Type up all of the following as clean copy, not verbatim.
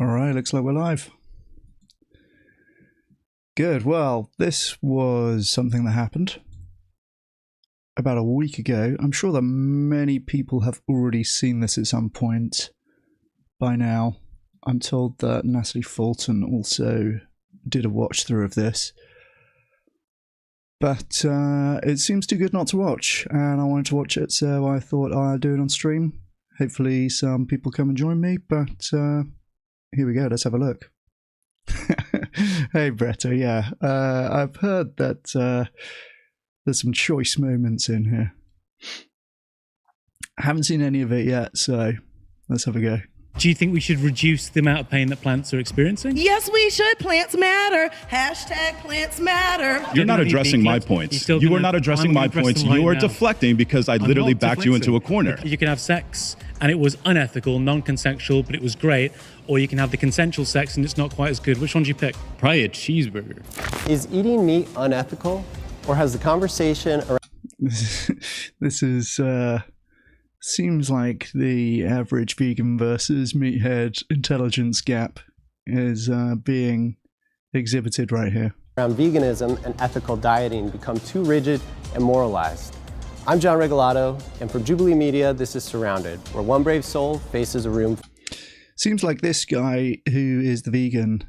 All right, looks like we're live. Good. Well, this was something that happened about a week ago. I'm sure that many people have already seen this at some point by now. I'm told that Natalie Fulton also did a watch through of this. But it seems too good not to watch, and I wanted to watch it, so I thought I'd do it on stream. Hopefully some people come and join me, but here we go, let's have a look. Hey Bretto, yeah. I've heard that there's some choice moments in here. I haven't seen any of it yet, so let's have a go. Do you think we should reduce the amount of pain that plants are experiencing? Yes, we should. Plants matter. Hashtag plants matter. You're not addressing my points. You are not addressing my points. You are deflecting because I literally backed you into a corner. You can have sex and it was unethical, non-consensual, but it was great. Or you can have the consensual sex and it's not quite as good. Which one do you pick? Probably a cheeseburger. Is eating meat unethical, or has the conversation around... This is seems like the average vegan versus meathead intelligence gap is being exhibited right here. around veganism and ethical dieting become too rigid and moralized? I'm John Regalado, and for Jubilee Media, this is Surrounded, where one brave soul faces a room. Seems like this guy who is the vegan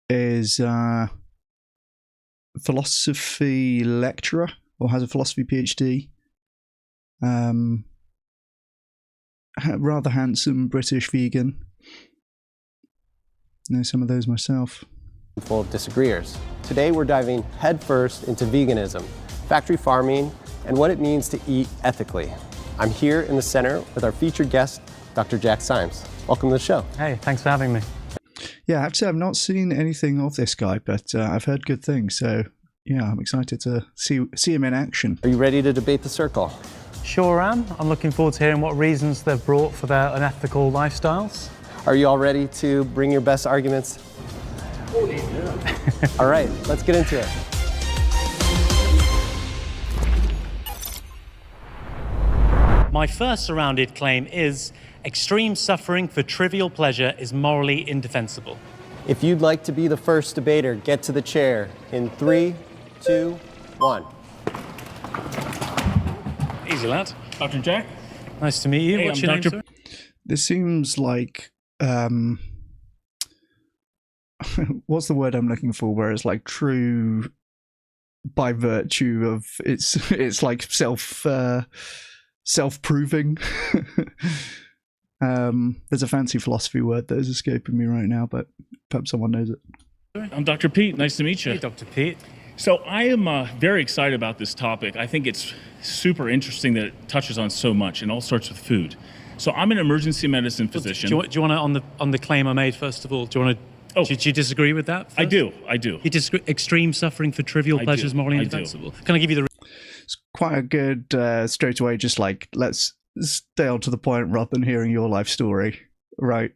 is a philosophy lecturer or has a philosophy PhD. Rather handsome British vegan. Know some of those myself. Full of disagreeers. Today we're diving headfirst into veganism, factory farming, and what it means to eat ethically. I'm here in the center with our featured guest, Dr. Jack Symes. Welcome to the show. Hey, thanks for having me. Yeah, I have to say I've not seen anything of this guy, but I've heard good things, so yeah, I'm excited to see him in action. Are you ready to debate the circle? Sure am. I'm looking forward to hearing what reasons they've brought for their unethical lifestyles. Are you all ready to bring your best arguments? All right, let's get into it. My first surrounded claim is extreme suffering for trivial pleasure is morally indefensible. If you'd like to be the first debater, get to the chair in 3, 2, 1. Easy, lad. Dr. Jack? Nice to meet you. Hey, What's I'm your name, Dr. sir? This seems like what's the word I'm looking for? Where it's like true by virtue of it's like self-proving. There's a fancy philosophy word that is escaping me right now, but perhaps someone knows it. I'm Dr. Pete. Nice to meet you. Hey, Dr. Pete. So I am very excited about this topic. I think it's super interesting that it touches on so much and all sorts of food. So I'm an emergency medicine physician. Do you want to, on the claim I made, first of all, do you want to, do you disagree with that first? I do. You disagree, extreme suffering for trivial pleasures morally indefensible. Can I give you the... It's quite a good straight away, just like, let's stay on to the point rather than hearing your life story, right?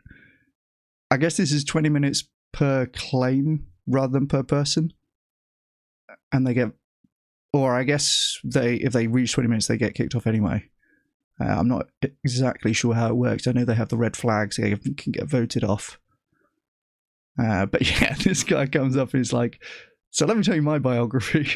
I guess this is 20 minutes per claim rather than per person. And they get, or I guess if they reach 20 minutes, they get kicked off anyway. I'm not exactly sure how it works. I know they have the red flags, they can get voted off. But yeah, this guy comes up and he's like, so let me tell you my biography.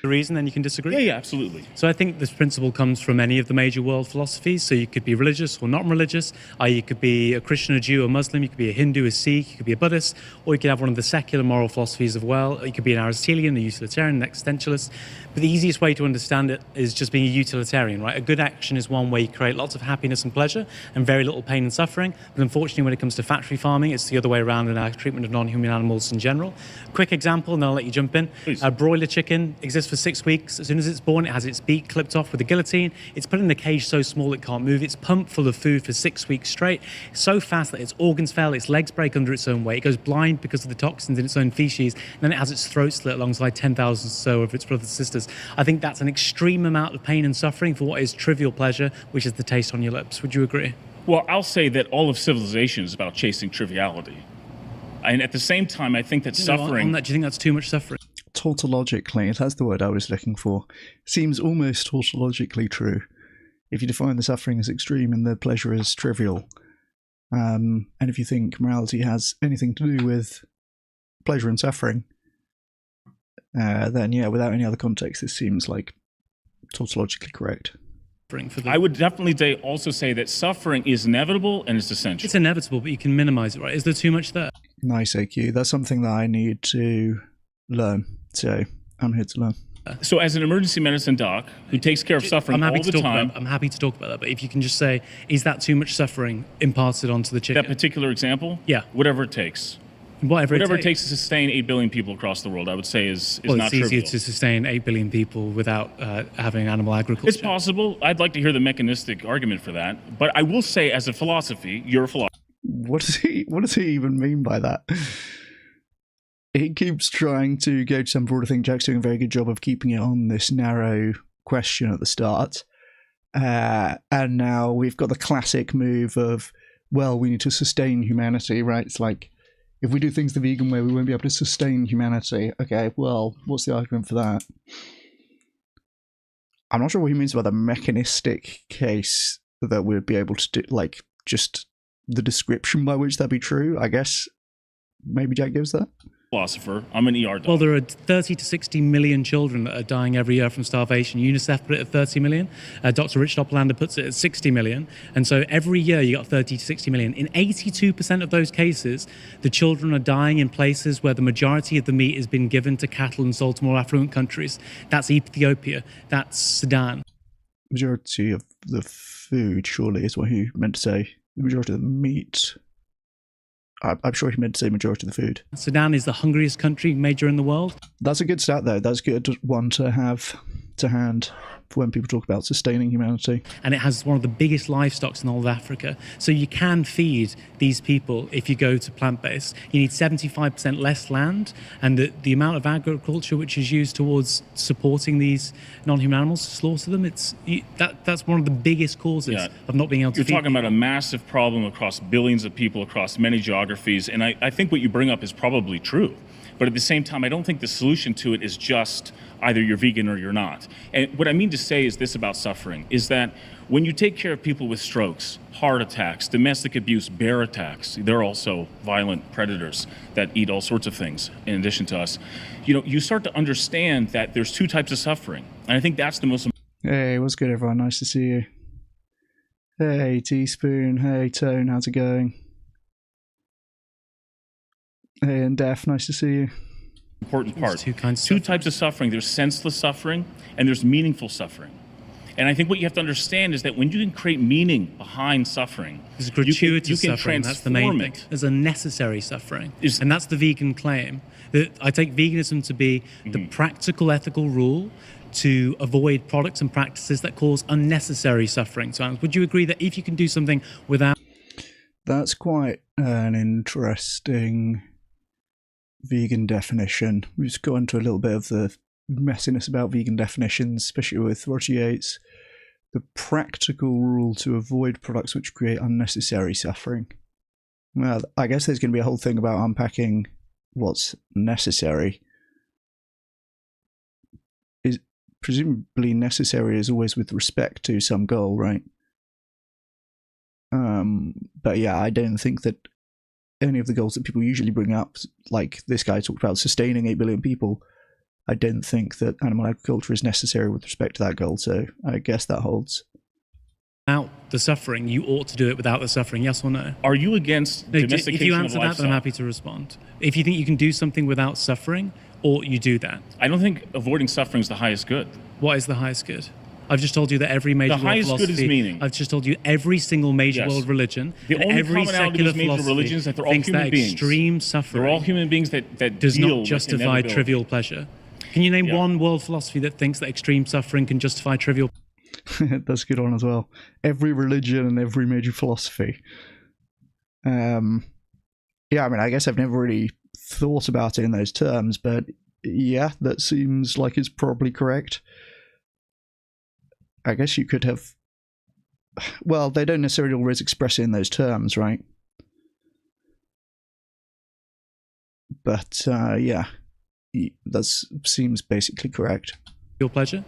The reason, then you can disagree? Yeah, absolutely. So I think this principle comes from any of the major world philosophies. So you could be religious or not religious. You could be a Christian, a Jew, a Muslim. You could be a Hindu, a Sikh. You could be a Buddhist. Or you could have one of the secular moral philosophies as well. You could be an Aristotelian, a utilitarian, an existentialist. But the easiest way to understand it is just being a utilitarian, right? A good action is one where you create lots of happiness and pleasure and very little pain and suffering. But unfortunately, when it comes to factory farming, it's the other way around in our treatment of non-human animals in general. Quick example, and then I'll let you jump in. Please. A broiler chicken exists for 6 weeks. As soon as it's born, it has its beak clipped off with a guillotine. It's put in a cage so small it can't move. It's pumped full of food for 6 weeks straight. It's so fast that its organs fail, its legs break under its own weight. It goes blind because of the toxins in its own feces. And then it has its throat slit alongside 10,000 or so of its brothers and sisters. I think that's an extreme amount of pain and suffering for what is trivial pleasure, which is the taste on your lips. Would you agree? Well, I'll say that all of civilization is about chasing triviality. And at the same time, I think that suffering... On that, do you think that's too much suffering? Tautologically, that's the word I was looking for. Seems almost tautologically true. If you define the suffering as extreme and the pleasure as trivial, And if you think morality has anything to do with pleasure and suffering, then yeah, without any other context, this seems like tautologically correct. I would definitely also say that suffering is inevitable and it's essential. It's inevitable, but you can minimize it, right? Is there too much there? Nice, AQ. That's something that I need to learn. So I'm here to learn. So as an emergency medicine doc who takes care of suffering all the time... I'm happy to talk about that, but if you can just say, is that too much suffering imparted onto the chicken? That particular example? Yeah. Whatever it takes. Whatever it takes to sustain 8 billion people across the world, I would say is not trivial. It's easier to sustain 8 billion people without having animal agriculture. It's possible. I'd like to hear the mechanistic argument for that. But I will say, as a philosophy, you're a philosopher. What does he even mean by that? He keeps trying to go to some broader thing. Jack's doing a very good job of keeping it on this narrow question at the start. And now we've got the classic move of, well, we need to sustain humanity, right? It's like, if we do things the vegan way, we won't be able to sustain humanity. Okay, well, what's the argument for that? I'm not sure what he means by the mechanistic case that we'd be able to do, like, just the description by which that'd be true. I guess maybe Jack gives that. Philosopher. I'm an ER doc. Well, there are 30 to 60 million children that are dying every year from starvation. UNICEF put it at 30 million. Dr. Richard Oplander puts it at 60 million. And so every year you got 30 to 60 million. In 82% of those cases, the children are dying in places where the majority of the meat has been given to cattle and sold to more affluent countries. That's Ethiopia. That's Sudan. Majority of the food, surely, is what he meant to say. The majority of the meat. I'm sure he meant to say majority of the food. Sudan is the hungriest country major in the world. That's a good stat, though. That's a good one to have to hand for when people talk about sustaining humanity. And it has one of the biggest livestocks in all of Africa. So you can feed these people if you go to plant-based. You need 75% less land, and the amount of agriculture which is used towards supporting these non-human animals to slaughter them, that's one of the biggest causes of not being able to feed. You're talking about a massive problem across billions of people across many geographies, and I think what you bring up is probably true. But at the same time, I don't think the solution to it is just either you're vegan or you're not. And what I mean to say is this about suffering, is that when you take care of people with strokes, heart attacks, domestic abuse, bear attacks, they're also violent predators that eat all sorts of things in addition to us, you start to understand that there's two types of suffering. And I think that's the most... Hey, what's good, everyone? Nice to see you. Hey, Teaspoon. Hey, Tone. How's it going? Hey, and Daph, nice to see you. Important part. Two types of suffering. There's senseless suffering and there's meaningful suffering. And I think what you have to understand is that when you can create meaning behind suffering, there's gratuitous you can suffering. That's the main thing. There's a necessary suffering. And that's the vegan claim. I take veganism to be the practical, ethical rule to avoid products and practices that cause unnecessary suffering. So would you agree that if you can do something without... That's quite an interesting vegan definition. We've just got into a little bit of the messiness about vegan definitions, especially with Roger Yates. The practical rule to avoid products which create unnecessary suffering. Well, I guess there's going to be a whole thing about unpacking what's necessary. Is presumably necessary is always with respect to some goal, right? But yeah, I don't think that any of the goals that people usually bring up, like this guy talked about sustaining 8 billion people, I don't think that animal agriculture is necessary with respect to that goal, so I guess that holds. Without the suffering, you ought to do it without the suffering, yes or no? Are you against domestication of livestock? If you answer that, then I'm happy to respond. If you think you can do something without suffering, ought you do that? I don't think avoiding suffering is the highest good. What is the highest good? I've just told you that every major world philosophy... The highest good is meaning. I've just told you every single major world religion, the only every secular major religion is that they're all human beings. Extreme suffering... They're all human beings that does deal not justify trivial pleasure. Can you name one world philosophy that thinks that extreme suffering can justify trivial... That's a good one as well. Every religion and every major philosophy. Yeah, I mean, I guess I've never really thought about it in those terms, but yeah, that seems like it's probably correct. I guess you could have... Well, they don't necessarily always express it in those terms, right? But yeah, that seems basically correct. Your pleasure?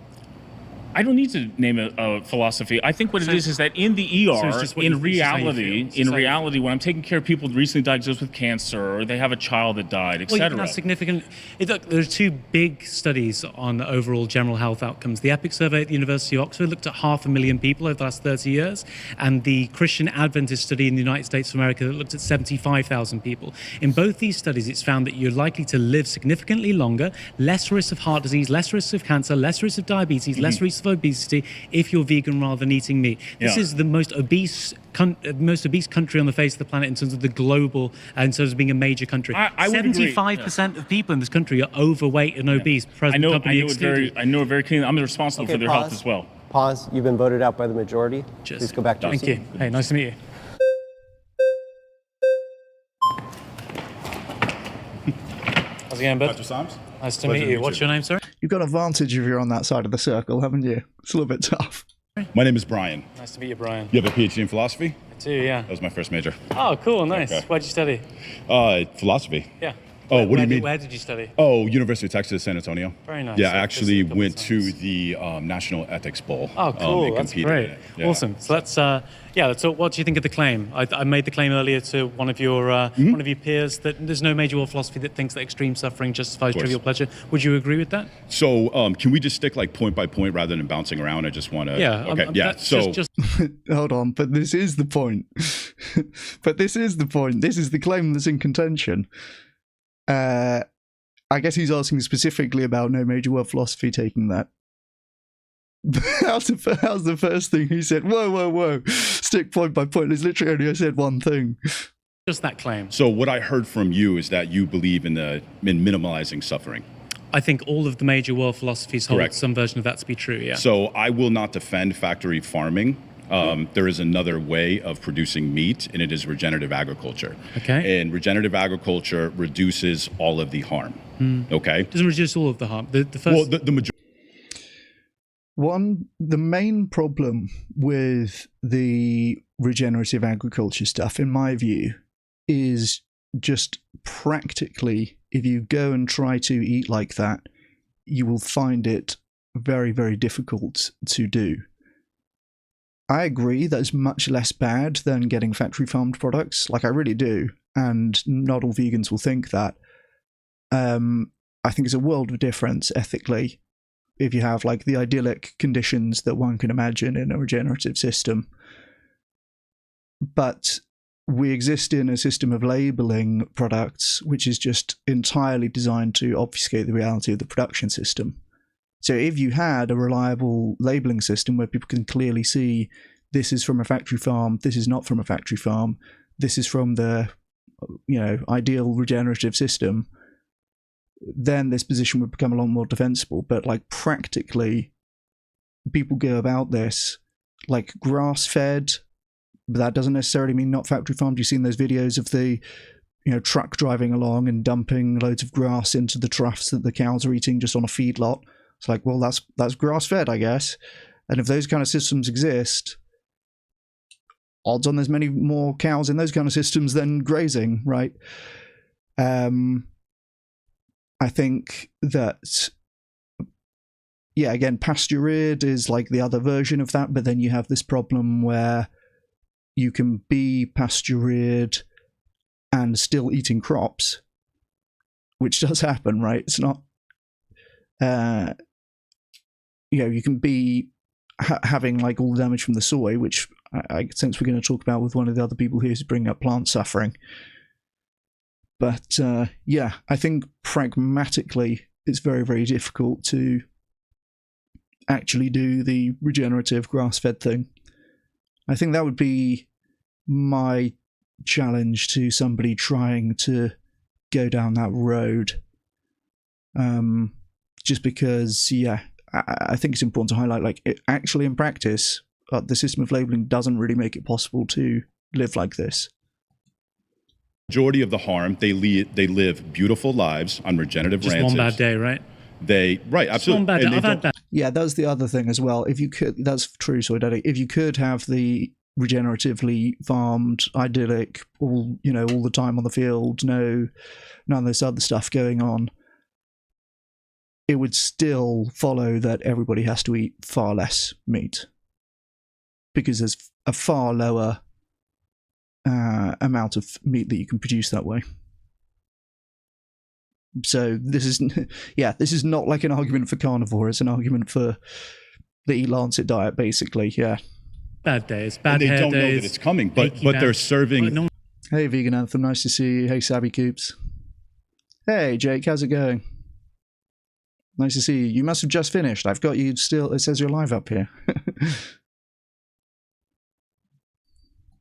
I don't need to name a philosophy. I think what it is that in the ER, in reality, when I'm taking care of people recently diagnosed with cancer, or they have a child that died, etc. Well, you can have significant. Look, there are two big studies on overall general health outcomes. The EPIC survey at the University of Oxford looked at 500,000 people over the last 30 years, and the Christian Adventist study in the United States of America that looked at 75,000 people. In both these studies, it's found that you're likely to live significantly longer, less risk of heart disease, less risk of cancer, less risk of diabetes, less risk of obesity if you're vegan rather than eating meat. This is the most obese country on the face of the planet in terms of the global, in terms of being a major country. I would agree. 75% of people in this country are overweight and obese. I know it very clearly. I'm responsible for their health as well. Pause. You've been voted out by the majority. Cheers. Please go back to your seat. Thank you. Hey, nice to meet you. How's it going, bud? Dr. Symes? Nice to meet you. What's your name, sorry? You've got an advantage if you're on that side of the circle, haven't you? It's a little bit tough. My name is Brian. Nice to meet you, Brian. You have a PhD in philosophy? I do, yeah. That was my first major. Oh, cool, nice. Okay. Where'd you study? Philosophy. Yeah. Oh, what do you mean? Where did you study? Oh, University of Texas, San Antonio. Very nice. Yeah, I actually went to the National Ethics Bowl. Oh, cool. And That's competed great. in it. Yeah. Awesome. So let's talk. What do you think of the claim? I made the claim earlier to one of your peers that there's no major world philosophy that thinks that extreme suffering justifies trivial pleasure. Would you agree with that? So can we just stick like point by point rather than bouncing around? I just want to. Yeah. Okay. So just Hold on, but this is the point. This is the claim that's in contention. I guess he's asking specifically about no major world philosophy taking that. How's the first thing he said? Whoa. Stick point by point. It's literally only I said one thing. Just that claim. So what I heard from you is that you believe in minimalizing suffering. I think all of the major world philosophies hold some version of that to be true, yeah. So I will not defend factory farming. There is another way of producing meat, and it is regenerative agriculture. Okay. And regenerative agriculture reduces all of the harm. Okay. Doesn't reduce all of the harm. The first. Well, the majority. The main problem with the regenerative agriculture stuff, in my view, is just practically, if you go and try to eat like that, you will find it very, very difficult to do. I agree that it's much less bad than getting factory farmed products. Like, I really do. And not all vegans will think that. I think it's a world of difference ethically if you have like the idyllic conditions that one can imagine in a regenerative system. But we exist in a system of labeling products which is just entirely designed to obfuscate the reality of the production system. So if you had a reliable labeling system where people can clearly see this is from a factory farm, this is not from a factory farm, this is from the ideal regenerative system, then this position would become a lot more defensible. But like practically, people go about this like grass-fed, but that doesn't necessarily mean not factory farmed. You've seen those videos of the truck driving along and dumping loads of grass into the troughs that the cows are eating just on a feedlot. It's like, well, that's grass-fed, I guess. And if those kind of systems exist, odds on there's many more cows in those kind of systems than grazing, right? I think that, again, pasture-reared is like the other version of that, but then you have this problem where you can be pasture-reared and still eating crops, which does happen, right? It's not, you can be having like all the damage from the soy, which I sense we're going to talk about with one of the other people here who's bringing up plant suffering. But I think pragmatically it's very, very difficult to actually do the regenerative grass-fed thing. I think that would be my challenge to somebody trying to go down that road. Just because, I think it's important to highlight, like, actually in practice, the system of labeling doesn't really make it possible to live like this. Majority of the harm, they live beautiful lives on regenerative ranches. Just one bad day, right? Right, absolutely. One bad day. I've had that. Yeah, that's the other thing as well. If you could, that's true, Soy Daddy. If you could have the regeneratively farmed, idyllic, all the time on the field, none of this other stuff going on, it would still follow that everybody has to eat far less meat, because there's a far lower amount of meat that you can produce that way. So this is, this is not like an argument for carnivore. It's an argument for the Eat Lancet diet, basically. Yeah. Bad days, bad They hair don't know days, that it's coming, but they're serving. Hey, Vegan Anthem, nice to see you. Hey, Savvy Coops. Hey, Jake, how's it going? Nice to see you. You must have just finished. I've got you still. It says you're live up here.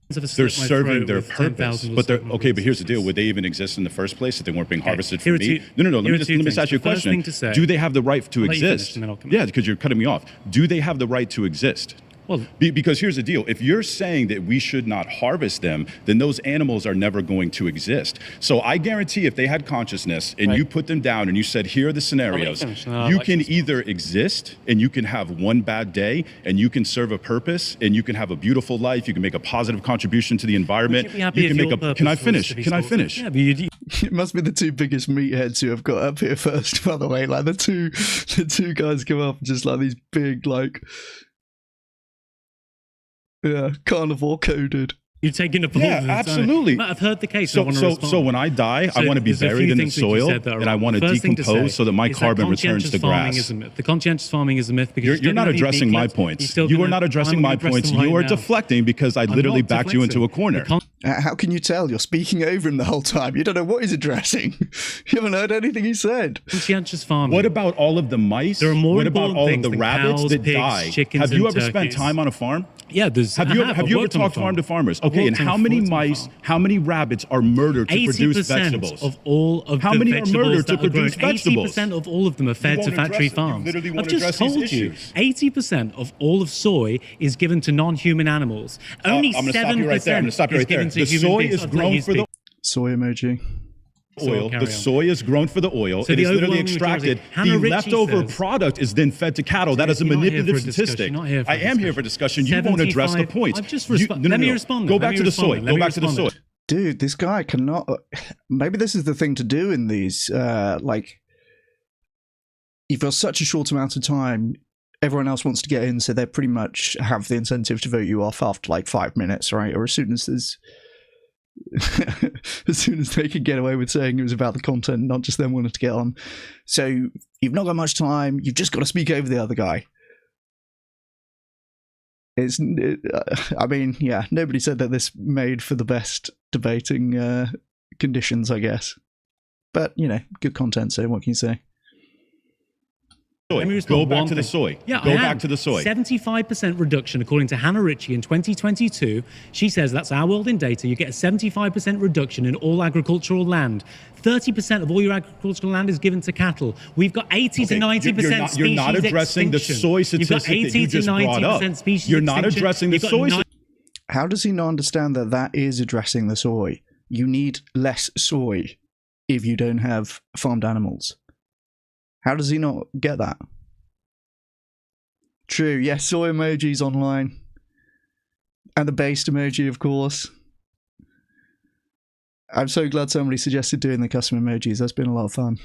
They're serving their purpose, but they're okay. But here's the deal: would they even exist in the first place if they weren't being harvested for meat? No. Let me just ask you a question: do they have the right to exist? Yeah, because you're cutting me off. Do they have the right to exist? Well, because here's the deal. If you're saying that we should not harvest them, then those animals are never going to exist. So I guarantee if they had consciousness and you put them down and you said, here are the scenarios, you can either exist and you can have one bad day and you can serve a purpose and you can have a beautiful life. You can make a positive contribution to the environment. You can make a, can I finish? Can I finish? Yeah, but it must be the two biggest meatheads who have got up here first, by the way. Like the two guys come up just like these big, like, yeah, carnivore coded. You're taking a pause. Yeah, absolutely. I've heard the case. So when I die, I want to be buried in the soil and I want to decompose so that my carbon returns to grass. The conscientious farming is a myth because you're not addressing my points. You are not addressing my points. You are deflecting because I literally backed you into a corner. How can you tell? You're speaking over him the whole time. You don't know what he's addressing. You haven't heard anything he said. Conscientious farming. What about all of the mice? There are more what about all of the rabbits cows, that pigs, die? chickens, Have you and ever spent turkeys. time on a farm? Yeah, have you ever talked farm to farmers? Okay, and how many mice, how many rabbits are murdered to produce vegetables? 80% of all of how the many vegetables are murdered to that are grown, produce vegetables? 80% of all of them are fed to factory farms. I've just told you, 80% of all of soy is given to non-human animals. Only 7% is given to human beings. The soy is grown for the soy emoji. Oil. The soy is grown for the oil. So it is literally extracted. The leftover product is then fed to cattle. That is a manipulative statistic. I am here for discussion. You won't address the points. Let me respond. Go back to the soy. Go back to the soy. Dude, this guy cannot. Maybe this is the thing to do in these. Like, you've got such a short amount of time. Everyone else wants to get in, so they pretty much have the incentive to vote you off after like 5 minutes, right? Or as soon as there's. As soon as they could get away with saying it was about the content, not just them wanting to get on. So you've not got much time. You've just got to speak over the other guy. I mean, yeah, nobody said that this made for the best debating conditions, I guess. But, you know, good content, so what can you say? Go back to the soy. Yeah, go back to the soy. 75% reduction, according to Hannah Ritchie in 2022. She says that's our world in data. You get a 75% reduction in all agricultural land. 30% of all your agricultural land is given to cattle. We've got 80 to 90% species You're not addressing the soy statistic that you just brought up. You're not addressing the soy. How does he not understand that that is addressing the soy? You need less soy if you don't have farmed animals. How does he not get that? True, yes, soy emojis online. And the based emoji, of course. I'm so glad somebody suggested doing the custom emojis. That's been a lot of fun.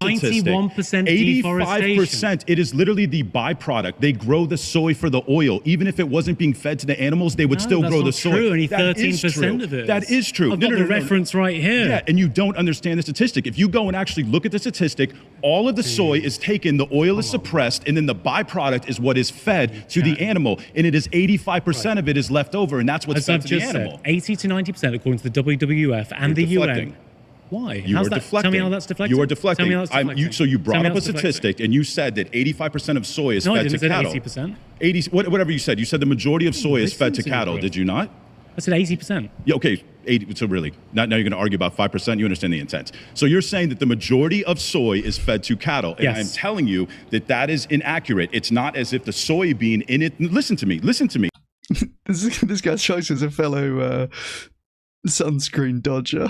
91% deforestation. 85%. It is literally the byproduct. They grow the soy for the oil. Even if it wasn't being fed to the animals, they would still grow the soy. True. Only 13% of it. That is true. I've got the reference right here. Yeah, and you don't understand the statistic. If you go and actually look at the statistic, all of the soy is taken, the oil is suppressed, and then the byproduct is what is fed to the animal. And it is 85% of it is left over, and that's what's fed to the animal. Said, 80 to 90% according to the WWF and the UN. Why? You are deflecting. Tell me how that's deflecting. You are deflecting. So you brought up a statistic, and you said that 85% of soy is fed to cattle. 80%. 80, whatever you said. You said the majority of soy is fed to cattle. Did you not? I said 80%. Yeah. Okay. 80. So really, now you're going to argue about 5%. You understand the intent. So you're saying that the majority of soy is fed to cattle, and I'm telling you that that is inaccurate. It's not as if the soybean in it. Listen to me. Listen to me. This guy's choice is a fellow sunscreen dodger.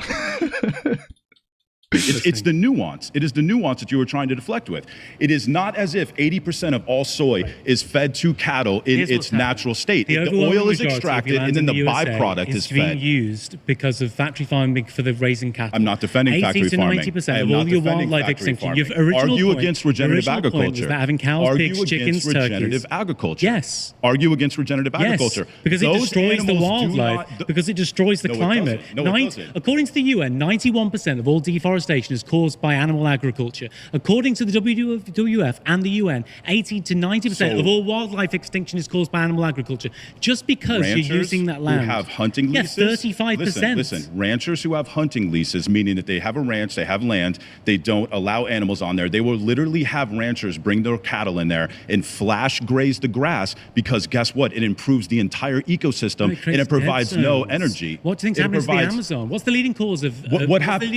It's the nuance. It is the nuance that you were trying to deflect with. It is not as if 80% of all soy is fed to cattle in its natural state. The oil is extracted and then the byproduct is being fed. used because of factory farming for the raising cattle. I'm not defending factory farming. 80 to 90% of all your wildlife extinction. Your original Argue point, against regenerative Was agriculture. that having cows, Argue pigs, chickens, against regenerative turkeys. agriculture. Yes. Argue against regenerative agriculture. Because it Those destroys the animals do wildlife. not- Because it destroys the No, it climate. doesn't. No, it doesn't. According to the UN, 91% of all deforestation is caused by animal agriculture. According to the WWF and the UN, 80 to 90% of all wildlife extinction is caused by animal agriculture. Just because Ranchers you're using that land. who have hunting leases. 35%. Listen, ranchers who have hunting leases, meaning that they have a ranch, they have land, they don't allow animals on there. They will literally have ranchers bring their cattle in there and flash graze the grass because guess what? It improves the entire ecosystem and it provides no energy. What do you think's happening to the Amazon? What's the leading cause of what happened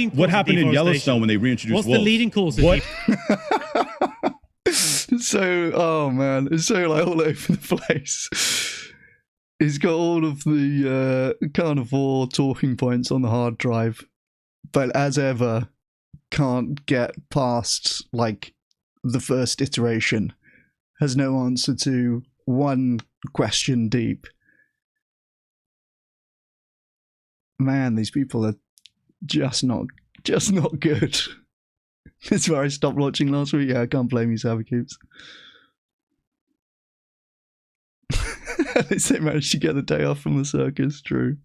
in Yellowstone when they reintroduced What's wolves? the leading cause of So, oh man, it's so like all over the place. He's got all of the carnivore talking points on the hard drive, but as ever, can't get past like the first iteration. Has no answer to one question deep. Man, these people are just not good. That's where I stopped watching last week. Yeah, I can't blame you, Savacoops. At least they managed to get the day off from the circus. True.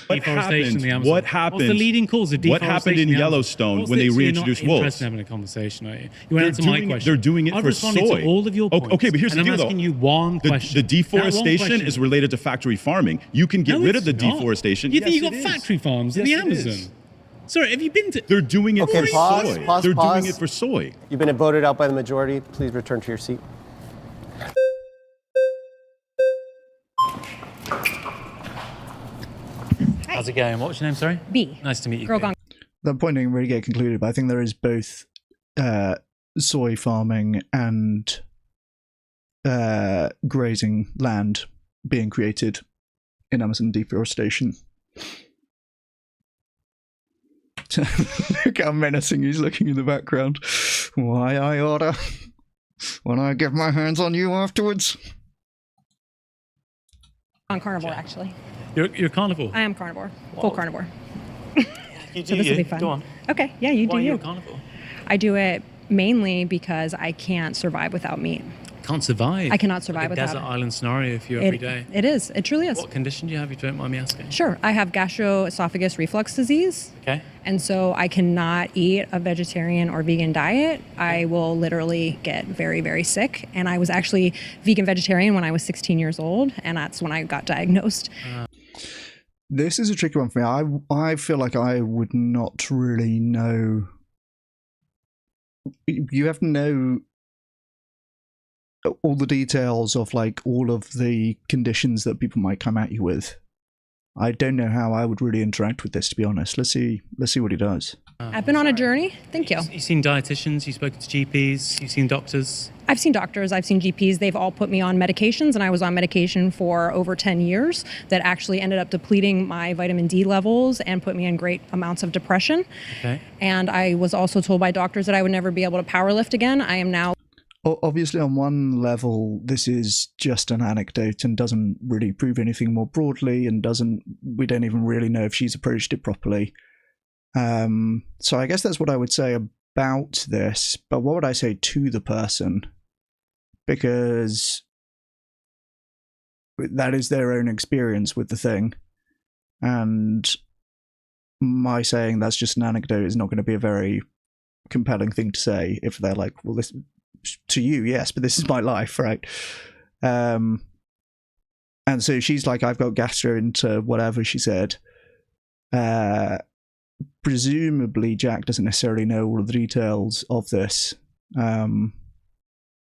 What happened? What's the leading cause of deforestation? What happened in Yellowstone when they reintroduced wolves? You're not interested in having a conversation, are you? You went answer my question. They're doing it I've for responded soy. to all of your points. Okay, but here's the deal, I'm though. asking you one question. The deforestation question. is related to factory farming. You can get rid of the deforestation. You think Yes, you got it is. factory farms in Yes, the it Amazon? is. Sorry, have you been to? They're doing it for pause, soy. pause, They're pause. doing it for soy. You've been voted out by the majority. Please return to your seat. How's it going? What was your name, sorry? B. Nice to meet you. Girl gone. That point didn't really get concluded, but I think there is both soy farming and grazing land being created in Amazon deforestation. Look how menacing he's looking in the background. Why I order when I get my hands on you afterwards. On carnivore, actually. You're carnivore? I am carnivore. Full carnivore. You do So this will be fun. Go on. Okay, yeah, you Why do are you you. a carnivore? I do it mainly because I can't survive without meat. Can't survive. I cannot survive like a without desert it. island scenario for you every day. It is. It truly is. What condition do you have, if you don't mind me asking? Sure. I have gastroesophagus reflux disease. Okay. And so I cannot eat a vegetarian or vegan diet. I will literally get very, very sick. And I was actually vegan vegetarian when I was 16 years old. And that's when I got diagnosed. This is a tricky one for me. I feel like I would not really know. You have to know all the details of like all of the conditions that people might come at you with. I don't know how I would really interact with this, to be honest. Let's see what he does. I've been on a journey. Thank you. You've seen dietitians, you've spoken to GPs, you've seen doctors. I've seen doctors, I've seen GPs. They've all put me on medications, and I was on medication for over 10 years that actually ended up depleting my vitamin D levels and put me in great amounts of depression. Okay. And I was also told by doctors that I would never be able to power lift again. I am now. Obviously, on one level, this is just an anecdote and doesn't really prove anything more broadly, and we don't even really know if she's approached it properly. So I guess that's what I would say about this, but what would I say to the person? Because that is their own experience with the thing, and my saying that's just an anecdote is not going to be a very compelling thing to say if they're like, well, this to you, yes, but this is my life, right? And so she's like, I've got gastro into whatever she said. Presumably Jack doesn't necessarily know all of the details of this.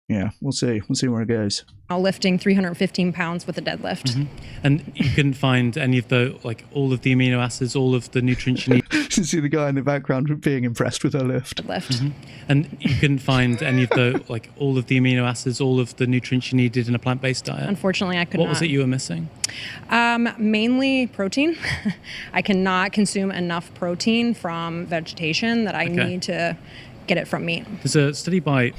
Yeah, we'll see. We'll see where it goes. Lifting 315 pounds with a deadlift. And you couldn't find any of the, like, all of the amino acids, all of the nutrients you need. You see the guy in the background being impressed with her lift. And you couldn't find any of the, like, all of the amino acids, all of the nutrients you needed in a plant-based diet. Unfortunately, I could not. What was it you were missing? Mainly protein. I cannot consume enough protein from vegetation that I need to get it from meat. There's a study by...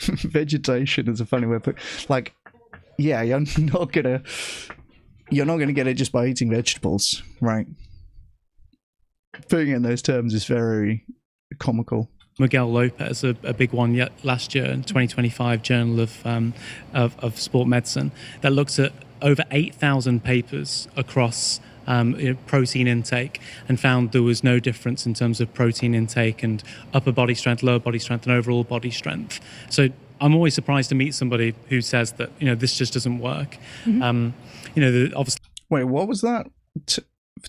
Vegetation is a funny word, but like, yeah, you're not gonna get it just by eating vegetables, right? Putting it in those terms is very comical. Miguel Lopez, a big one yet last year in 2025 Journal of Sport Medicine, that looks at over 8,000 papers across protein intake and found there was no difference in terms of protein intake and upper body strength, lower body strength, and overall body strength. So I'm always surprised to meet somebody who says that, this just doesn't work. Obviously. Wait, what was that?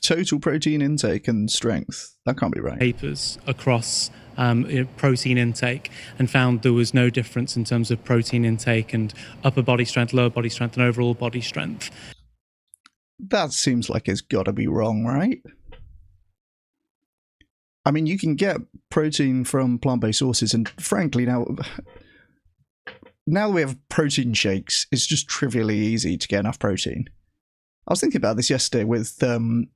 Total protein intake and strength? That can't be right. Papers across protein intake and found there was no difference in terms of protein intake and upper body strength, lower body strength, and overall body strength. That seems like it's got to be wrong, right? I mean, you can get protein from plant-based sources, and frankly, now that we have protein shakes, it's just trivially easy to get enough protein. I was thinking about this yesterday with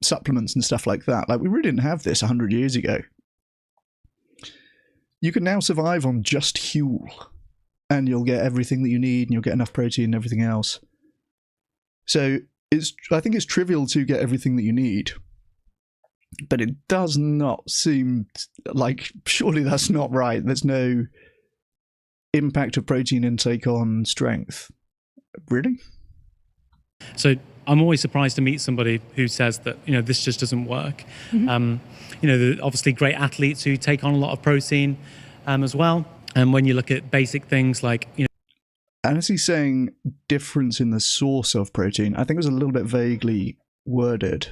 supplements and stuff like that. Like, we really didn't have this 100 years ago. You can now survive on just Huel, and you'll get everything that you need, and you'll get enough protein and everything else. So I think it's trivial to get everything that you need, but it does not seem like, surely that's not right. There's no impact of protein intake on strength. Really? So I'm always surprised to meet somebody who says that, this just doesn't work. Obviously great athletes who take on a lot of protein as well. And when you look at basic things like, And is he saying difference in the source of protein? I think it was a little bit vaguely worded.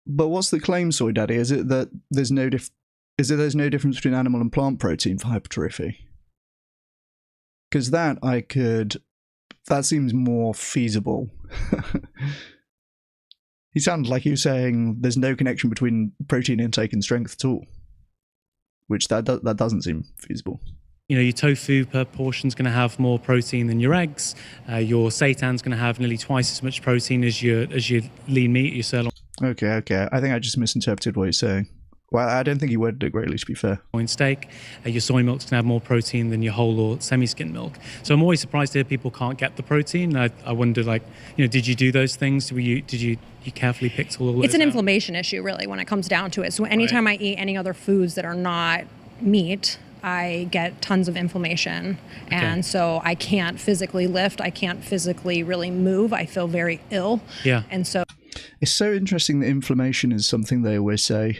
But what's the claim, Soy Daddy? Is it that there's no difference between animal and plant protein for hypertrophy? Because that seems more feasible. He sounded like he was saying there's no connection between protein intake and strength at all. Which that doesn't seem feasible. Your tofu per portion is going to have more protein than your eggs. Your seitan's going to have nearly twice as much protein as your lean meat, your sirloin. Okay. I think I just misinterpreted what you're saying. Well, I don't think he worded it greatly, to be fair. Steak. Your soy milk's going to have more protein than your whole or semi-skimmed milk. So I'm always surprised to hear people can't get the protein. I wonder, did you do those things? Did you carefully picked all of those? It's an inflammation issue, really, when it comes down to it. So anytime I eat any other foods that are not meat, I get tons of inflammation. Okay. And so I can't physically lift. I can't physically really move. I feel very ill. Yeah. And so it's so interesting that inflammation is something they always say.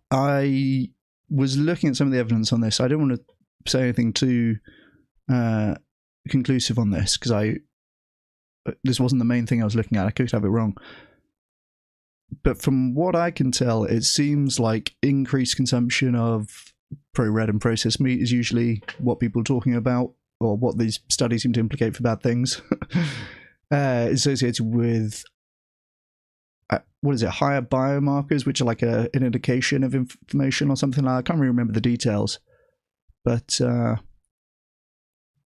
I was looking at some of the evidence on this. I don't want to say anything too conclusive on this because this wasn't the main thing I was looking at. I could have it wrong. But from what I can tell, it seems like increased consumption of pro-red and processed meat is usually what people are talking about, or what these studies seem to implicate for bad things, associated with higher biomarkers, which are like an indication of inflammation or something like that. I can't really remember the details. But I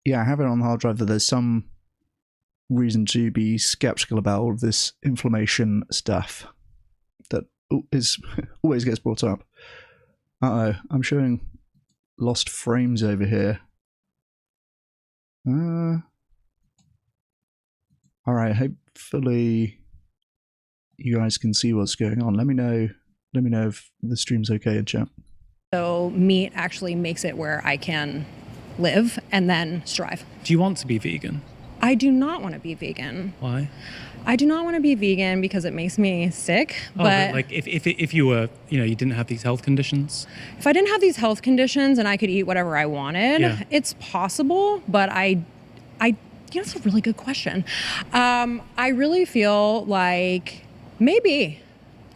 have it on the hard drive that there's some reason to be skeptical about all of this inflammation stuff that always gets brought up. I'm showing lost frames over here. Alright, hopefully you guys can see what's going on. Let me know if the stream's okay in chat. So meat actually makes it where I can live and then strive. Do you want to be vegan? I do not want to be vegan. Why? I do not want to be vegan because it makes me sick. But like if you were, you didn't have these health conditions? If I didn't have these health conditions and I could eat whatever I wanted, it's possible, but it's a really good question. I really feel like maybe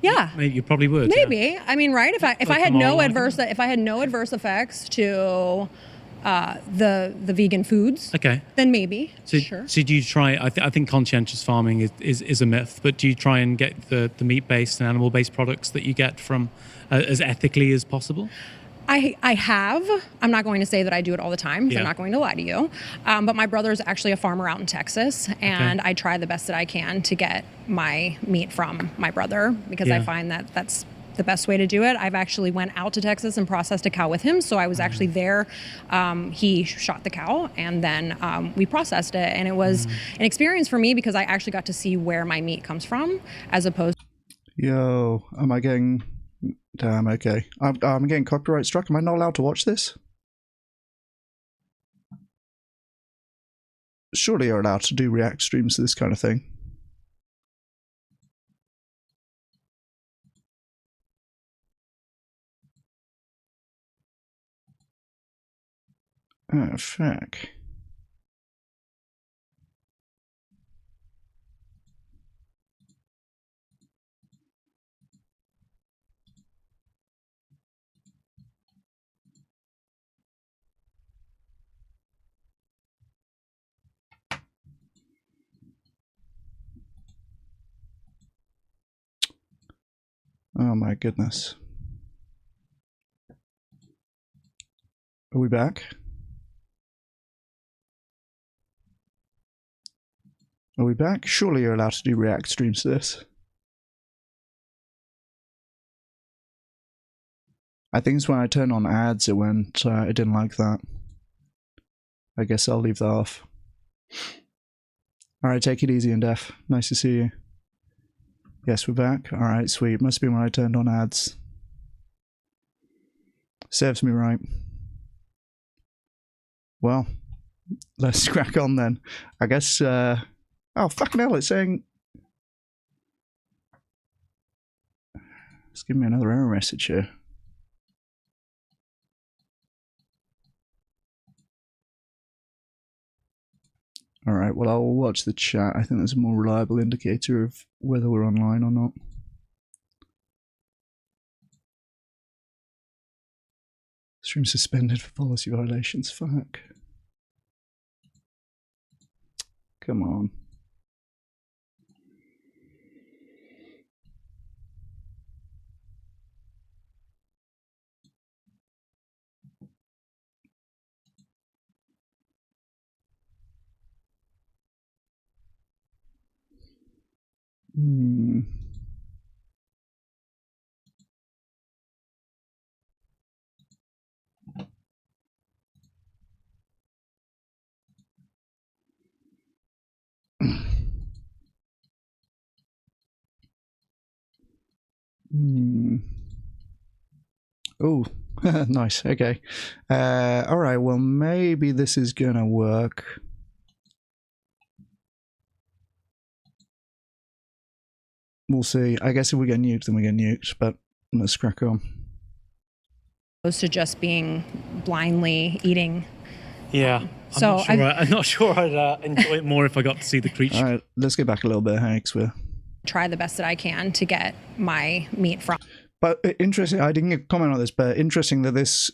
Yeah. Maybe you probably would. Yeah. Maybe. I mean, right? If I had no adverse effects to the vegan foods, Okay. then maybe. So, sure. so do you try? I think conscientious farming is a myth, but do you try and get the meat-based and animal-based products that you get from as ethically as possible? I have. I'm not going to say that I do it all the time, because I'm Yeah. not going to lie to you. But my brother's actually a farmer out in Texas, and I try the best that I can to get my meat from my brother, because I Yeah. find that that's the best way to do it. I've actually went out to Texas and processed a cow with him, so I was actually there. He shot the cow, and then we processed it, and it was an experience for me, because I actually got to see where my meat comes from, as opposed. Yo, am I getting... Damn, okay. I'm getting copyright struck. Am I not allowed to watch this? Surely you're allowed to do react streams to this kind of thing. Oh, fuck. Oh my goodness. Are we back? Are we back? Surely you're allowed to do react streams to this. I think it's when I turned on ads it went, I didn't like that. I guess I'll leave that off. Alright, take it easy and Def. Nice to see you. Yes, we're back. Alright, sweet. Must be when I turned on ads. Serves me right. Well, let's crack on then. I guess, oh, fucking hell, it's saying... It's giving me another error message here. Alright, well, I'll watch the chat. I think that's a more reliable indicator of whether we're online or not. Stream suspended for policy violations. Fuck. Come on. Hmm. Hmm. Oh, nice. Okay. All right. Well, maybe this is gonna work. We'll see. I guess if we get nuked, then we get nuked. But let's crack on. Opposed to just being blindly eating. Yeah. So I'm not sure I'd enjoy it more if I got to see the creature. All right. Let's get back a little bit, Hanks. We're try the best that I can to get my meat from. But interesting, I didn't get comment on this, but interesting that this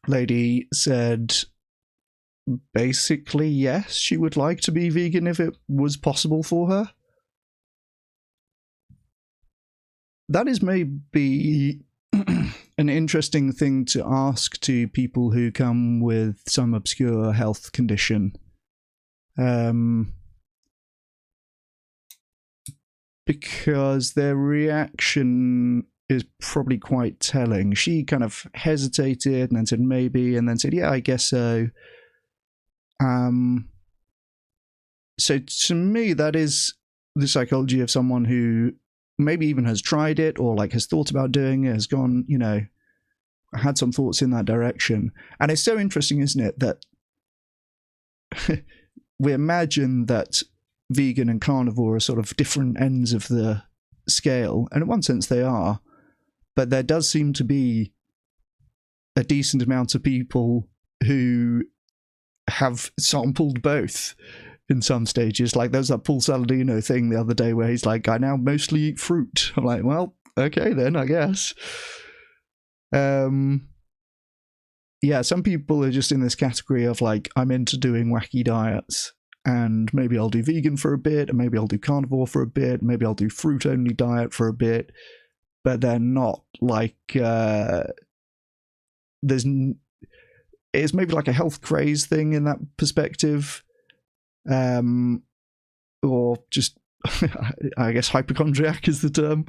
lady said basically yes, she would like to be vegan if it was possible for her. That is maybe an interesting thing to ask to people who come with some obscure health condition. Because their reaction is probably quite telling. She kind of hesitated and then said maybe, and then said, yeah, I guess so. So to me, that is the psychology of someone who maybe even has tried it or like has thought about doing it, has gone, you know, had some thoughts in that direction. And it's so interesting, isn't it, that we imagine that vegan and carnivore are sort of different ends of the scale, and in one sense they are, but there does seem to be a decent amount of people who have sampled both in some stages. Like there was that Paul Saladino thing the other day where he's like, I now mostly eat fruit. I'm like, well, Okay, then I guess. Yeah, some people are just in this category of like, I'm into doing wacky diets, and maybe I'll do vegan for a bit, and maybe I'll do carnivore for a bit, maybe I'll do fruit only diet for a bit, but they're not like it's maybe like a health craze thing in that perspective, or just I guess hypochondriac is the term.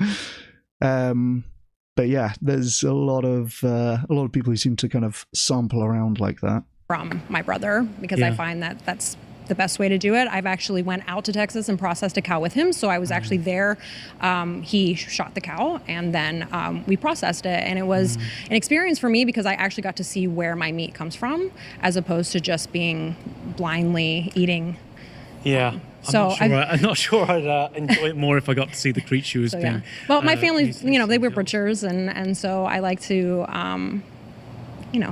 But yeah, there's a lot of people who seem to kind of sample around like that. From my brother, because I find that that's the best way to do it. I've actually went out to Texas and processed a cow with him, so I was actually there. He shot the cow, and then we processed it, and it was an experience for me because I actually got to see where my meat comes from, as opposed to just being blindly eating. Yeah. I'm not sure I'd enjoy it more if I got to see the creatures being. Yeah. Well, my family, they were butchers, and so I like to,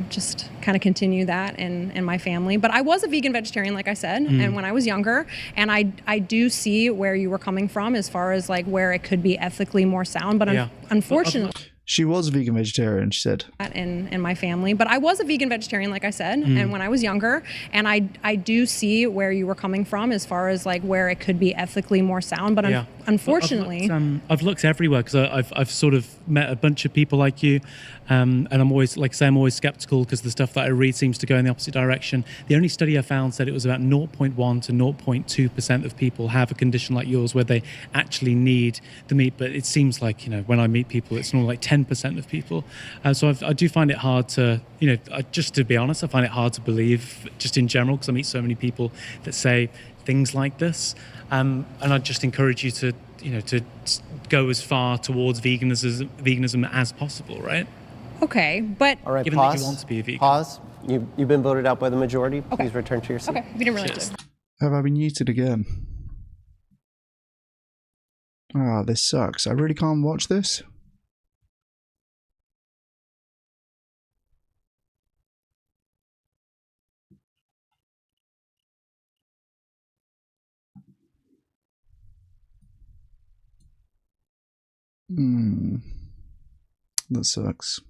just kind of continue that in my family. But I was a vegan vegetarian, like I said, and when I was younger, and I do see where you were coming from as far as like where it could be ethically more sound, but unfortunately. She was a vegan vegetarian, she said. In my family. But I was a vegan vegetarian, like I said, and when I was younger, and I do see where you were coming from as far as like where it could be ethically more sound, but unfortunately. I've looked everywhere because I've sort of met a bunch of people like you, and I'm always, like I say, I'm always skeptical because the stuff that I read seems to go in the opposite direction. The only study I found said it was about 0.1 to 0.2% of people have a condition like yours where they actually need the meat, but it seems like, when I meet people, it's more like 10% of people. So I do find it hard to, just to be honest, I find it hard to believe just in general because I meet so many people that say things like this. And I just encourage you to, to go as far towards veganism as possible, right? Okay, but all right, given pause. that you want to be a vegan. Pause. You've been voted out by the majority. Please return to your seat. Okay, we didn't realize this. Have I been muted again? Ah, this sucks. I really can't watch this. That sucks.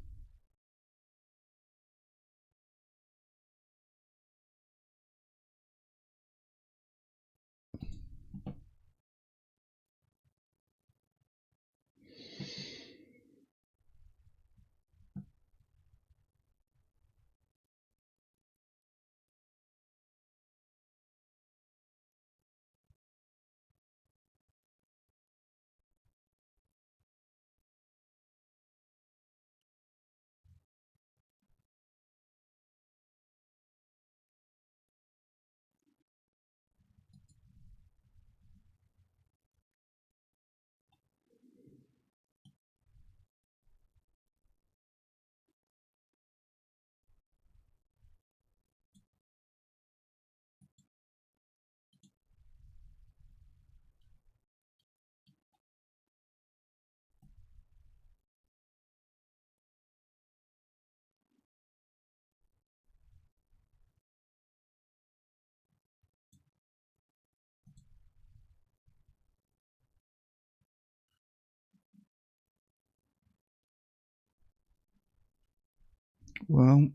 Well,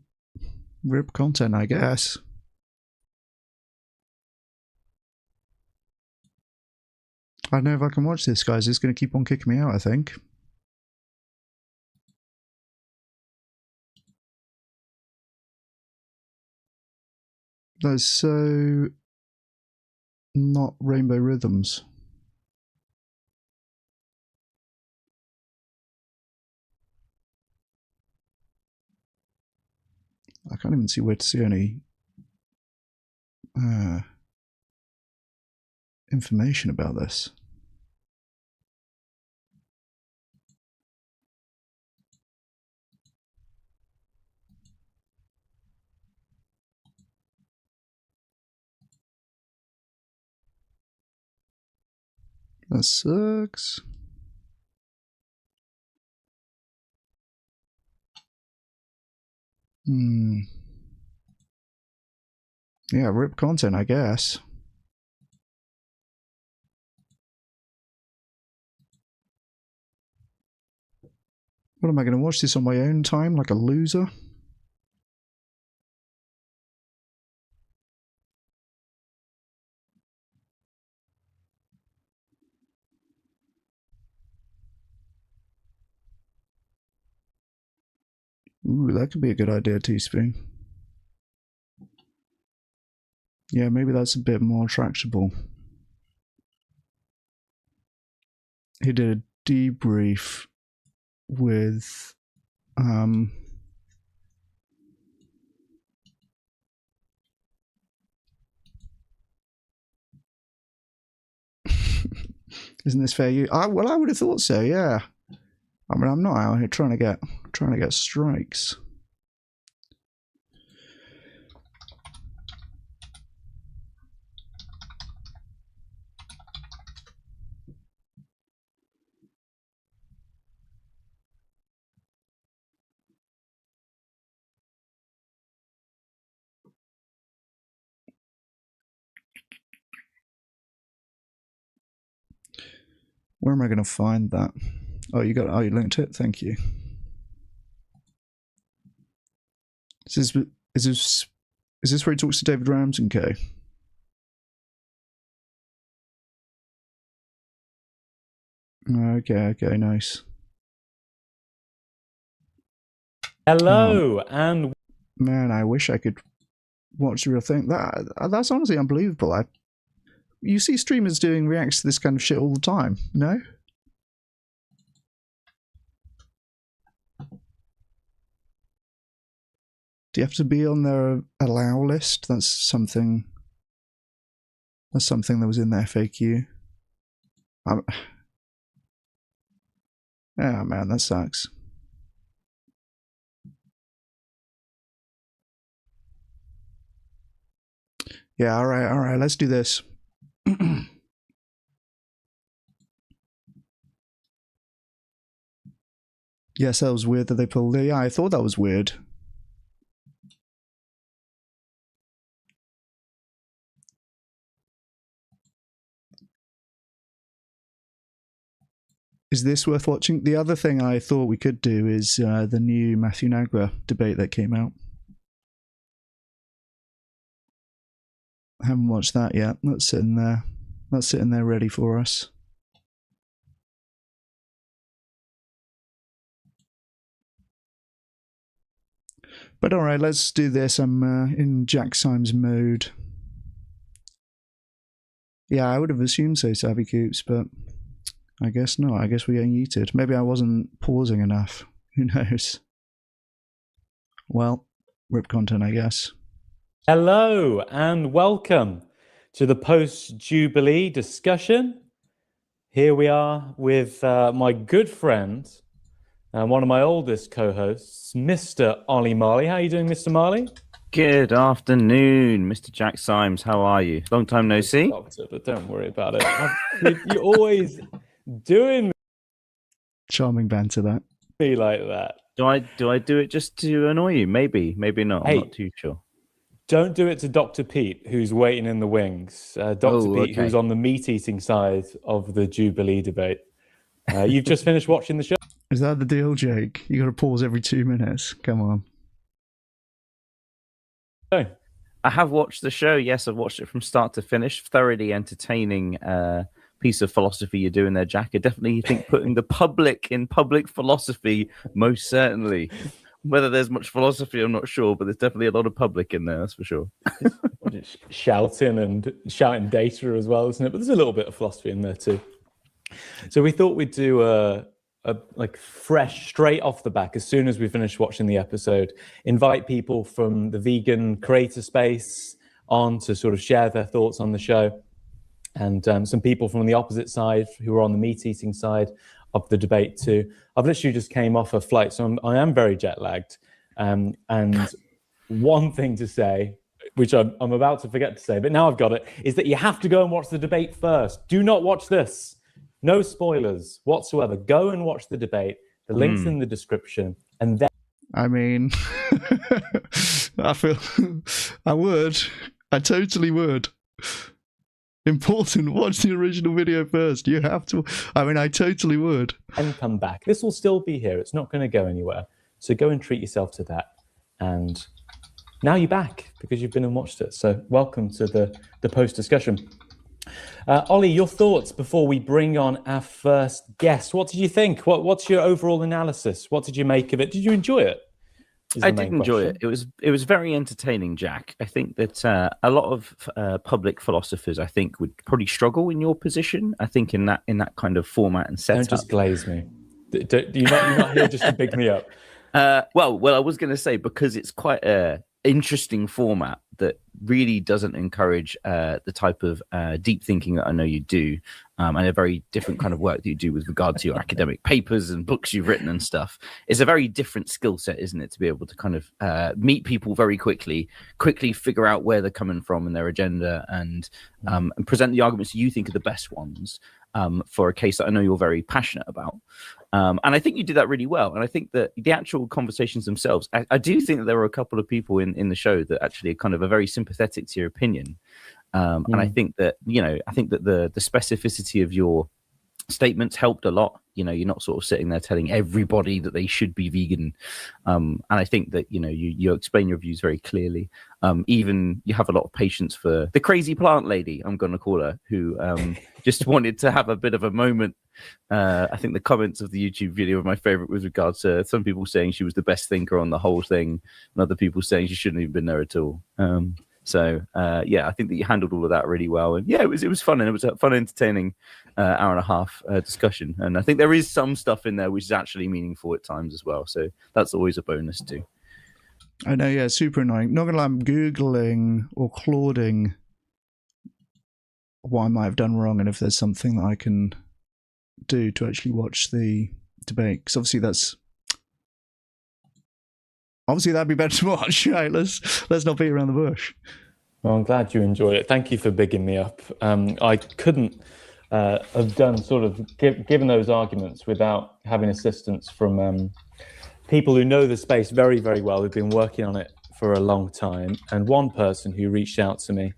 rip content, I guess. I don't know if I can watch this, guys. It's going to keep on kicking me out, I think. That's so not Rainbow Rhythms. I can't even see where to see any information about this. That sucks. Yeah, rip content, I guess. What am I going to watch this on my own time like a loser? Ooh, that could be a good idea, Teaspoon. Yeah, maybe that's a bit more tractable. He did a debrief with isn't this fair? Well, I would have thought so. Yeah. I mean, I'm not out here trying to get strikes. Where am I going to find that? Oh, you linked it. Thank you. Is this where he talks to David Rams and Co? Okay, nice. Hello, and man, I wish I could watch the real thing. That's honestly unbelievable. You see streamers doing reacts to this kind of shit all the time, no? Do you have to be on their allow list? That's something that was in the FAQ. Yeah, man, that sucks. Yeah, all right, let's do this. Yes, that was weird that they pulled it. Yeah, I thought that was weird. Is this worth watching? The other thing I thought we could do is the new Matthew Nagra debate that came out. I haven't watched that yet. That's sitting there. That's sitting there ready for us. But alright, let's do this. I'm in Jack Symes mode. Yeah, I would have assumed so, Savvy Coops, but I guess not. I guess we're getting yeeted. Maybe I wasn't pausing enough. Who knows? Well, rip content, I guess. hello, and welcome to the post-Jubilee discussion. Here we are with my good friend and one of my oldest co-hosts, Mr. Ollie Marley. How are you doing, Mr. Marley? Good afternoon, Mr. Jack Symes. How are you? Long time no see. Doctor, but don't worry about it. You're always doing Charming banter, that. me like that. Do I do it just to annoy you? Maybe not. Hey. I'm not too sure. Don't do it to Dr. Pete, who's waiting in the wings. Dr. Pete, who's on the meat-eating side of the Jubilee debate. You've just finished watching the show. Is that the deal, Jake? You got to pause every 2 minutes. Come on. I have watched the show. Yes, I've watched it from start to finish. Thoroughly entertaining piece of philosophy you're doing there, Jack. I definitely think putting the public in public philosophy, most certainly. Whether there's much philosophy, I'm not sure, but there's definitely a lot of public in there, that's for sure. Just shouting data as well, isn't it? But there's a little bit of philosophy in there too. So we thought we'd do a like fresh, straight off the back, as soon as we finish watching the episode, invite people from the vegan creator space on to sort of share their thoughts on the show, and some people from the opposite side who are on the meat-eating side of the debate too. I've literally just came off a flight, so I am very jet lagged. And one thing to say, which I'm about to forget to say, but now I've got it, is that you have to go and watch the debate first. Do not watch this. No spoilers whatsoever. Go and watch the debate. The link's in the description. And then... I mean, I feel I would. I totally would. important. Watch the original video first. You have to. I mean, I totally would. And come back. This will still be here. It's not going to go anywhere. So go and treat yourself to that. And now you're back because you've been and watched it. So welcome to the post discussion. Ollie, your thoughts before we bring on our first guest. What did you think? What's your overall analysis? What did you make of it? Did you enjoy it? I did enjoy it. It was very entertaining, Jack. I think that a lot of public philosophers, I think, would probably struggle in your position. I think in that kind of format and setup. Don't just glaze me. You're not here just to big me up. Well, I was going to say, because it's quite a interesting format that really doesn't encourage the type of deep thinking that I know you do, and a very different kind of work that you do with regard to your academic papers and books you've written and stuff. It's a very different skill set, isn't it, to be able to kind of meet people very quickly figure out where they're coming from and their agenda, and present the arguments you think are the best ones for a case that I know you're very passionate about. And I think you did that really well. And I think that the actual conversations themselves, I do think that there were a couple of people in the show that actually kind of are very sympathetic to your opinion. And I think that, the specificity of your statements helped a lot. You're not sort of sitting there telling everybody that they should be vegan. And I think that, you explain your views very clearly. Even you have a lot of patience for the crazy plant lady, I'm going to call her, who just wanted to have a bit of a moment. I think the comments of the YouTube video were my favorite with regards to some people saying she was the best thinker on the whole thing, and other people saying she shouldn't have been there at all. I think that you handled all of that really well. And yeah, it was fun, and it was a fun, entertaining hour and a half discussion. And I think there is some stuff in there which is actually meaningful at times as well. So that's always a bonus too. I know, yeah, super annoying. Not gonna lie, I'm Googling or Clauding what I might have done wrong, and if there's something that I can do to actually watch the debate, because obviously that'd be better to watch. Right, let's not beat around the bush. Well, I'm glad you enjoyed it. Thank you for bigging me up. I couldn't have done given those arguments without having assistance from people who know the space very, very well, who've been working on it for a long time. And one person who reached out to me,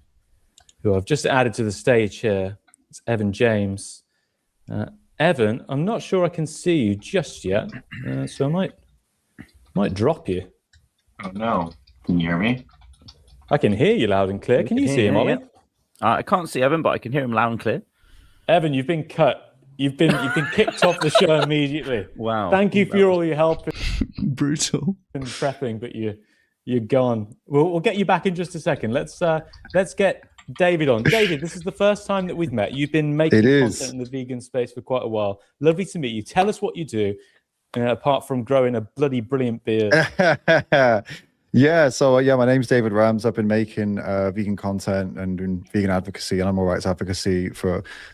who I've just added to the stage here, it's Evan James. Evan, I'm not sure I can see you just yet, so I might drop you. Oh no! Can you hear me? I can hear you loud and clear. Can you see him, Ollie? I can't see Evan, but I can hear him loud and clear. Evan, you've been cut. You've been kicked off the show immediately. Wow! Thank you for all your help. Brutal. And prepping, but you're gone. We'll get you back in just a second. Let's get David on. David, this is the first time that we've met. You've been making content in the vegan space for quite a while. Lovely to meet you. Tell us what you do, apart from growing a bloody brilliant beard. My name's David Rams. I've been making vegan content and doing vegan advocacy and animal rights advocacy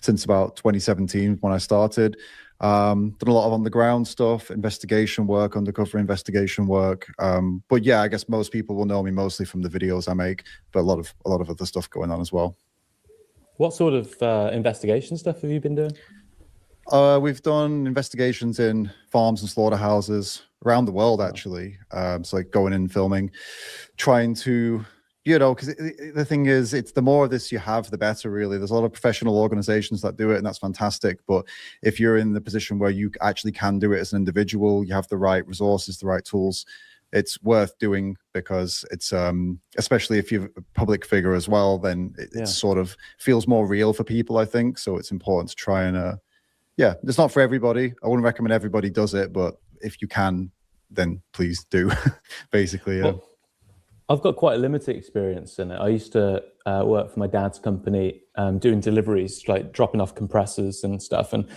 since about 2017 when I started. Done a lot of on the ground stuff, investigation work, undercover investigation work. But I guess most people will know me mostly from the videos I make, but a lot of other stuff going on as well. What sort of investigation stuff have you been doing? We've done investigations in farms and slaughterhouses around the world, actually. So like going in, filming, trying to, because the thing is, it's the more of this you have, the better, really. There's a lot of professional organizations that do it, and that's fantastic. But if you're in the position where you actually can do it as an individual, you have the right resources, the right tools, it's worth doing, because it's, especially if you're a public figure as well, then it sort of feels more real for people, I think. So it's important to try and, it's not for everybody. I wouldn't recommend everybody does it, but if you can, then please do, basically. Well, I've got quite a limited experience in it. I used to work for my dad's company, doing deliveries, like dropping off compressors and stuff. And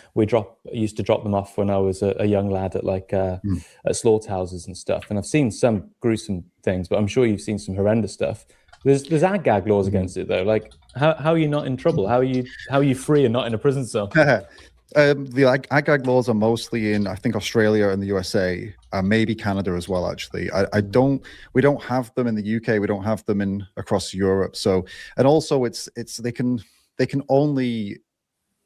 used to drop them off when I was a young lad at at slaughterhouses and stuff. And I've seen some gruesome things, but I'm sure you've seen some horrendous stuff. There's ag-gag laws against it, though. Like, how are you not in trouble? How are you free and not in a prison cell? The ag-gag laws are mostly in, I think, Australia and the USA, maybe Canada as well. Actually, we don't have them in the UK. We don't have them across Europe. So, and also they can only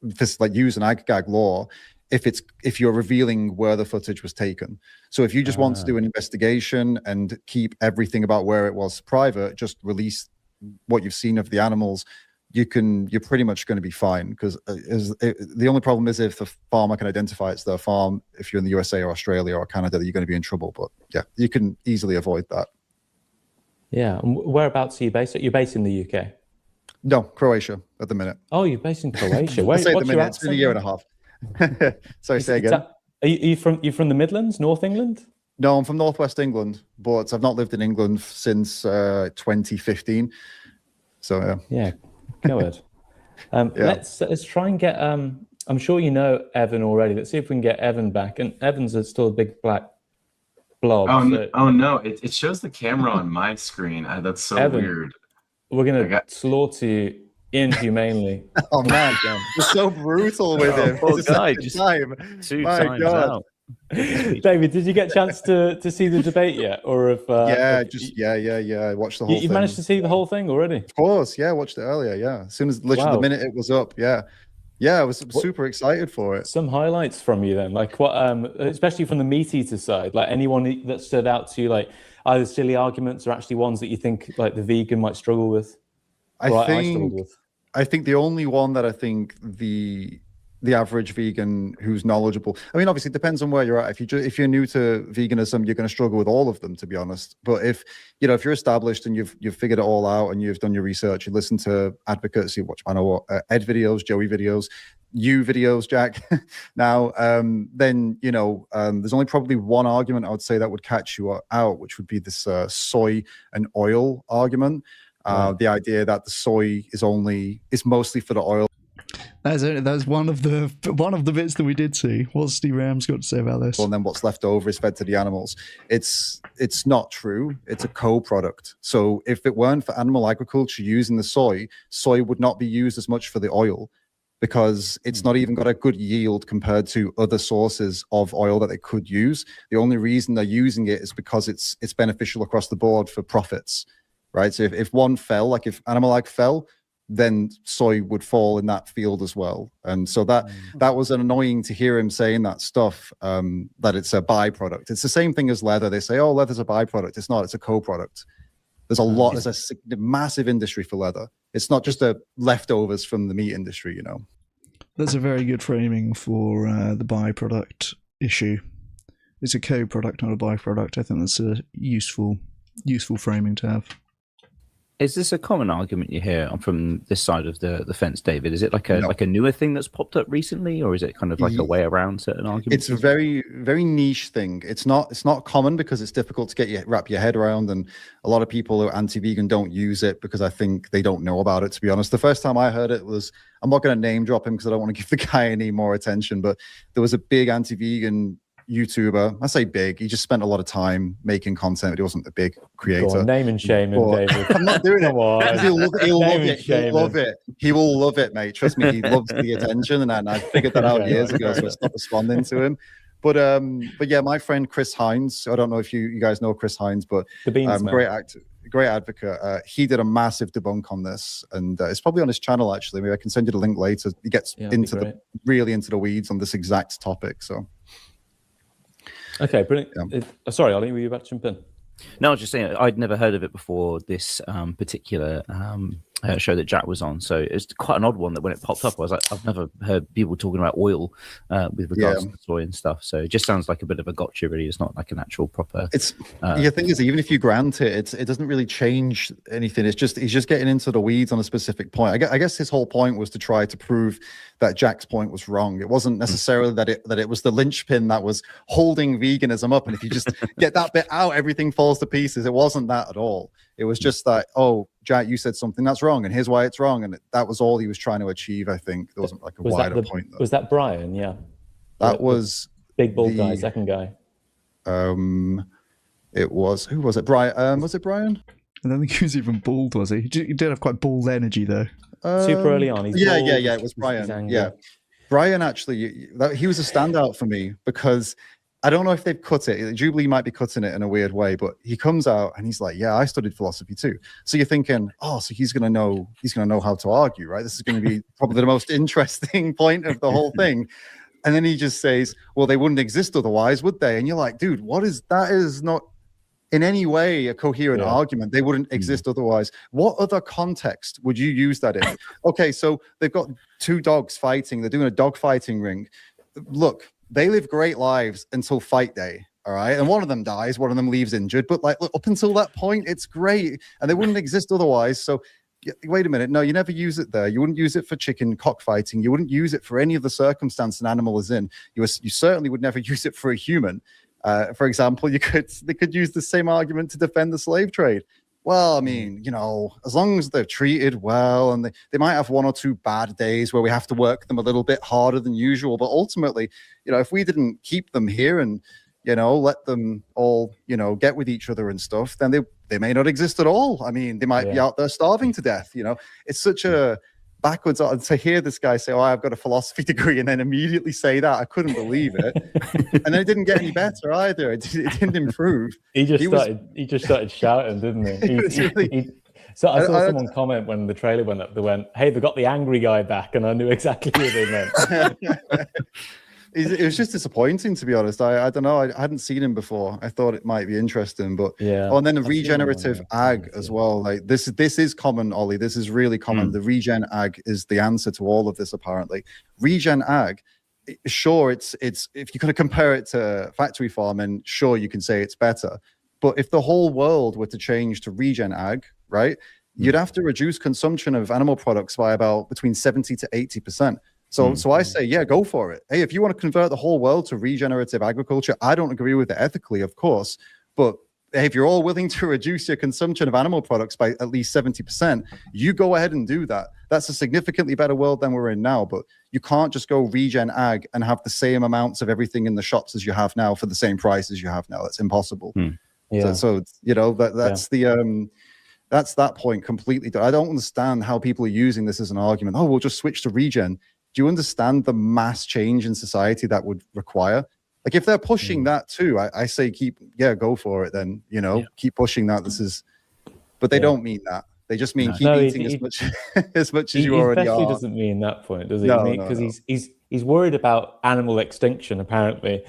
use an ag-gag law if you're revealing where the footage was taken. So if you just want to do an investigation and keep everything about where it was private, just release what you've seen of the animals, you're pretty much going to be fine, because the only problem is if the farmer can identify it's their farm. If you're in the USA or Australia or Canada, you're going to be in trouble. But yeah, you can easily avoid that. Yeah. And whereabouts are you based? You're based in the UK? No, Croatia at the minute. Oh, you're based in Croatia. What's your accent? It's been a year and a half. Sorry, say again. Are you from the Midlands, North England? No, I'm from Northwest England, but I've not lived in England since 2015. So yeah, go ahead. Let's try and get. I'm sure you know Evan already. Let's see if we can get Evan back. And Evan's still a big black blob. Oh no! It shows the camera on my screen. That's so Evan, weird. We're gonna slaughter you inhumanely. Oh man, you're so brutal with him. Poor guy, just two times out. David, did you get a chance to see the debate yet, or if I watched the whole thing. You managed to see the whole thing already? Of course, yeah, I watched it earlier. Yeah, as soon as literally the minute it was up, I was super excited for it. Some highlights from you then, like what, especially from the meat eater side, like anyone that stood out to you, like either silly arguments or actually ones that you think like the vegan might struggle with. I think the only one that I think the average vegan who's knowledgeable, I mean, obviously it depends on where you're at. If you're new to veganism, you're going to struggle with all of them, to be honest. But if you're established and you've figured it all out and you've done your research, you listen to advocates, you watch Ed videos, Joey videos, you videos, Jack. Now, then there's only probably one argument I would say that would catch you out, which would be this soy and oil argument. The idea that the soy is mostly for the oil. That's one of the bits that we did see. What's Steve Rams got to say about this? And then what's left over is fed to the animals. It's not true. It's a co-product. So if it weren't for animal agriculture using the soy would not be used as much for the oil, because it's not even got a good yield compared to other sources of oil that they could use. The only reason they're using it is because it's beneficial across the board for profits, right? So if one fell, like if animal ag fell, then soy would fall in that field as well. And so that was annoying to hear him saying that stuff, that it's a byproduct. It's the same thing as leather. They say, oh, leather's a byproduct. It's not, it's a co-product. There's a massive industry for leather. It's not just leftovers from the meat industry, That's a very good framing for the byproduct issue. It's a co-product, not a byproduct. I think that's a useful framing to have. Is this a common argument you hear from this side of the fence, David? Is it like a newer thing that's popped up recently, or is it kind of like a way around certain arguments? It's a very, very niche thing. It's not common because it's difficult to wrap your head around, and a lot of people who are anti-vegan don't use it because I think they don't know about it, to be honest. The first time I heard it was, I'm not going to name drop him because I don't want to give the guy any more attention, but there was a big anti-vegan YouTuber. I say big, he just spent a lot of time making content, but he wasn't a big creator. Go on, name and shame him, David. I'm not doing it. He'll love it. He'll love it. He will love it, mate. Trust me, he loves the attention, and I figured that out years ago, so I stopped responding to him. But yeah, my friend Chris Hines, I don't know if you guys know Chris Hines, but great actor, great advocate. He did a massive debunk on this, and it's probably on his channel actually. Maybe I can send you the link later. He gets really into the weeds on this exact topic. So okay, brilliant. Sorry, Ollie, were you about to jump in? No, I was just saying I'd never heard of it before this particular show that Jack was on. So it's quite an odd one that when it popped up, I was like, I've never heard people talking about oil with regards to soy and stuff. So it just sounds like a bit of a gotcha, really. It's not like an actual proper. The thing is, even if you grant it, it doesn't really change anything. It's just he's just getting into the weeds on a specific point. I guess his whole point was to try to prove that Jack's point was wrong. It wasn't necessarily that it was the linchpin that was holding veganism up, and if you just get that bit out, everything falls to pieces. It wasn't that at all. It was just that, oh, Jack, you said something that's wrong, and here's why it's wrong, and that was all he was trying to achieve. I think there wasn't like a wider point. Was that Brian? Yeah, that was big bald guy, second guy. It was, who was it? Brian? Was it Brian? I don't think he was even bald, was he? He did have quite bald energy though. Super early on. He's yeah, bald, it was Brian. Yeah, Brian actually, he was a standout for me because I don't know if they've cut it. Jubilee might be cutting it in a weird way, but he comes out and he's like, "Yeah, I studied philosophy too." So you're thinking, "Oh, so he's gonna know how to argue, right? This is going to be probably the most interesting point of the whole thing." And then he just says, "Well, they wouldn't exist otherwise, would they?" And you're like, "Dude, what is that? Is not in any way a coherent argument. They wouldn't exist otherwise. What other context would you use that in? Okay, so they've got two dogs fighting. They're doing a dog fighting ring. Look, they live great lives until fight day. All right. And one of them dies, one of them leaves injured. But like, look, up until that point, it's great. And they wouldn't exist otherwise. So wait a minute. No, you never use it there. You wouldn't use it for chicken cockfighting. You wouldn't use it for any of the circumstance an animal is in. You certainly would never use it for a human. For example, they could use the same argument to defend the slave trade. Well, I mean, you know, as long as they're treated well, and they might have one or two bad days where we have to work them a little bit harder than usual. But ultimately, you know, if we didn't keep them here and, you know, let them all, you know, get with each other and stuff, then they may not exist at all. I mean, they might be out there starving to death. You know, it's such a backwards to hear this guy say, "Oh, I've got a philosophy degree," and then immediately say that. I couldn't believe it. And then it didn't get any better either. It didn't improve. He just started shouting, didn't he? So I saw someone comment when the trailer went up. They went, "Hey, they got the angry guy back," and I knew exactly what they meant. It was just disappointing, to be honest. I don't know. I hadn't seen him before. I thought it might be interesting, but Oh, and then the regenerative ag as well. Like this is common, Ollie. This is really common. The regen ag is the answer to all of this. Apparently, regen ag. Sure, it's if you're going to compare it to factory farming, sure you can say it's better. But if the whole world were to change to regen ag, right, you'd have to reduce consumption of animal products by about between 70 to 80%. So I say, yeah, go for it. Hey, if you want to convert the whole world to regenerative agriculture, I don't agree with it ethically, of course. But hey, if you're all willing to reduce your consumption of animal products by at least 70%, you go ahead and do that. That's a significantly better world than we're in now. But you can't just go regen ag and have the same amounts of everything in the shops as you have now for the same price as you have now. That's impossible. So you know, that's that's that point completely. I don't understand how people are using this as an argument. Oh, we'll just switch to regen. Do you understand the mass change in society that would require? Like if they're pushing that too, I say go for it then, you know, keep pushing that. But they don't mean that. They just mean keep eating as much as you already are. He doesn't mean that point, does he? No, because he's worried about animal extinction apparently.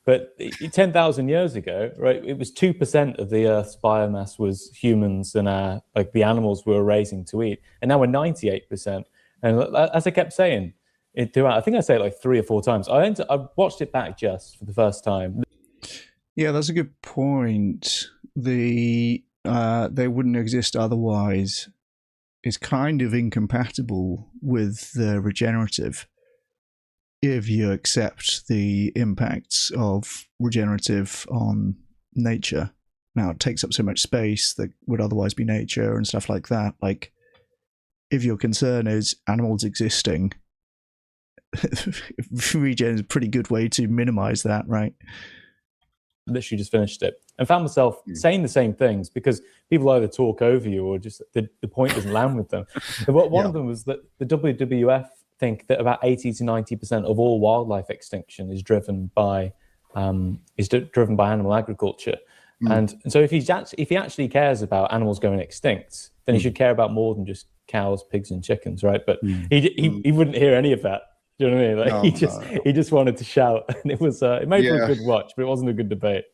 But 10,000 years ago, right, it was 2% of the Earth's biomass was humans and like the animals we were raising to eat. And now we're 98%. And as I kept saying, throughout, I think I say it like 3 or 4 times. I watched it back just for the first time. Yeah, that's a good point. They wouldn't exist otherwise is kind of incompatible with the regenerative if you accept the impacts of regenerative on nature. Now, it takes up so much space that would otherwise be nature and stuff like that. Like, if your concern is animals existing, regen is a pretty good way to minimize that, right? Literally just finished it and found myself saying the same things because people either talk over you or just the point doesn't land with them. One of them was that the WWF think that about 80 to 90% of all wildlife extinction is driven by animal agriculture. And so if he actually cares about animals going extinct, then he should care about more than just cows, pigs, and chickens, right? But he wouldn't hear any of that. Do you know what I mean? Like he just wanted to shout, and it was it made for a good watch, but it wasn't a good debate.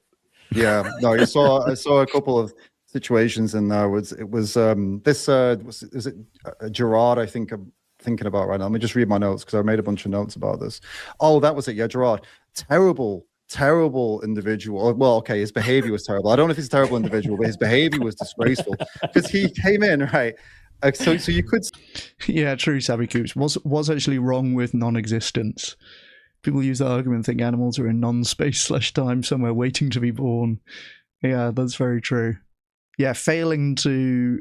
Yeah, no, I saw a couple of situations in there. Was it Gerard? I think I'm thinking about right now. Let me just read my notes because I made a bunch of notes about this. Oh, that was it. Yeah, Gerard. Terrible individual. Well, okay, his behavior was terrible. I don't know if he's a terrible individual, but his behavior was disgraceful because he came in, right? So you could... Yeah, true, Savvy Coops. What's actually wrong with non-existence? People use that argument and think animals are in non-space/time somewhere waiting to be born. Yeah, that's very true. Yeah, failing to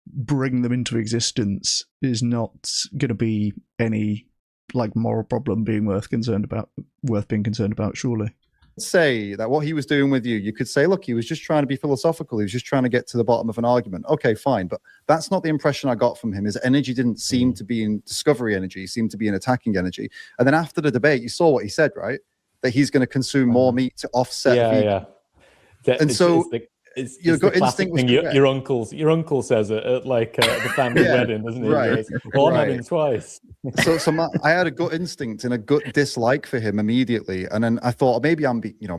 bring them into existence is not going to be any like moral problem being worth being concerned about, surely. Say that what he was doing with you could say, look, he was just trying to be philosophical. He was just trying to get to the bottom of an argument. Okay, fine. But that's not the impression I got from him. His energy didn't seem to be in discovery energy. He seemed to be in attacking energy. And then after the debate, you saw what he said, right? That he's going to consume more meat to offset. Yeah. And so your it's the gut classic instinct was thing correct. your uncle says it at like the family Yeah, wedding, doesn't he? right, He goes, well, I'm right. having twice. I had a gut instinct and a gut dislike for him immediately, and then I thought maybe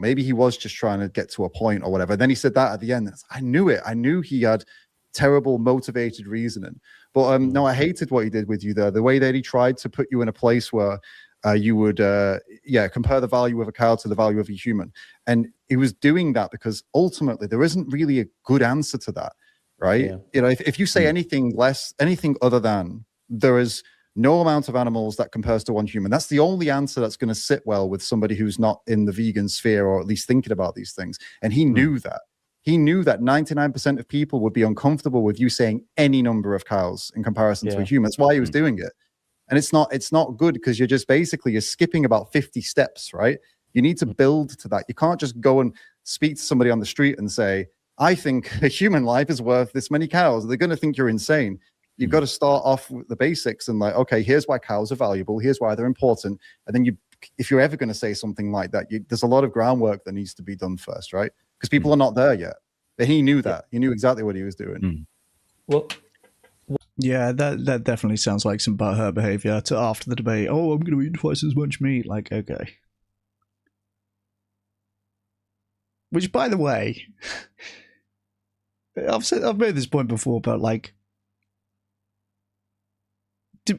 maybe he was just trying to get to a point or whatever. Then he said that at the end. I knew it. I knew he had terrible motivated reasoning. But no, I hated what he did with you there. The way that he tried to put you in a place where you would compare the value of a cow to the value of a human, and he was doing that because ultimately there isn't really a good answer to that, right? Yeah. You know, if you say anything other than there is no amount of animals that compares to one human, that's the only answer that's going to sit well with somebody who's not in the vegan sphere or at least thinking about these things. And he knew that. He knew that 99% of people would be uncomfortable with you saying any number of cows in comparison to a human. That's why he was doing it. And it's not good, because you're just you're skipping about 50 steps, right? You need to build to that. You can't just go and speak to somebody on the street and say, I think a human life is worth this many cows. They're going to think you're insane. You've got to start off with the basics and like, okay, here's why cows are valuable. Here's why they're important. And then if you're ever going to say something like that, there's a lot of groundwork that needs to be done first, right? Because people are not there yet. But he knew that. He knew exactly what he was doing. Well, yeah, that definitely sounds like some butthurt behavior to after the debate. Oh, I'm going to eat twice as much meat. Like, okay. Which, by the way, I've made this point before, but like,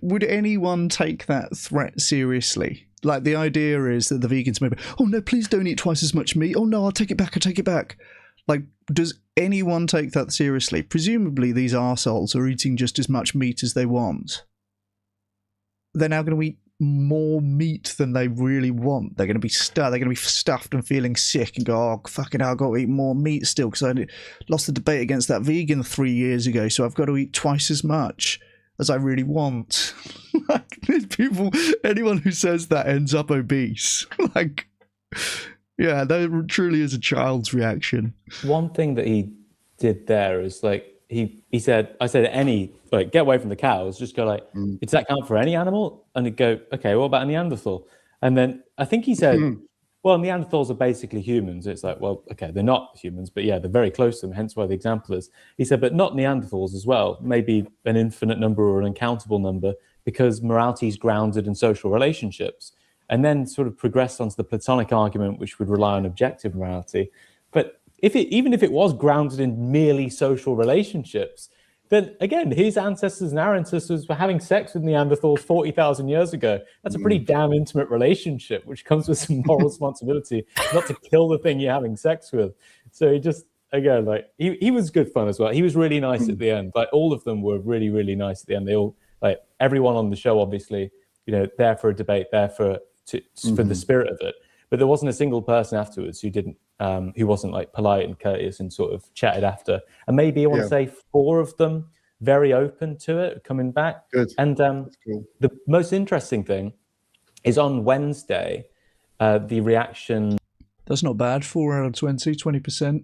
would anyone take that threat seriously? Like, the idea is that the vegans may be, oh no, please don't eat twice as much meat. Oh no, I'll take it back. Like, does anyone take that seriously? Presumably these arseholes are eating just as much meat as they want. They're now going to eat more meat than they really want. They're going to be stuffed and feeling sick and go, oh, fucking hell, I've got to eat more meat still because I lost the debate against that vegan 3 years ago, so I've got to eat twice as much as I really want. Like, anyone who says that ends up obese. Like, yeah, that truly is a child's reaction. One thing that he did there is like, he said, I said, get away from the cows, just go like, does that count for any animal? And he'd go, okay, what about a Neanderthal? And then I think he said, well, Neanderthals are basically humans. It's like, well, okay, they're not humans, but yeah, they're very close to them, hence why the example is. He said, but not Neanderthals as well, maybe an infinite number or an uncountable number, because morality is grounded in social relationships. And then sort of progressed onto the Platonic argument, which would rely on objective morality. But even if it was grounded in merely social relationships, then again, his ancestors and our ancestors were having sex with Neanderthals 40,000 years ago. That's a pretty damn intimate relationship, which comes with some moral responsibility, not to kill the thing you're having sex with. So he just, again, like, he was good fun as well. He was really nice at the end. Like, all of them were really, really nice at the end. They all, like, everyone on the show, obviously, there for a debate, there for the spirit of it. But there wasn't a single person afterwards who wasn't like polite and courteous and sort of chatted after. And maybe I want to say 4 of them very open to it, coming back. Good. And cool. The most interesting thing is on Wednesday, the reaction. That's not bad. 4 out of 20%.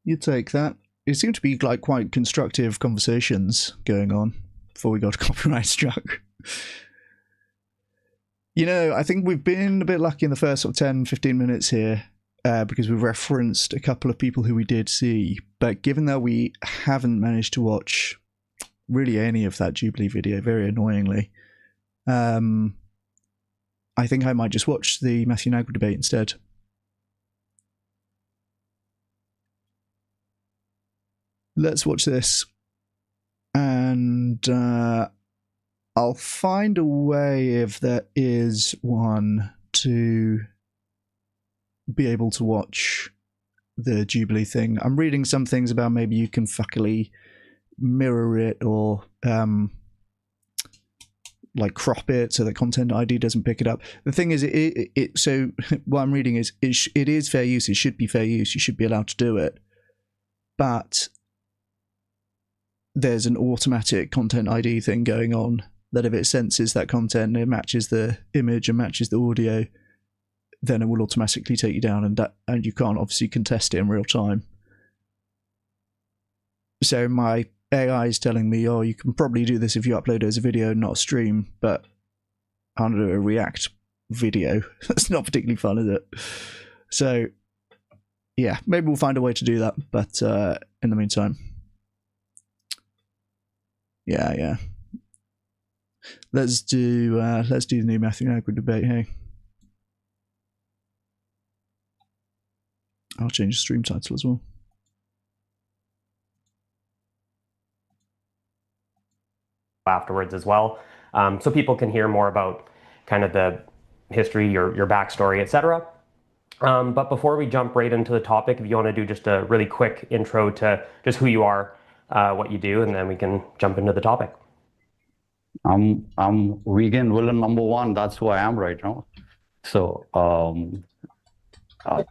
You take that. It seemed to be like quite constructive conversations going on before we got copyright struck. I think we've been a bit lucky in the first sort of 10, 15 minutes here because we've referenced a couple of people who we did see. But given that we haven't managed to watch really any of that Jubilee video, very annoyingly, I think I might just watch the Matthew Nagra debate instead. Let's watch this. And I'll find a way, if there is one, to be able to watch the Jubilee thing. I'm reading some things about maybe you can fuckily mirror it or like crop it so that Content ID doesn't pick it up. The thing is, so what I'm reading is it is fair use. It should be fair use. You should be allowed to do it. But there's an automatic Content ID thing going on that if it senses that content, it matches the image and matches the audio, then it will automatically take you down, and you can't obviously contest it in real time. So my AI is telling me, oh, you can probably do this if you upload it as a video, not a stream, but under a React video. That's not particularly fun, is it? So yeah, maybe we'll find a way to do that. But in the meantime, yeah. Let's do the new Matthew Nagra debate. Hey, I'll change the stream title as well. Afterwards as well, so people can hear more about kind of the history, your backstory, etc. But before we jump right into the topic, if you want to do just a really quick intro to just who you are, what you do, and then we can jump into the topic. I'm vegan villain number one. That's who I am right now. So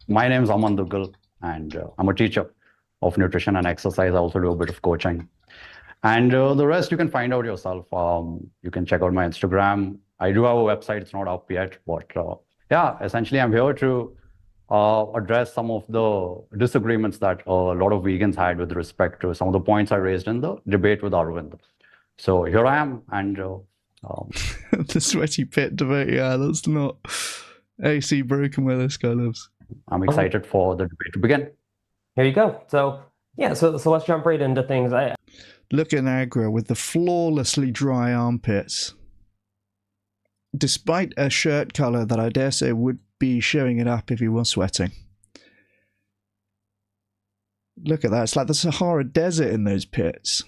my name is Aman Duggal, and I'm a teacher of nutrition and exercise. I also do a bit of coaching. And the rest you can find out yourself. You can check out my Instagram. I do have a website. It's not up yet, but yeah, essentially I'm here to address some of the disagreements that a lot of vegans had with respect to some of the points I raised in the debate with Arvind. So here I am, and the sweaty pit debate. Yeah, that's not AC broken where this guy lives. I'm excited for the debate to begin. Here you go. So yeah, so let's jump right into things. Look at Nagra with the flawlessly dry armpits. Despite a shirt colour that I dare say would be showing it up if he was sweating. Look at that. It's like the Sahara Desert in those pits.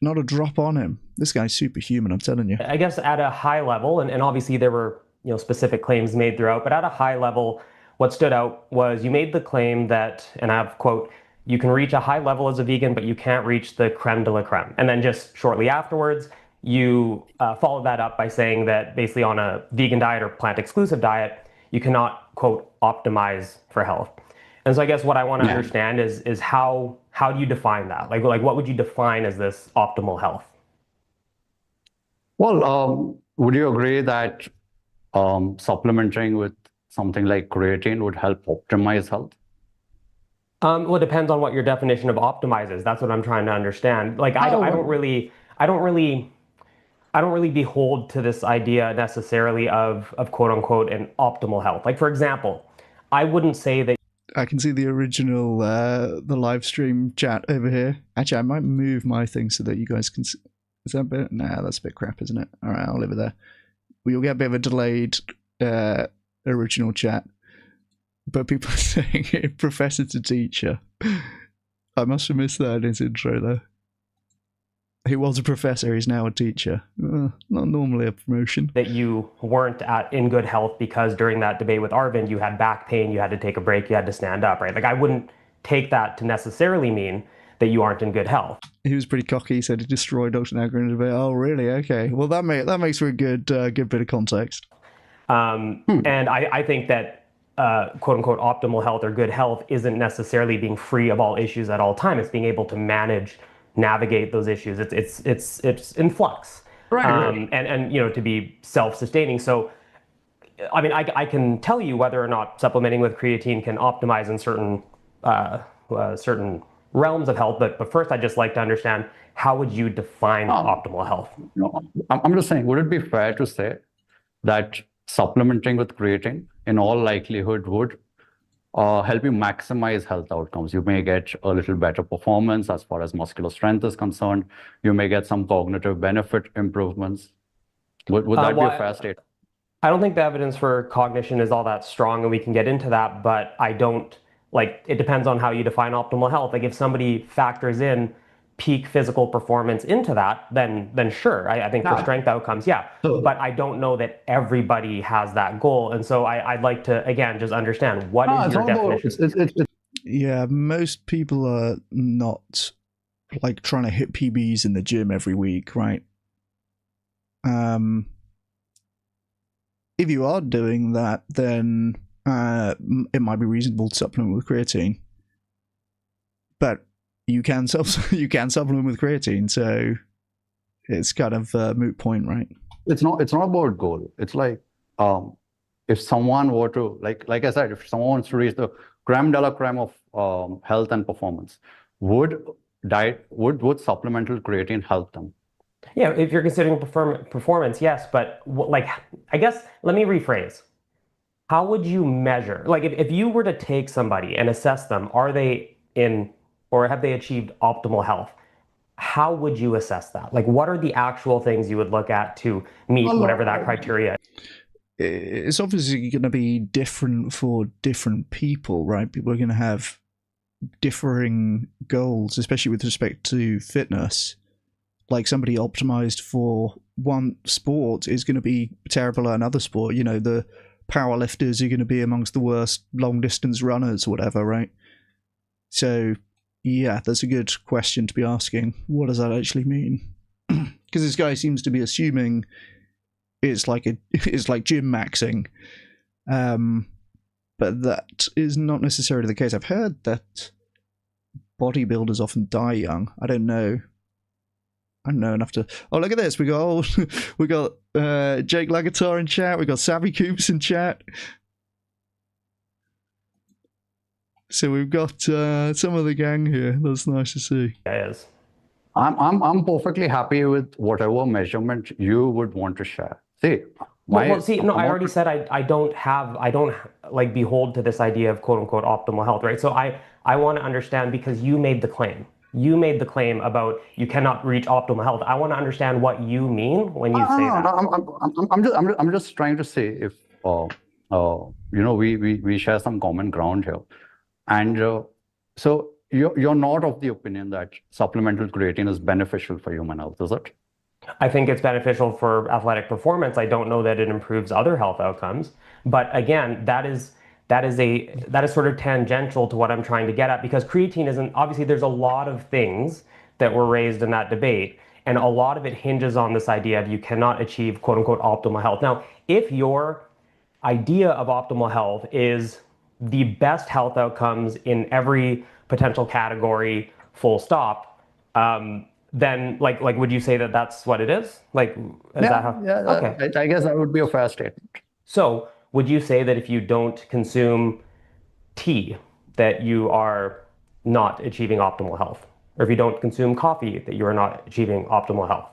Not a drop on him. This guy's superhuman, I'm telling you. I guess at a high level, and obviously there were specific claims made throughout, but at a high level, what stood out was you made the claim that, and I have quote, you can reach a high level as a vegan, but you can't reach the creme de la creme. And then just shortly afterwards, you followed that up by saying that basically on a vegan diet or plant-exclusive diet, you cannot, quote, optimize for health. And so I guess what I want to understand is how do you define that? Like what would you define as this optimal health? Well, would you agree that supplementing with something like creatine would help optimize health? Well, it depends on what your definition of optimize is. That's what I'm trying to understand. Like I don't really behold to this idea necessarily of quote unquote an optimal health. Like for example, I wouldn't say that. I can see the original, the live stream chat over here. Actually, I might move my thing so that you guys can see. Is that a bit? Nah, that's a bit crap, isn't it? All right, I'll leave it there. We'll get a bit of a delayed original chat. But people are saying professor to teacher. I must have missed that in his intro, though. He was a professor, he's now a teacher. Not normally a promotion. That you weren't in good health because during that debate with Arvind, you had back pain, you had to take a break, you had to stand up, right? Like I wouldn't take that to necessarily mean that you aren't in good health. He was pretty cocky. He said he destroyed Dr. Nagra in a debate. Oh, really? Okay. Well, that makes for a good bit of context. And I think that quote unquote optimal health or good health isn't necessarily being free of all issues at all time. It's being able to navigate those issues. It's in flux, right. And to be self-sustaining. So, I mean, I can tell you whether or not supplementing with creatine can optimize in certain realms of health. But first, I'd just like to understand, how would you define optimal health? No, I'm just saying, would it be fair to say that supplementing with creatine in all likelihood would help you maximize health outcomes? You may get a little better performance as far as muscular strength is concerned. You may get some cognitive benefit improvements. Would that be a fair statement? I don't think the evidence for cognition is all that strong, and we can get into that, but I don't, it depends on how you define optimal health. Like if somebody factors in peak physical performance into that, then sure, I think for strength outcomes, yeah. But I don't know that everybody has that goal. And so I'd like to, again, just understand what is your definition? Yeah, most people are not trying to hit PBs in the gym every week, right? If you are doing that, then it might be reasonable to supplement with creatine. But you can supplement with creatine, so it's kind of a moot point, right? It's not about goal. It's like if someone were to like I said, if someone wants to reach the creme de la creme of health and performance, would supplemental creatine help them? Yeah, if you're considering performance, yes. But I guess let me rephrase. How would you measure? Like if you were to take somebody and assess them, are they in or have they achieved optimal health? How would you assess that? Like what are the actual things you would look at to meet whatever that criteria? It's obviously going to be different for different people, right? People are going to have differing goals, especially with respect to fitness. Like somebody optimized for one sport is going to be terrible at another sport. You know, the powerlifters are going to be amongst the worst long distance runners, whatever, right? So, yeah, that's a good question to be asking. What does that actually mean? Because this guy seems to be assuming it's like gym maxing, but that is not necessarily the case. I've heard that bodybuilders often die young. I don't know enough to. Oh, look at this! We got Jake Lagatar in chat. We got Savvy Coops in chat. So we've got some of the gang here. That's nice to see. Yes. I'm perfectly happy with whatever measurement you would want to share. See, I already said I don't like behold to this idea of quote unquote optimal health, right? So I want to understand, because you made the claim. You made the claim about you cannot reach optimal health. I want to understand what you mean when you say that. I'm just trying to say if we share some common ground here, and so you're not of the opinion that supplemental creatine is beneficial for human health, is it? I think it's beneficial for athletic performance. I don't know that it improves other health outcomes, but again, that is sort of tangential to what I'm trying to get at, because creatine isn't, obviously there's a lot of things that were raised in that debate, and a lot of it hinges on this idea of you cannot achieve quote unquote optimal health. Now, if your idea of optimal health is the best health outcomes in every potential category, full stop, then like would you say that that's what it is? Like, is that how? Yeah, okay. I guess that would be a fair statement. So would you say that if you don't consume tea, that you are not achieving optimal health? Or if you don't consume coffee, that you are not achieving optimal health?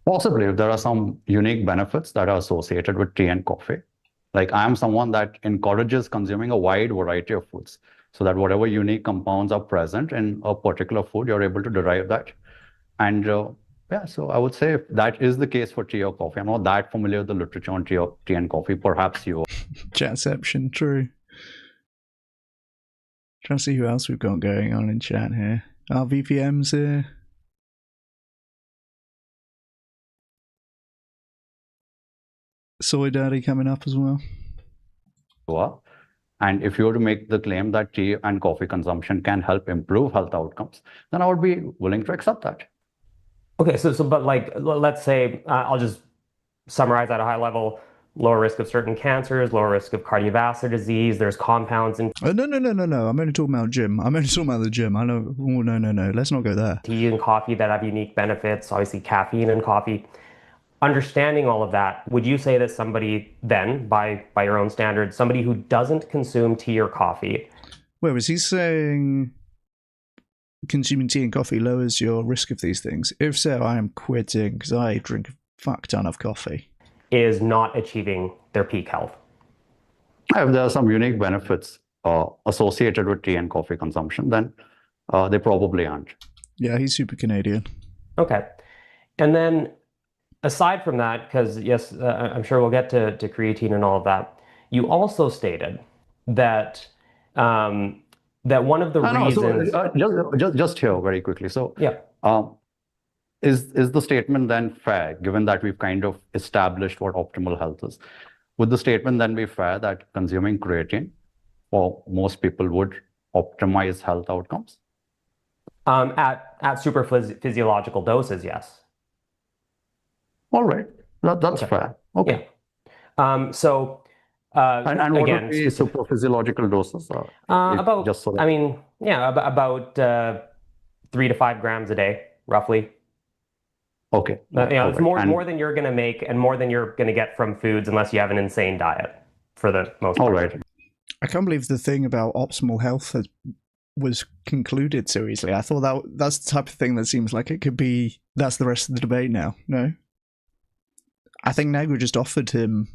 Possibly, if there are some unique benefits that are associated with tea and coffee. Like I am someone that encourages consuming a wide variety of foods, so that whatever unique compounds are present in a particular food, you're able to derive that. And yeah, so I would say if that is the case for tea or coffee. I'm not that familiar with the literature on tea and coffee. Perhaps you are. Chatception, true. Trying to see who else we've got going on in chat here. Our VPM's here. Soy Daddy coming up as well. And if you were to make the claim that tea and coffee consumption can help improve health outcomes, then I would be willing to accept that. Okay, but like, let's say, I'll just summarize at a high level: lower risk of certain cancers, lower risk of cardiovascular disease. There's compounds in. No. I'm only talking about gym. I'm only talking about the gym. I know. Oh, no. Let's not go there. Tea and coffee that have unique benefits. Obviously, caffeine in coffee. Understanding all of that, would you say that somebody then, by your own standards, somebody who doesn't consume tea or coffee? Wait, was he saying consuming tea and coffee lowers your risk of these things? If so, I am quitting, because I drink a fuck ton of coffee. Is not achieving their peak health? If there are some unique benefits associated with tea and coffee consumption, then they probably aren't. Yeah, he's super Canadian. Okay. And then aside from that, because yes, I'm sure we'll get to creatine and all of that, you also stated that that one of the reasons. Just here very quickly. So yeah, is the statement then fair, given that we've kind of established what optimal health is? Would the statement then be fair that consuming creatine for most people would optimize health outcomes? At super physiological doses, yes. All right, that's fair. Okay. Yeah. And what again, would be super physiological doses? About, just so that... I mean, yeah, about 3 to 5 grams a day, roughly. Okay. It's more than you're going to make and more than you're going to get from foods, unless you have an insane diet, for the most part. All right. I can't believe the thing about optimal health was concluded so easily. I thought that's the type of thing that seems like it could be. That's the rest of the debate now. No. I think Nagra just offered him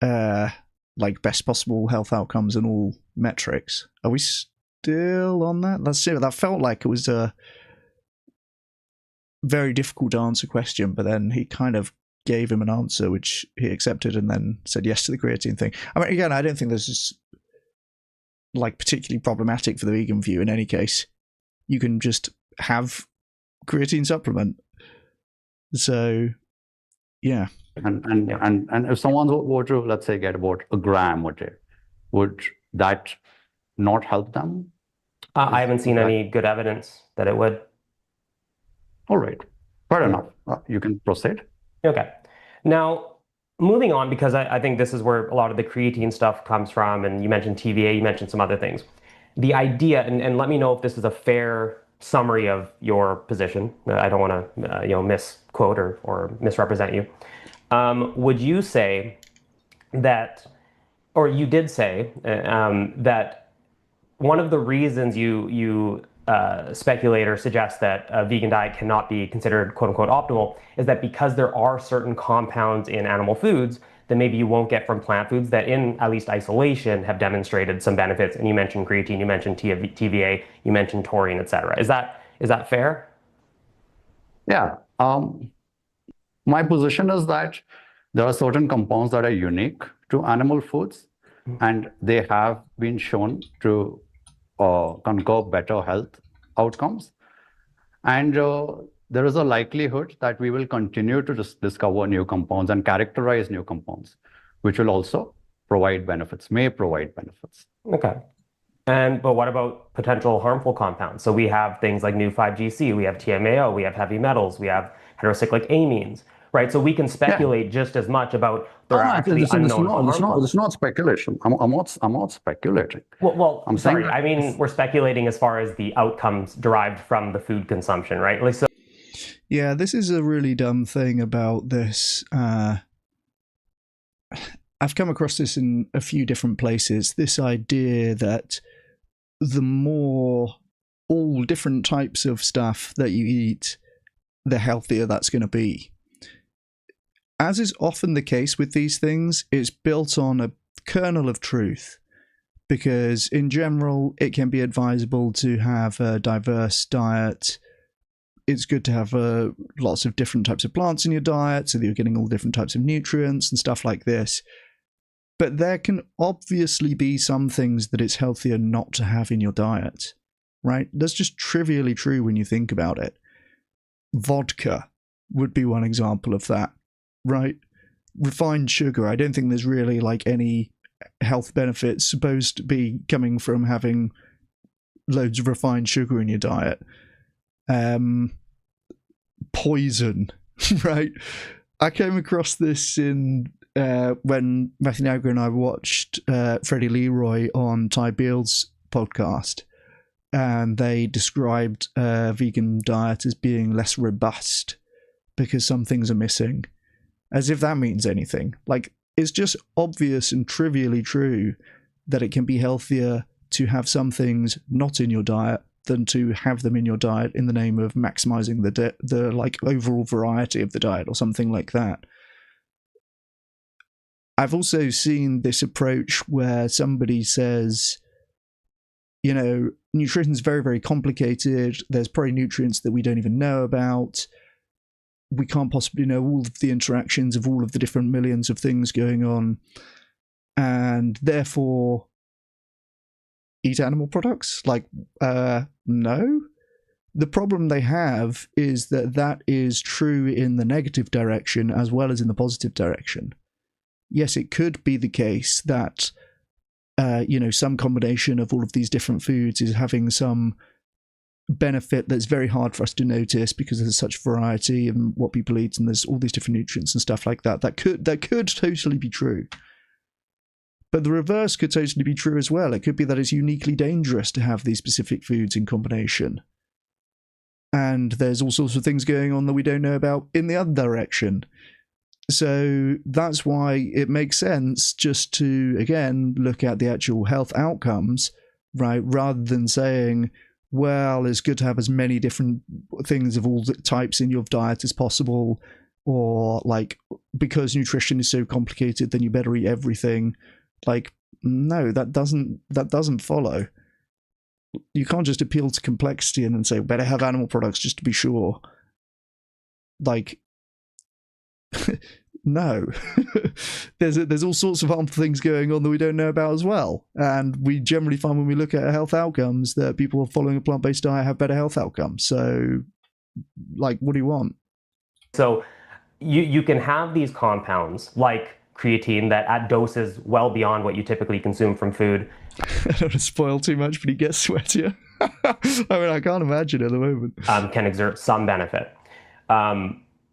like best possible health outcomes and all metrics. Are we still on that? Let's see. That felt like it was a very difficult to answer question, but then he kind of gave him an answer which he accepted and then said yes to the creatine thing. I mean, again, I don't think this is like particularly problematic for the vegan view in any case. You can just have creatine supplement. So yeah. And if someone were to, let's say, get about a gram a day, would that not help them? I haven't seen any good evidence that it would. All right. Fair enough. You can proceed. Okay. Now, moving on, because I think this is where a lot of the creatine stuff comes from, and you mentioned TVA, you mentioned some other things. The idea, and let me know if this is a fair summary of your position. I don't want to misquote or misrepresent you. Would you say that, or you did say that one of the reasons you speculate or suggest that a vegan diet cannot be considered quote unquote optimal is that because there are certain compounds in animal foods that maybe you won't get from plant foods that in at least isolation have demonstrated some benefits? And you mentioned creatine, you mentioned TVA, you mentioned taurine, etc. Is that fair? Yeah. My position is that there are certain compounds that are unique to animal foods, and they have been shown to confer better health outcomes. And there is a likelihood that we will continue to discover new compounds and characterize new compounds, which will also may provide benefits. Okay. But what about potential harmful compounds? So we have things like new 5GC, we have TMAO, we have heavy metals, we have heterocyclic amines, right? So we can speculate just as much about there are actually unknown harmful. It's not speculation. I'm not speculating. Well, I'm sorry. saying I mean, we're speculating as far as the outcomes derived from the food consumption, right? Like, so. Yeah, this is a really dumb thing about this. I've come across this in a few different places. This idea that the more all different types of stuff that you eat, the healthier that's going to be. As is often the case with these things, it's built on a kernel of truth, because in general, it can be advisable to have a diverse diet. It's good to have lots of different types of plants in your diet so that you're getting all different types of nutrients and stuff like this. But there can obviously be some things that it's healthier not to have in your diet, right? That's just trivially true when you think about it. Vodka would be one example of that, right? Refined sugar, I don't think there's really like any health benefits supposed to be coming from having loads of refined sugar in your diet. Poison, right? I came across this in when Matthew Nagra and I watched Freddie Leroy on Ty Beale's podcast, and they described a vegan diet as being less robust because some things are missing, as if that means anything. Like, it's just obvious and trivially true that it can be healthier to have some things not in your diet than to have them in your diet in the name of maximizing the like overall variety of the diet or something like that. I've also seen this approach where somebody says, you know, nutrition is very, very complicated. There's probably nutrients that we don't even know about. We can't possibly know all of the interactions of all of the different millions of things going on. And therefore, eat animal products? Like, no. The problem they have is that is true in the negative direction as well as in the positive direction. Yes, it could be the case that, some combination of all of these different foods is having some benefit that's very hard for us to notice because there's such variety in what people eat and there's all these different nutrients and stuff like that. That could totally be true. But the reverse could totally be true as well. It could be that it's uniquely dangerous to have these specific foods in combination. And there's all sorts of things going on that we don't know about in the other direction. So that's why it makes sense just to, again, look at the actual health outcomes, right? Rather than saying, well, it's good to have as many different things of all types in your diet as possible, or like because nutrition is so complicated, then you better eat everything. Like, no, that doesn't follow. You can't just appeal to complexity and then say better have animal products just to be sure. Like, no. There's all sorts of harmful things going on that we don't know about as well, and we generally find when we look at health outcomes that people following a plant-based diet have better health outcomes. So, like, what do you want? So you can have these compounds like creatine that at doses well beyond what you typically consume from food. I don't want to spoil too much, but he gets sweatier. I mean, I can't imagine at the moment. Can exert some benefit.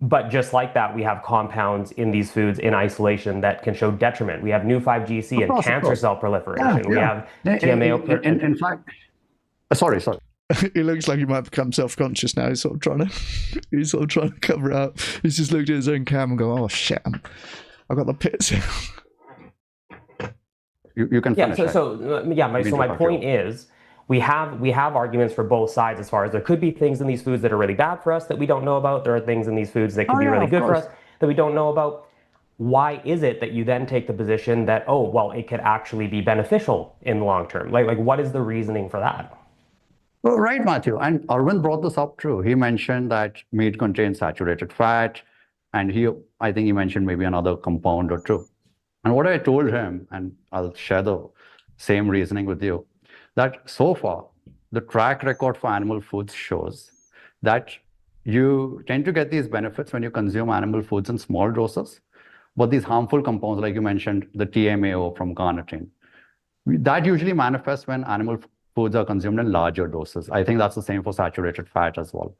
But just like that, we have compounds in these foods in isolation that can show detriment. We have new 5GC and cancer cell proliferation. We have TMAO. In fact, sorry. He looks like he might become self-conscious now. He's sort of trying to cover it up. He's just looked at his own cam and go, "Oh shit, I've got the pits." You can finish. So my point is, we have arguments for both sides as far as there could be things in these foods that are really bad for us that we don't know about. There are things in these foods that could be really good for us that we don't know about. Why is it that you then take the position that, oh, well, it could actually be beneficial in the long term? Like what is the reasoning for that? Well, right, Matthew. And Arvind brought this up too. He mentioned that meat contains saturated fat, and I think he mentioned maybe another compound or two. And what I told him, and I'll share the same reasoning with you, that so far, the track record for animal foods shows that you tend to get these benefits when you consume animal foods in small doses. But these harmful compounds, like you mentioned, the TMAO from carnitine, that usually manifests when animal foods are consumed in larger doses. I think that's the same for saturated fat as well.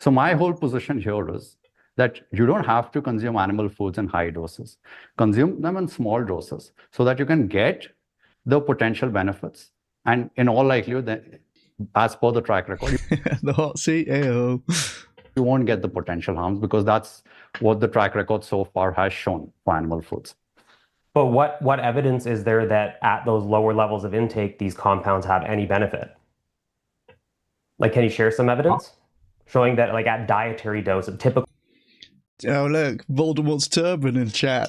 So my whole position here is that you don't have to consume animal foods in high doses. Consume them in small doses so that you can get the potential benefits. And in all likelihood, as per the track record, the hot seat, you won't get the potential harms because that's what the track record so far has shown for animal foods. But what evidence is there that at those lower levels of intake, these compounds have any benefit? Like, can you share some evidence showing that, like, at dietary dose of typical? Oh, look, Voldemort's turban in chat.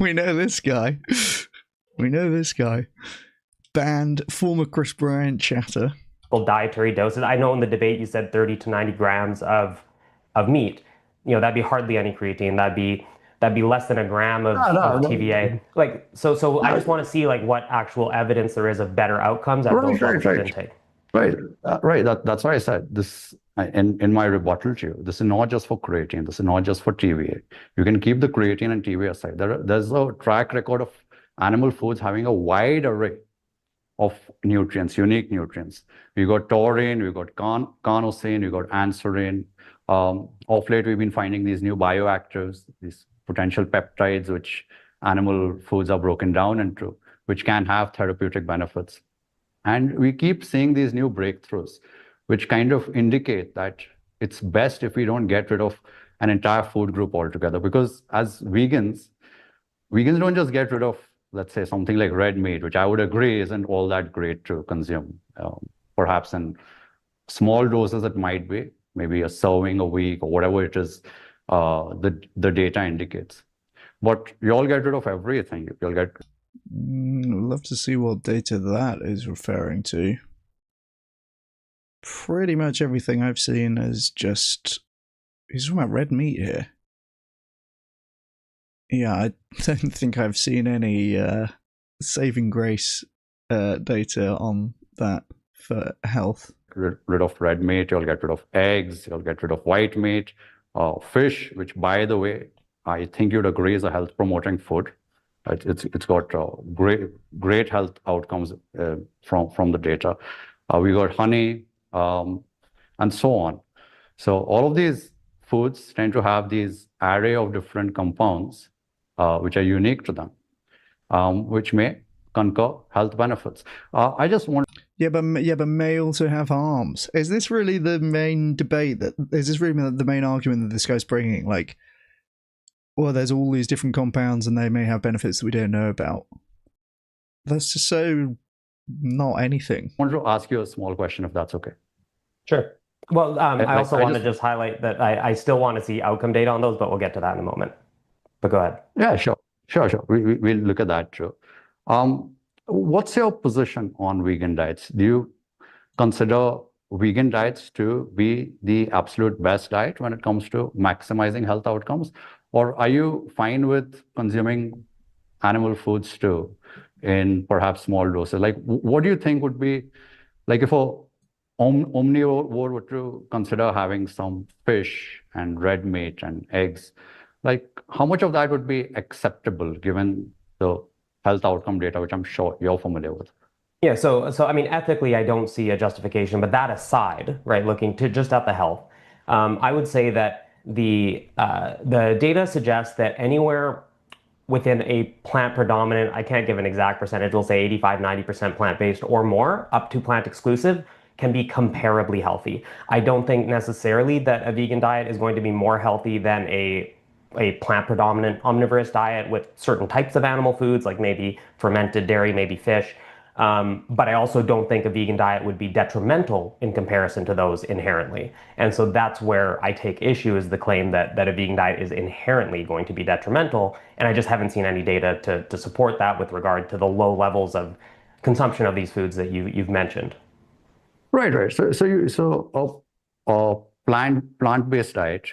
We know this guy. Banned former Chris Bryant chatter. Dietary doses. I know in the debate you said 30 to 90 grams of meat. You know, that'd be hardly any creatine. That'd be less than a gram of TVA. Like, so I just want to see like what actual evidence there is of better outcomes at those levels of intake. Right. That's why I said this in my rebuttal to you. This is not just for creatine. This is not just for TVA. You can keep the creatine and TVA aside. There's a track record of animal foods having a wide array of nutrients, unique nutrients. We got taurine, we got carnosine, we got anserine. Of late, we've been finding these new bioactives, these potential peptides, which animal foods are broken down into, which can have therapeutic benefits. And we keep seeing these new breakthroughs, which kind of indicate that it's best if we don't get rid of an entire food group altogether. Because as vegans don't just get rid of, let's say, something like red meat, which I would agree isn't all that great to consume. Perhaps in small doses it might be, maybe a serving a week or whatever it is, the data indicates. But you all get rid of everything. You'll get. I'd love to see what data that is referring to. Pretty much everything I've seen is just. He's talking about red meat here. Yeah, I don't think I've seen any saving grace data on that for health. Rid of red meat, you'll get rid of eggs, you'll get rid of white meat, fish, which, by the way, I think you'd agree is a health promoting food. It's got great health outcomes from the data. We got honey and so on. So all of these foods tend to have these array of different compounds which are unique to them, which may confer health benefits. I just want. Yeah, but may also have harms. Is this really the main debate? Is this really the main argument that this guy's bringing? Like, well, there's all these different compounds and they may have benefits that we don't know about. That's just so not anything. I want to ask you a small question, if that's okay. Sure. Well, I Like, also I want to just highlight that I still want to see outcome data on those, but we'll get to that in a moment. But go ahead. Yeah, sure. We'll look at that too. What's your position on vegan diets? Do you consider vegan diets to be the absolute best diet when it comes to maximizing health outcomes? Or are you fine with consuming animal foods too in perhaps small doses? Like, what do you think would be, like, if a omnivore were to consider having some fish and red meat and eggs, like how much of that would be acceptable given the health outcome data, which I'm sure you're familiar with? Yeah, so I mean, ethically, I don't see a justification, but that aside, right, looking to just at the health, I would say that the data suggests that anywhere within a plant predominant, I can't give an exact percentage, we'll say 85, 90% plant-based or more, up to plant exclusive, can be comparably healthy. I don't think necessarily that a vegan diet is going to be more healthy than a plant predominant omnivorous diet with certain types of animal foods, like maybe fermented dairy, maybe fish. But I also don't think a vegan diet would be detrimental in comparison to those inherently. And so that's where I take issue, is the claim that a vegan diet is inherently going to be detrimental. And I just haven't seen any data to support that with regard to the low levels of consumption of these foods that you've mentioned. Right. So a plant-based diet,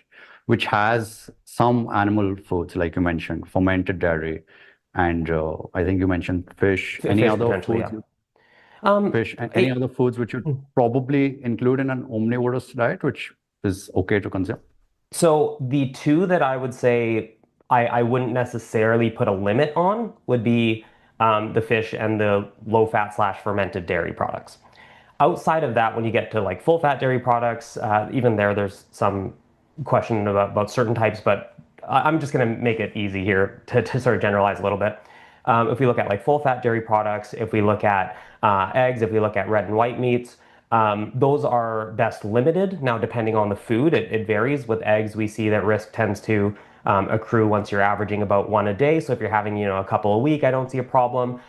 which has some animal foods, like you mentioned, fermented dairy, and I think you mentioned fish. Any other foods? Yeah. Fish and any other foods which you'd probably include in an omnivorous diet, which is okay to consume? So the two that I would say I wouldn't necessarily put a limit on would be the fish and the low-fat / fermented dairy products. Outside of that, when you get to like full-fat dairy products, even there's some question about certain types, but I'm just going to make it easy here to sort of generalize a little bit. If we look at like full-fat dairy products, if we look at eggs, if we look at red and white meats, those are best limited. Now, depending on the food, it varies. With eggs, we see that risk tends to accrue once you're averaging about one a day. So if you're having, a couple a week, I don't see a problem.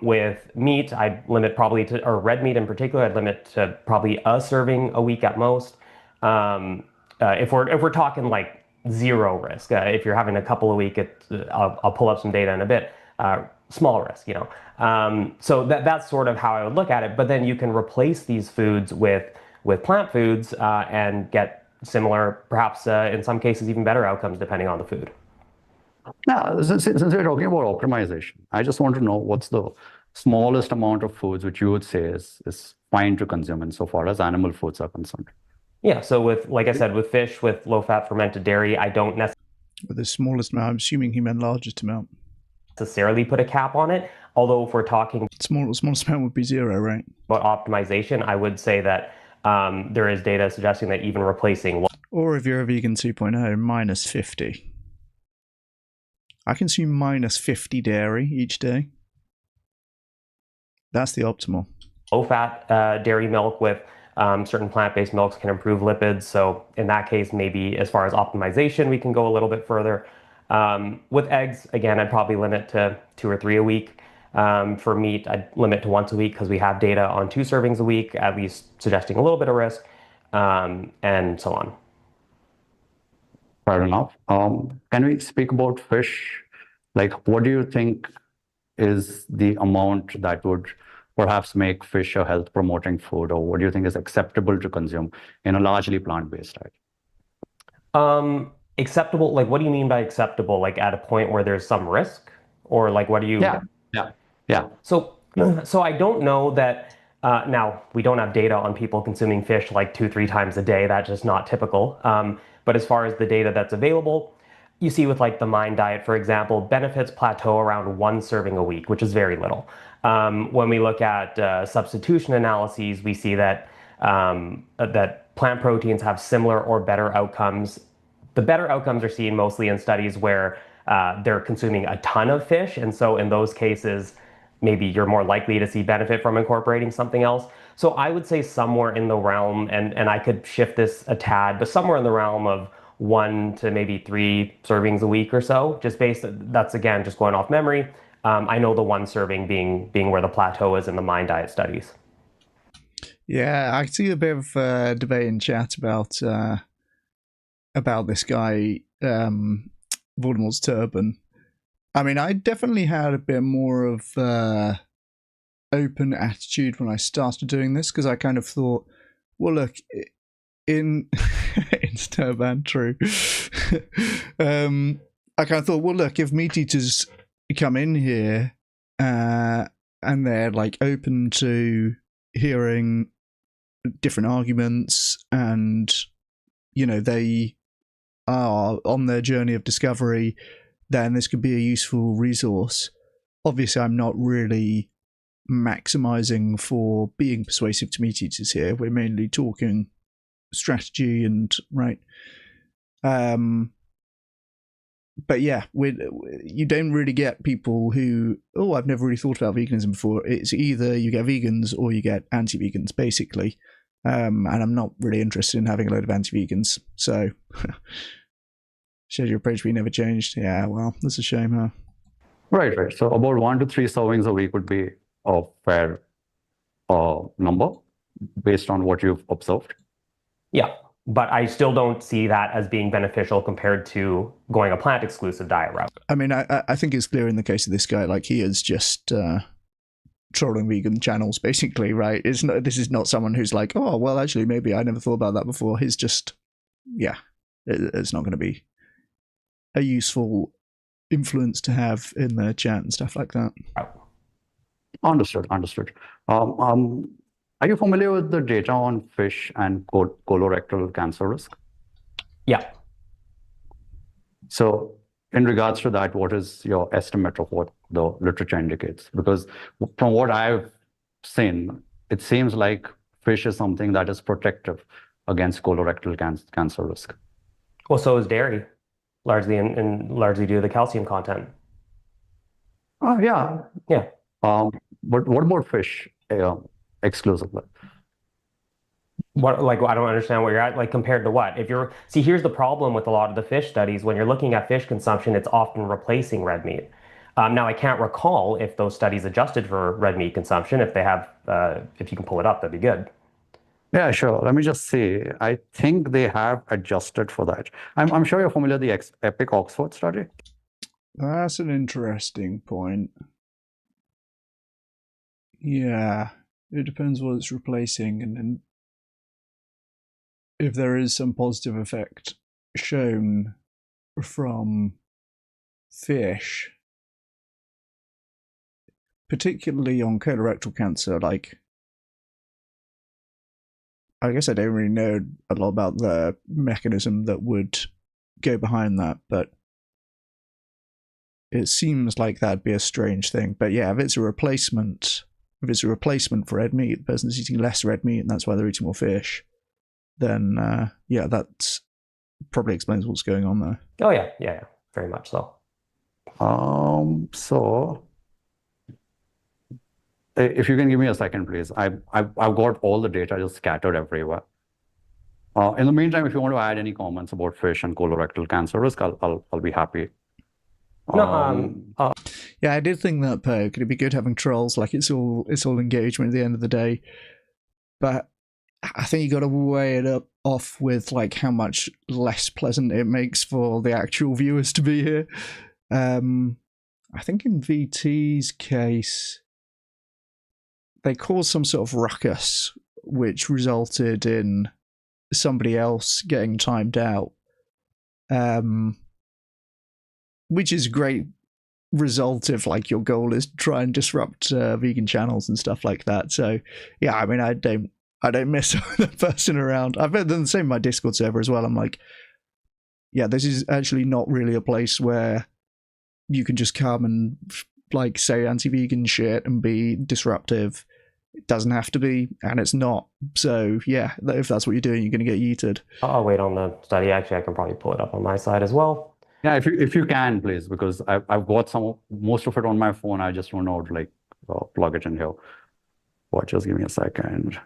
With meat, I'd limit probably to, or red meat in particular, I'd limit to probably a serving a week at most. If we're talking like zero risk, if you're having a couple a week, I'll pull up some data in a bit. Small risk, So that's sort of how I would look at it. But then you can replace these foods with plant foods and get similar, perhaps in some cases even better outcomes depending on the food. Now, since we're talking about optimization, I just want to know what's the smallest amount of foods which you would say is fine to consume insofar as animal foods are concerned. Yeah, so with, like I said, with fish, with low-fat fermented dairy, I don't necessarily... With the smallest amount, I'm assuming he meant largest amount. ...necessarily put a cap on it, although if we're talking... Smallest amount would be 0, right? ...about optimization, I would say that there is data suggesting that even replacing... Or if you're a vegan 2.0, minus 50. I consume minus 50 dairy each day. That's the optimal. Low-fat dairy milk with certain plant-based milks can improve lipids. So in that case, maybe as far as optimization, we can go a little bit further. With eggs, again, I'd probably limit to 2 or 3 a week. For meat, I'd limit to once a week because we have data on 2 servings a week, at least suggesting a little bit of risk, and so on. Fair enough. Can we speak about fish? Like, what do you think is the amount that would perhaps make fish a health promoting food, or what do you think is acceptable to consume in a largely plant-based diet? Acceptable, like what do you mean by acceptable? Like at a point where there's some risk, or like what do you... Yeah. So I don't know that, now we don't have data on people consuming fish like 2-3 times a day. That's just not typical. But as far as the data that's available, you see with like the Mind diet, for example, benefits plateau around 1 serving a week, which is very little. When we look at substitution analyses, we see that that plant proteins have similar or better outcomes. The better outcomes are seen mostly in studies where they're consuming a ton of fish. And so in those cases, maybe you're more likely to see benefit from incorporating something else. So I would say somewhere in the realm, and I could shift this a tad, but somewhere in the realm of 1 to maybe 3 servings a week or so, just based, that's again, just going off memory. I know the 1 serving being where the plateau is in the Mind diet studies. Yeah, I see a bit of debate in chat about this guy, Voldemort's turban. I mean, I definitely had a bit more of open attitude when I started doing this, because I kind of thought, well, look, in turban, true. I kind of thought, well, look, if meat eaters come in here and they're like open to hearing different arguments, and they are on their journey of discovery, then this could be a useful resource. Obviously, I'm not really maximizing for being persuasive to meat eaters here. We're mainly talking strategy and right. But yeah, you don't really get people who, oh, I've never really thought about veganism before. It's either you get vegans or you get anti-vegans, basically. And I'm not really interested in having a load of anti-vegans. So, shows your approach we never changed. Yeah, well, that's a shame, huh? Right. So about 1 to 3 servings a week would be a fair number based on what you've observed. Yeah, but I still don't see that as being beneficial compared to going a plant-exclusive diet route. I mean, I think it's clear in the case of this guy, like he is just trolling vegan channels, basically, right? This is not someone who's like, oh, well, actually, maybe I never thought about that before. He's just, yeah, it's not going to be a useful influence to have in the chat and stuff like that. Understood. Are you familiar with the data on fish and colorectal cancer risk? Yeah. So in regards to that, what is your estimate of what the literature indicates? Because from what I've seen, it seems like fish is something that is protective against colorectal cancer risk. Well, so is dairy, largely and largely due to the calcium content. Oh, yeah. Yeah. But what about fish exclusively? What, like, I don't understand what you're at, like, compared to what? See, here's the problem with a lot of the fish studies. When you're looking at fish consumption, it's often replacing red meat. Now, I can't recall if those studies adjusted for red meat consumption. If they have, if you can pull it up, that'd be good. Yeah, sure. Let me just see. I think they have adjusted for that. I'm sure you're familiar with the EPIC Oxford study. That's an interesting point. Yeah, it depends what it's replacing, and then if there is some positive effect shown from fish, particularly on colorectal cancer, like, I guess I don't really know a lot about the mechanism that would go behind that, but it seems like that'd be a strange thing. But yeah, if it's a replacement for red meat, the person's eating less red meat and that's why they're eating more fish, then yeah, that probably explains what's going on there. Oh yeah, very much so. So if you can give me a second, please. I've got all the data just scattered everywhere. In the meantime, if you want to add any comments about fish and colorectal cancer risk, I'll be happy. Yeah, I did think that, Poe. Could it be good having trolls? Like, it's all engagement at the end of the day. But I think you got to weigh it off with like how much less pleasant it makes for the actual viewers to be here. I think in VT's case, they caused some sort of ruckus, which resulted in somebody else getting timed out. Which is a great result if like your goal is to try and disrupt vegan channels and stuff like that. So yeah, I mean, I don't mess with that person around. I've done the same in my Discord server as well. I'm like, yeah, this is actually not really a place where you can just come and like say anti-vegan shit and be disruptive. It doesn't have to be, and it's not. So yeah, if that's what you're doing, you're going to get yeeted. I'll wait on the study. Actually, I can probably pull it up on my side as well. Yeah, if you can, please, because I've got most of it on my phone. I just don't know how to like plug it in here. But just give me a second.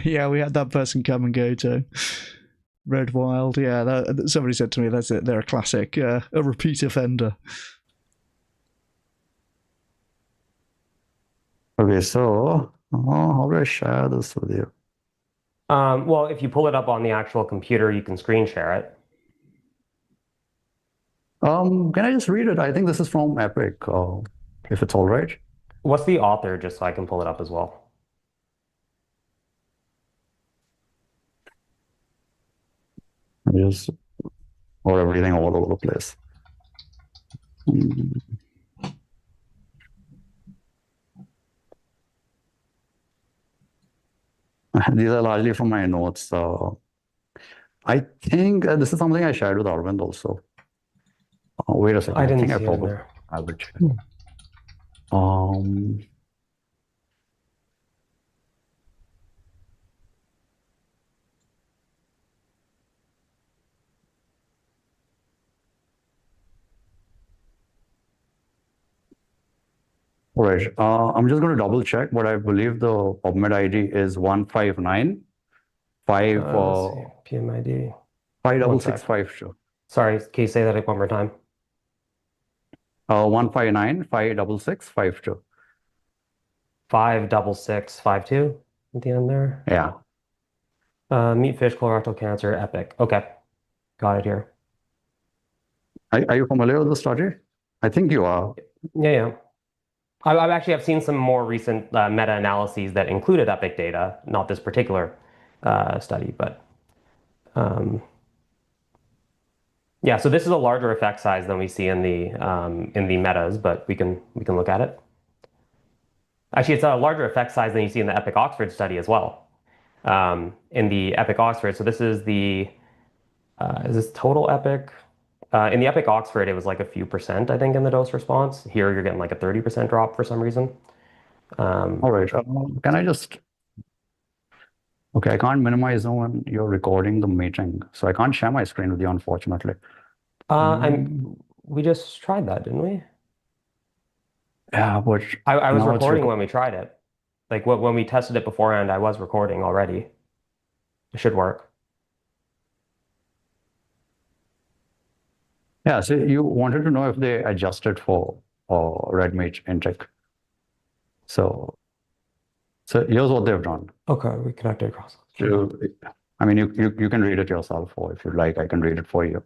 Yeah, we had that person come and go to Red Wild. Yeah, somebody said to me that's it. They're a classic, a repeat offender. Okay, so how do I share this with you? Well, if you pull it up on the actual computer, you can screen share it. Can I just read it? I think this is from Epic, if it's all right. What's the author, just so I can pull it up as well? I just got everything all over the place. These are largely from my notes. I think this is something I shared with Arvind also. Wait a second. I didn't think see I it in probably there. have it. All right. I'm just going to double check, but I believe the PubMed ID is 159 5 Let's see. PMID. 56652. Sorry, can you say that one more time? 159 56652. 56652 at the end there. Yeah. Meat, fish, colorectal cancer, Epic. Okay, got it here. Are you familiar with the study? I think you are. Yeah. I've seen some more recent meta-analyses that included Epic data, not this particular study, but yeah. So this is a larger effect size than we see in the metas, but we can look at it. Actually, it's a larger effect size than you see in the Epic Oxford study as well. In the Epic Oxford, so this is the is this total Epic? In the Epic Oxford, it was like a few percent, I think, in the dose response. Here, you're getting like a 30% drop for some reason. All right. Can I just... Okay, I can't minimize when you're recording the meeting, so I can't share my screen with you, unfortunately. We just tried that, didn't we? Yeah, but I was recording when we tried it. Like when we tested it beforehand, I was recording already. It should work. Yeah, so you wanted to know if they adjusted for red meat intake. So here's what they've done. Okay, we connected across. So, I mean, you can read it yourself, or if you'd like, I can read it for you.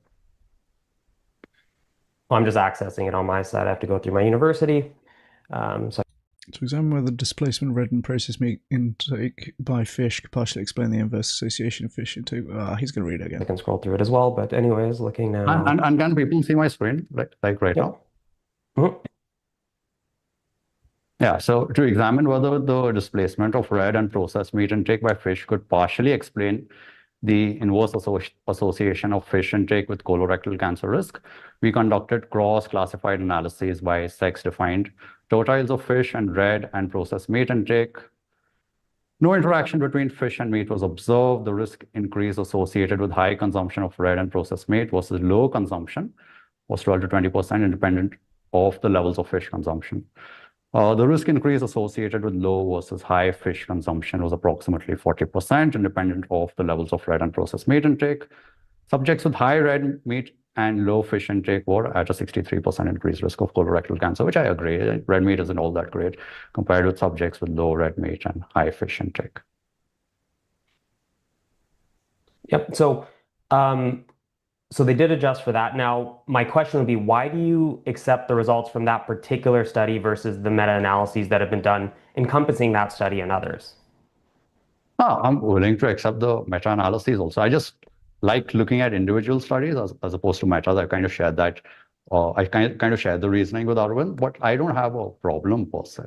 I'm just accessing it on my side. I have to go through my university. To examine whether displacement red and processed meat intake by fish could partially explain the inverse association of fish intake. He's going to read it again. I can scroll through it as well, but anyways, looking now. And can people see my screen like right now? Mm-hmm. Yeah, so to examine whether the displacement of red and processed meat intake by fish could partially explain the inverse association of fish intake with colorectal cancer risk, we conducted cross-classified analyses by sex-defined totiles of fish and red and processed meat intake. No interaction between fish and meat was observed. The risk increase associated with high consumption of red and processed meat versus low consumption was 12 to 20% independent of the levels of fish consumption. The risk increase associated with low versus high fish consumption was approximately 40% independent of the levels of red and processed meat intake. Subjects with high red meat and low fish intake were at a 63% increased risk of colorectal cancer, which I agree. Red meat isn't all that great compared with subjects with low red meat and high fish intake. Yep. So they did adjust for that. Now, my question would be, why do you accept the results from that particular study versus the meta-analyses that have been done encompassing that study and others? I'm willing to accept the meta-analyses also. I just like looking at individual studies as opposed to metas. I kind of shared that. I kind of shared the reasoning with Arvind, but I don't have a problem per se.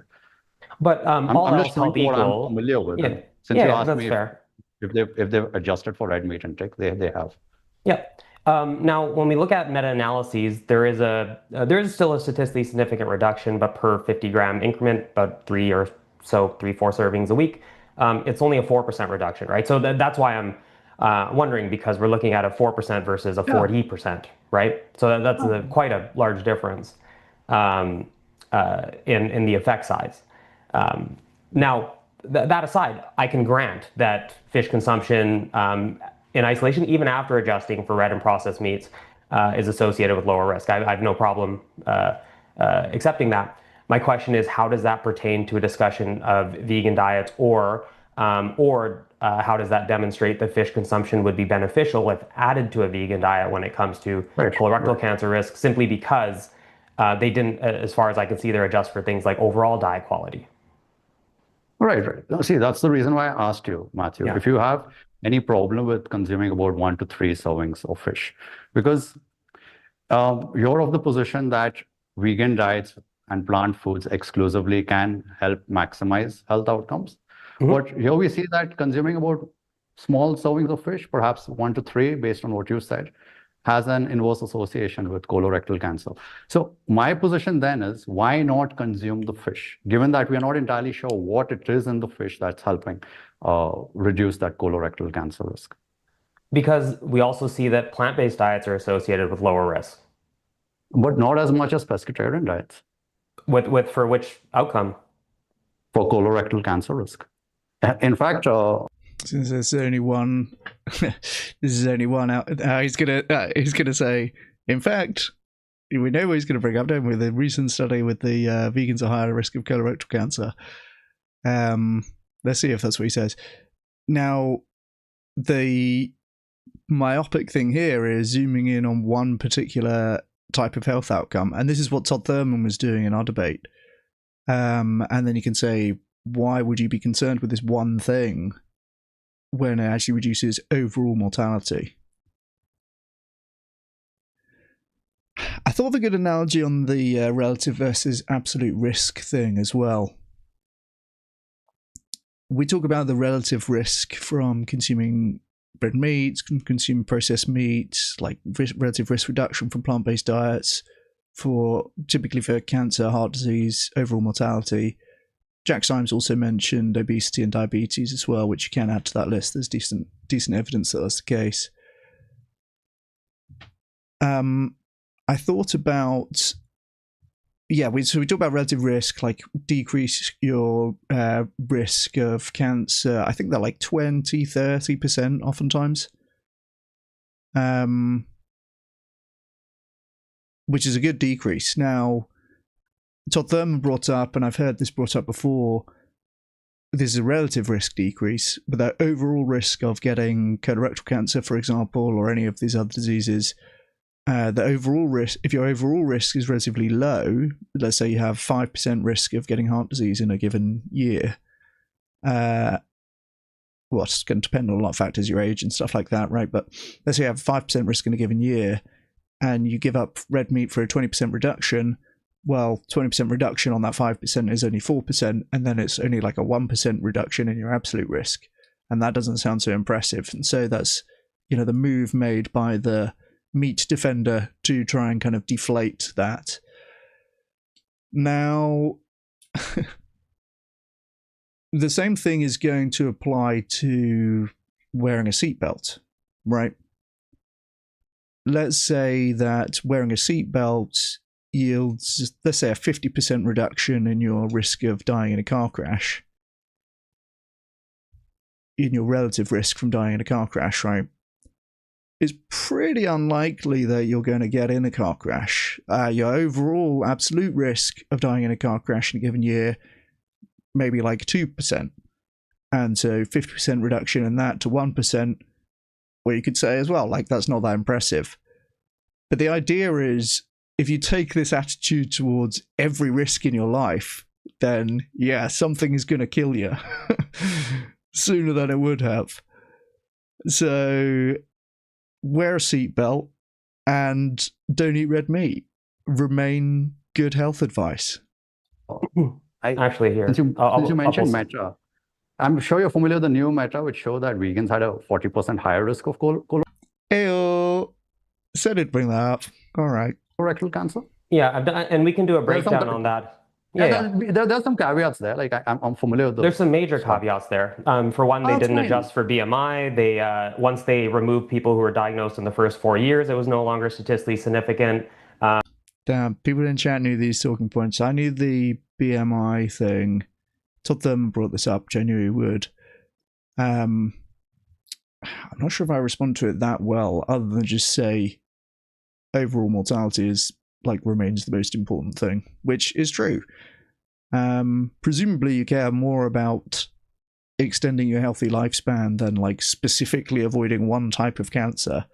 But all I'm else just telling you what I'm familiar with. Yeah, Since you asked that's me fair. if they've adjusted for red meat intake, they have. Yeah. Now, when we look at meta-analyses, there is still a statistically significant reduction, but per 50-gram increment, about 3 or 4 servings a week, it's only a 4% reduction, right? So that's why I'm wondering, because we're looking at a 4% versus a 40%, right? So that's quite a large difference in the effect size. Now, that aside, I can grant that fish consumption in isolation, even after adjusting for red and processed meats, is associated with lower risk. I have no problem accepting that. My question is, how does that pertain to a discussion of vegan diets, or how does that demonstrate that fish consumption would be beneficial if added to a vegan diet when it comes to colorectal cancer risk, simply because they didn't, as far as I can see, they're adjust for things like overall diet quality? Right. See, that's the reason why I asked you, Matthew, if you have any problem with consuming about 1 to 3 servings of fish, because you're of the position that vegan diets and plant foods exclusively can help maximize health outcomes. But here we see that consuming about small servings of fish, perhaps 1 to 3, based on what you said, has an inverse association with colorectal cancer. So my position then is, why not consume the fish, given that we are not entirely sure what it is in the fish that's helping reduce that colorectal cancer risk? Because we also see that plant-based diets are associated with lower risk. But not as much as pescatarian diets. For which outcome? For colorectal cancer risk. In fact, since there's only one, this is only one out. He's gonna say, in fact, we know what he's gonna bring up, don't we? The recent study with the vegans are higher risk of colorectal cancer. Let's see if that's what he says. Now, the myopic thing here is zooming in on one particular type of health outcome, and this is what Todd Thurman was doing in our debate. And then you can say, why would you be concerned with this one thing when it actually reduces overall mortality? I thought of a good analogy on the relative versus absolute risk thing as well. We talk about the relative risk from consuming red meats, consuming processed meats, like relative risk reduction from plant-based diets, typically for cancer, heart disease, overall mortality. Jack Symes also mentioned obesity and diabetes as well, which you can add to that list. There's decent evidence that that's the case. I thought about, we talk about relative risk, like decrease your risk of cancer. I think they're like 20-30% oftentimes, which is a good decrease. Now, Todd Thurman brought up, and I've heard this brought up before, there's a relative risk decrease, but the overall risk of getting colorectal cancer, for example, or any of these other diseases, the overall risk, if your overall risk is relatively low, let's say you have 5% risk of getting heart disease in a given year, it's going to depend on a lot of factors, your age and stuff like that, right? But let's say you have 5% risk in a given year, and you give up red meat for a 20% reduction. Well, 20% reduction on that 5% is only 4%, and then it's only like a 1% reduction in your absolute risk. And that doesn't sound so impressive. And so that's, the move made by the meat defender to try and kind of deflate that. Now, the same thing is going to apply to wearing a seatbelt, right? Let's say that wearing a seatbelt yields, let's say, a 50% reduction in your risk of dying in a car crash, in your relative risk from dying in a car crash, right? It's pretty unlikely that you're going to get in a car crash. Your overall absolute risk of dying in a car crash in a given year, maybe like 2%. And so 50% reduction in that to 1%, well, you could say as well, like, that's not that impressive. But the idea is, if you take this attitude towards every risk in your life, then something is going to kill you sooner than it would have. So wear a seatbelt and don't eat red meat. Remain good health advice. Actually, here, since you mentioned Meta, I'm sure you're familiar with the new Meta, which showed that vegans had a 40% higher risk of Ayo, said it'd bring that up. All right. Colorectal cancer? Yeah, and we can do a breakdown on that. There's some caveats there. Like I'm familiar with those. There's some major caveats there. For one, they didn't adjust for BMI. They once they removed people who were diagnosed in the first 4 years, it was no longer statistically significant. Damn, people in chat knew these talking points. I knew the BMI thing. Todd Thurman brought this up. Genuinely would. I'm not sure if I respond to it that well, other than just say overall mortality is remains the most important thing, which is true. Presumably, you care more about extending your healthy lifespan than specifically avoiding one type of cancer.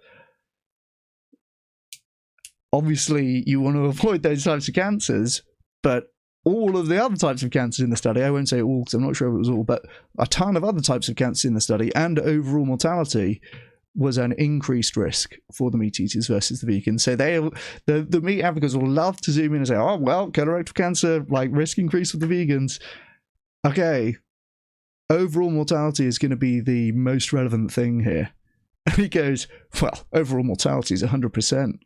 Obviously, you want to avoid those types of cancers, but all of the other types of cancers in the study, I won't say all because I'm not sure if it was all, but a ton of other types of cancer in the study, and overall mortality was an increased risk for the meat eaters versus the vegans. So the meat advocates will love to zoom in and say, oh, well, colorectal cancer, risk increase with the vegans. Okay, overall mortality is going to be the most relevant thing here. And he goes, well, overall mortality is 100%.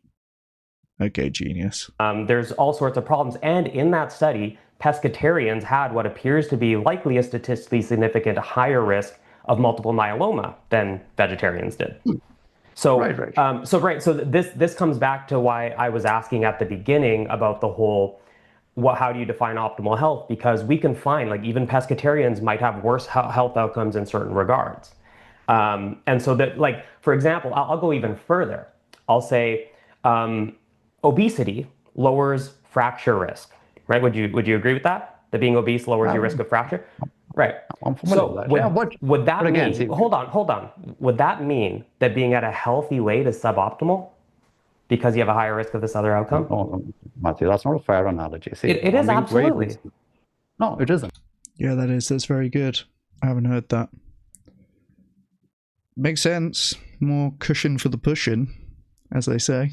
Okay, genius. There's all sorts of problems. And in that study, pescatarians had what appears to be likely a statistically significant higher risk of multiple myeloma than vegetarians did. So, So this comes back to why I was asking at the beginning about the whole, how do you define optimal health? Because we can find, even pescatarians might have worse health outcomes in certain regards. And so that, for example, I'll go even further. I'll say, obesity lowers fracture risk, right? Would you agree with that? That being obese lowers your risk of fracture? Right. So would that mean, hold on. Would that mean that being at a healthy weight is suboptimal because you have a higher risk of this other outcome? No, Matthew, that's not a fair analogy. See, it is absolutely. No, it isn't. Yeah, that's very good. I haven't heard that. Makes sense. More cushion for the pushing, as they say.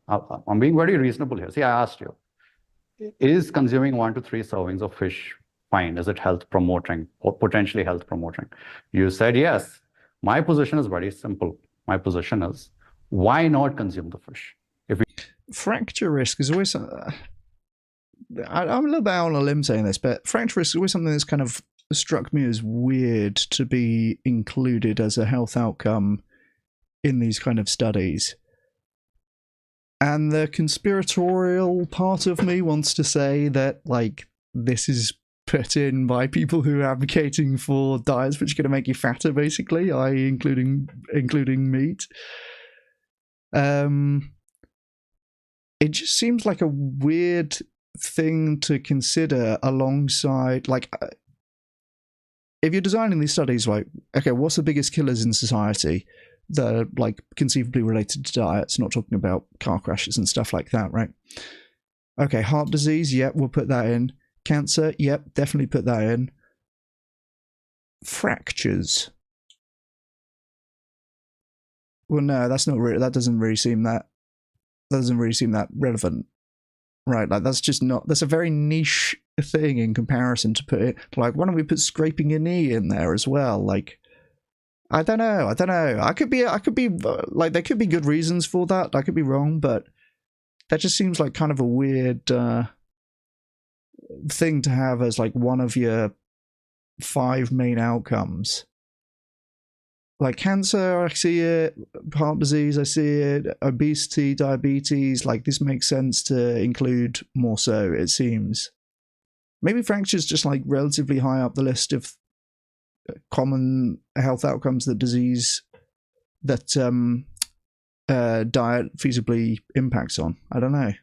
I'm being very reasonable here. See, I asked you, is consuming 1 to 3 servings of fish fine? Is it health promoting or potentially health promoting? You said yes. My position is very simple. My position is, why not consume the fish? Fracture risk is always... I'm a little bit out on a limb saying this, but fracture risk is always something that's kind of struck me as weird to be included as a health outcome in these kind of studies. And the conspiratorial part of me wants to say that, this is put in by people who are advocating for diets which are going to make you fatter, basically, i.e. including meat. It just seems like a weird thing to consider alongside, if you're designing these studies, okay, what's the biggest killers in society that are conceivably related to diets, not talking about car crashes and stuff like that, right? Okay, heart disease, yep, we'll put that in. Cancer, yep, definitely put that in. Fractures. Well, no, that's not really, that doesn't really seem that relevant. Right, that's just not, that's a very niche thing in comparison to put it, why don't we put scraping your knee in there as well? I don't know. I could be there could be good reasons for that. I could be wrong, but that just seems like kind of a weird thing to have as one of your 5 main outcomes. Cancer, I see it. Heart disease, I see it. Obesity, diabetes, this makes sense to include more so, it seems. Maybe fracture's just relatively high up the list of common health outcomes that diet feasibly impacts on. I don't know.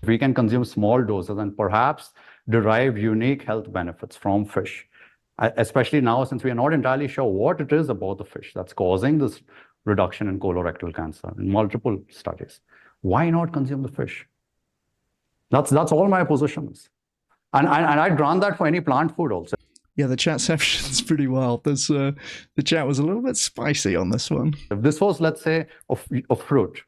We can consume small doses and perhaps derive unique health benefits from fish, especially now since we are not entirely sure what it is about the fish that's causing this reduction in colorectal cancer in multiple studies. Why not consume the fish? That's all my position is. And I grant that for any plant food also. Yeah, the chat section's pretty wild. The chat was a little bit spicy on this one. If this was, let's say, a fruit,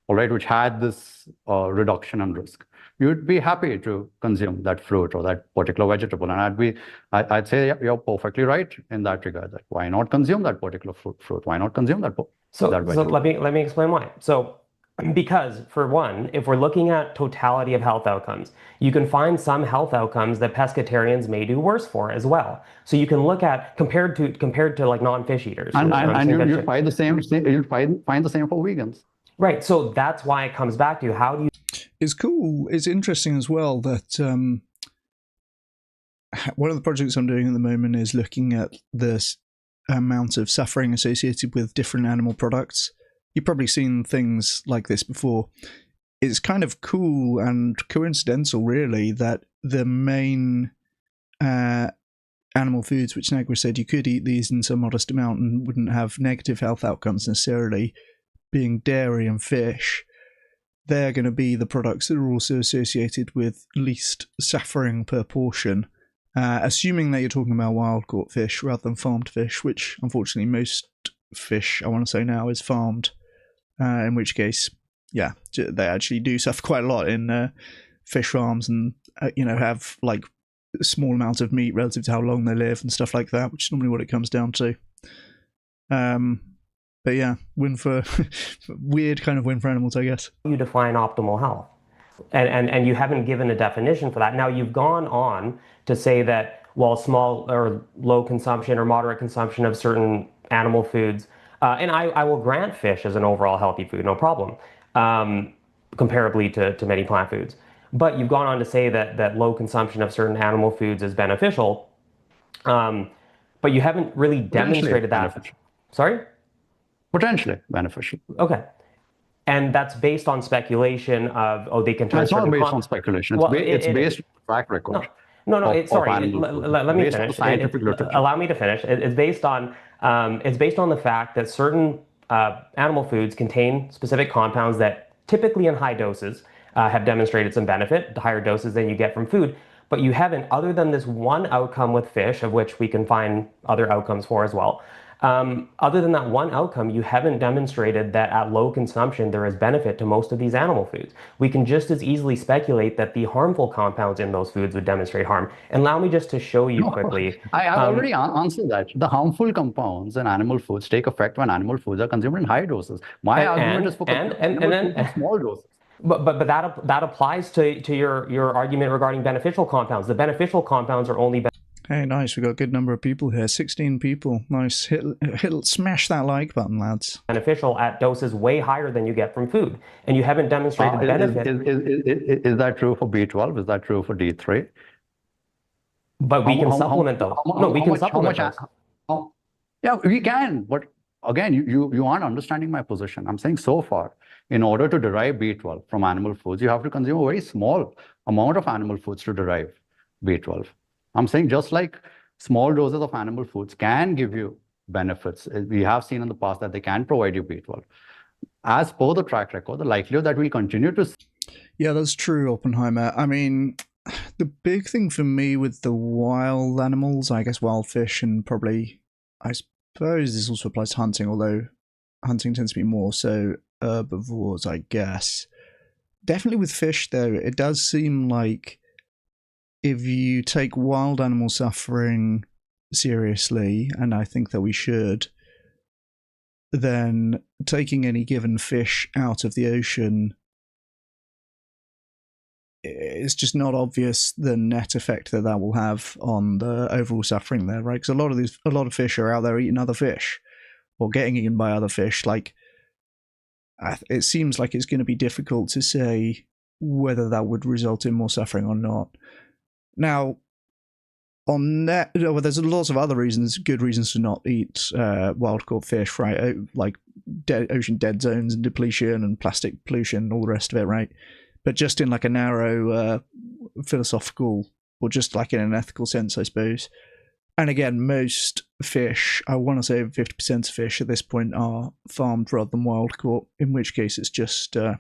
all right, which had this reduction in risk, you'd be happy to consume that fruit or that particular vegetable. And I'd say you're perfectly right in that regard. That why not consume that particular fruit? Why not consume that vegetable? So let me explain why. So, because for one, if we're looking at totality of health outcomes, you can find some health outcomes that pescatarians may do worse for as well. So you can look at compared to non-fish eaters. And you'll find the same. You'll find the same for vegans. Right. So that's why it comes back to how do you. It's cool. It's interesting as well that one of the projects I'm doing at the moment is looking at the amount of suffering associated with different animal products. You've probably seen things like this before. It's kind of cool and coincidental, really, that the main animal foods, which Nagra said you could eat these in some modest amount and wouldn't have negative health outcomes necessarily, being dairy and fish, they're going to be the products that are also associated with least suffering per portion, assuming that you're talking about wild-caught fish rather than farmed fish, which unfortunately most fish, I want to say now, is farmed, in which case, yeah, they actually do suffer quite a lot in fish farms and, have like a small amount of meat relative to how long they live and stuff like that, which is normally what it comes down to. But yeah, weird kind of win for animals, I guess. You define optimal health, and you haven't given a definition for that. Now you've gone on to say that while small or low consumption or moderate consumption of certain animal foods, and I will grant fish as an overall healthy food, no problem, comparably to many plant foods. But you've gone on to say that low consumption of certain animal foods is beneficial, but you haven't really demonstrated that. Beneficial. Sorry? Potentially beneficial. Okay. And that's based on speculation of, they can turn. It's not based on speculation. It's based on track record. No. Sorry. Let me finish. Allow me to finish. It's based on the fact that certain animal foods contain specific compounds that typically in high doses have demonstrated some benefit, higher doses than you get from food. But you haven't, other than this one outcome with fish, of which we can find other outcomes for as well. Other than that one outcome, you haven't demonstrated that at low consumption there is benefit to most of these animal foods. We can just as easily speculate that the harmful compounds in those foods would demonstrate harm. And allow me just to show you quickly. I already answered that. The harmful compounds in animal foods take effect when animal foods are consumed in high doses. My argument is for small doses. But that applies to your argument regarding beneficial compounds. The beneficial compounds are only Hey, nice. We've got a good number of people here. 16 people. Nice. Smash that like button, lads. Beneficial at doses way higher than you get from food. And you haven't demonstrated benefit. Is that true for B12? Is that true for D3? But we can supplement those. No, we can supplement those. Yeah, we can. But again, you aren't understanding my position. I'm saying so far, in order to derive B12 from animal foods, you have to consume a very small amount of animal foods to derive B12. I'm saying just like small doses of animal foods can give you benefits, we have seen in the past that they can provide you B12. As per the track record, the likelihood that we'll continue to... Yeah, that's true, Oppenheimer. I mean, the big thing for me with the wild animals, I guess wild fish and probably, I suppose this also applies to hunting, although hunting tends to be more so herbivores, I guess. Definitely with fish, though, it does seem like if you take wild animal suffering seriously, and I think that we should, then taking any given fish out of the ocean, it's just not obvious the net effect that will have on the overall suffering there, right? Because a lot of fish are out there eating other fish, or getting eaten by other fish. Like, it seems like it's going to be difficult to say whether that would result in more suffering or not. Now, on that, well, there's lots of other reasons, good reasons to not eat wild-caught fish, right? Like ocean dead zones and depletion and plastic pollution and all the rest of it, right? But just in like a narrow philosophical, or just like in an ethical sense, I suppose. And again, most fish, I want to say 50% of fish at this point are farmed rather than wild-caught, in which case it's just the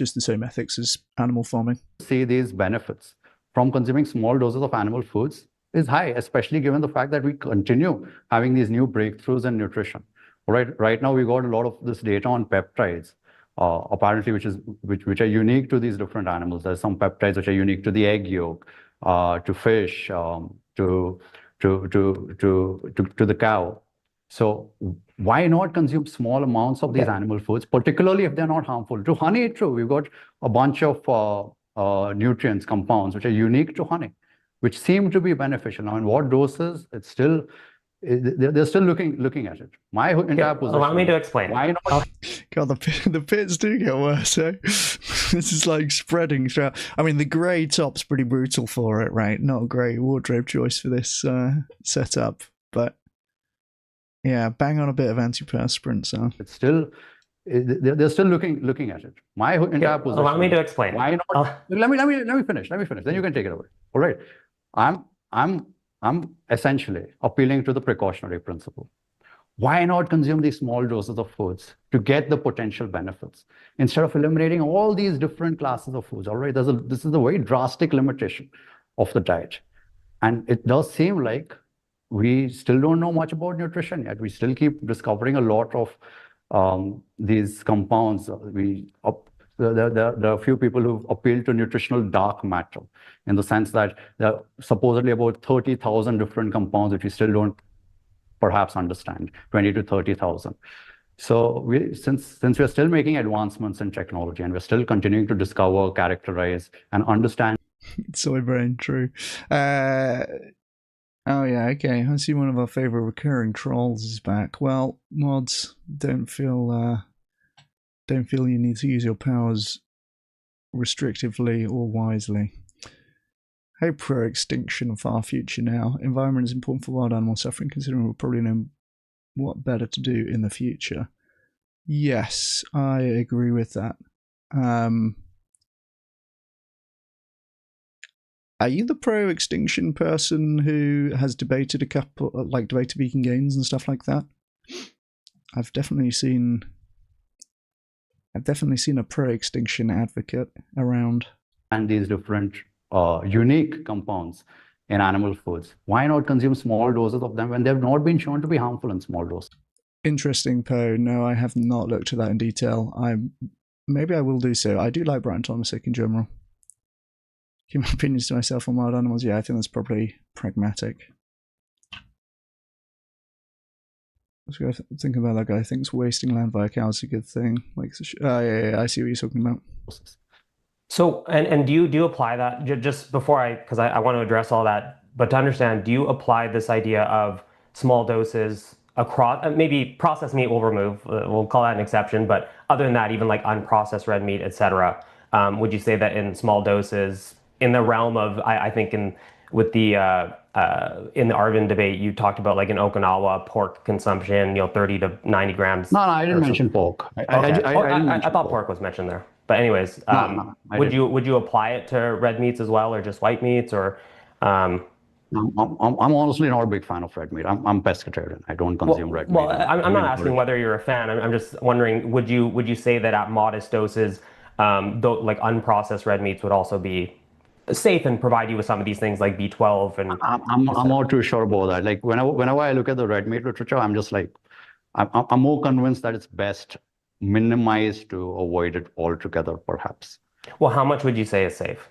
same ethics as animal farming. See these benefits from consuming small doses of animal foods is high, especially given the fact that we continue having these new breakthroughs in nutrition. Right now, we got a lot of this data on peptides, apparently, which are unique to these different animals. There's some peptides which are unique to the egg yolk, to fish, to the cow. So why not consume small amounts of these animal foods, particularly if they're not harmful? To honey, true, we've got a bunch of nutrients, compounds, which are unique to honey, which seem to be beneficial. Now, in what doses, it's still, they're still looking at it. My entire position. Allow me to explain. Why not? God, the pits do get worse, eh? This is like spreading throughout. I mean, the grey top's pretty brutal for it, right? Not a great wardrobe choice for this setup, but yeah, bang on a bit of antiperspirant. So it's still they're still looking at it. My entire position. Allow me to explain. Why not? Let me finish. Then you can take it away. All right. I'm essentially appealing to the precautionary principle. Why not consume these small doses of foods to get the potential benefits instead of eliminating all these different classes of foods? All right, this is a very drastic limitation of the diet. And it does seem like we still don't know much about nutrition yet. We still keep discovering a lot of these compounds. There are a few people who've appealed to nutritional dark matter in the sense that there are supposedly about 30,000 different compounds which we still don't perhaps understand, 20 to 30,000. So since we're still making advancements in technology and we're still continuing to discover, characterize, and understand. Soy brain, true. Oh yeah, okay. I see one of our favorite recurring trolls is back. Well, mods, don't feel you need to use your powers restrictively or wisely. Hey, pro-extinction, far future now. Environment is important for wild animal suffering, considering we'll probably know what better to do in the future. Yes, I agree with that. Are you the pro-extinction person who has debated debated vegan gains and stuff like that? I've definitely seen a pro-extinction advocate around. And these different unique compounds in animal foods. Why not consume small doses of them when they've not been shown to be harmful in small doses? Interesting, Poe. No, I have not looked at that in detail. Maybe I will do so. I do like Brian Thomasick in general. Keep my opinions to myself on wild animals. Yeah, I think that's probably pragmatic. Let's go think about that guy. I think wasting land via cows is a good thing. Yeah, I see what you're talking about. So, and do you apply that just before because I want to address all that, but to understand, do you apply this idea of small doses across, maybe processed meat we'll remove, we'll call that an exception, but other than that, even like unprocessed red meat, etc. Would you say that in small doses, in the realm of, I think in the Arvind debate, you talked about like in Okinawa pork consumption, 30 to 90 grams. No, I didn't mention pork. I thought pork was mentioned there. But anyways, would you apply it to red meats as well, or just white meats, or? I'm honestly not a big fan of red meat. I'm pescatarian. I don't consume red meat. Well, I'm not asking whether you're a fan. I'm just wondering, would you say that at modest doses, like unprocessed red meats would also be safe and provide you with some of these things like B12 and? I'm not too sure about that. Like whenever I look at the red meat literature, I'm just like, I'm more convinced that it's best minimized to avoid it altogether, perhaps. Well, how much would you say is safe?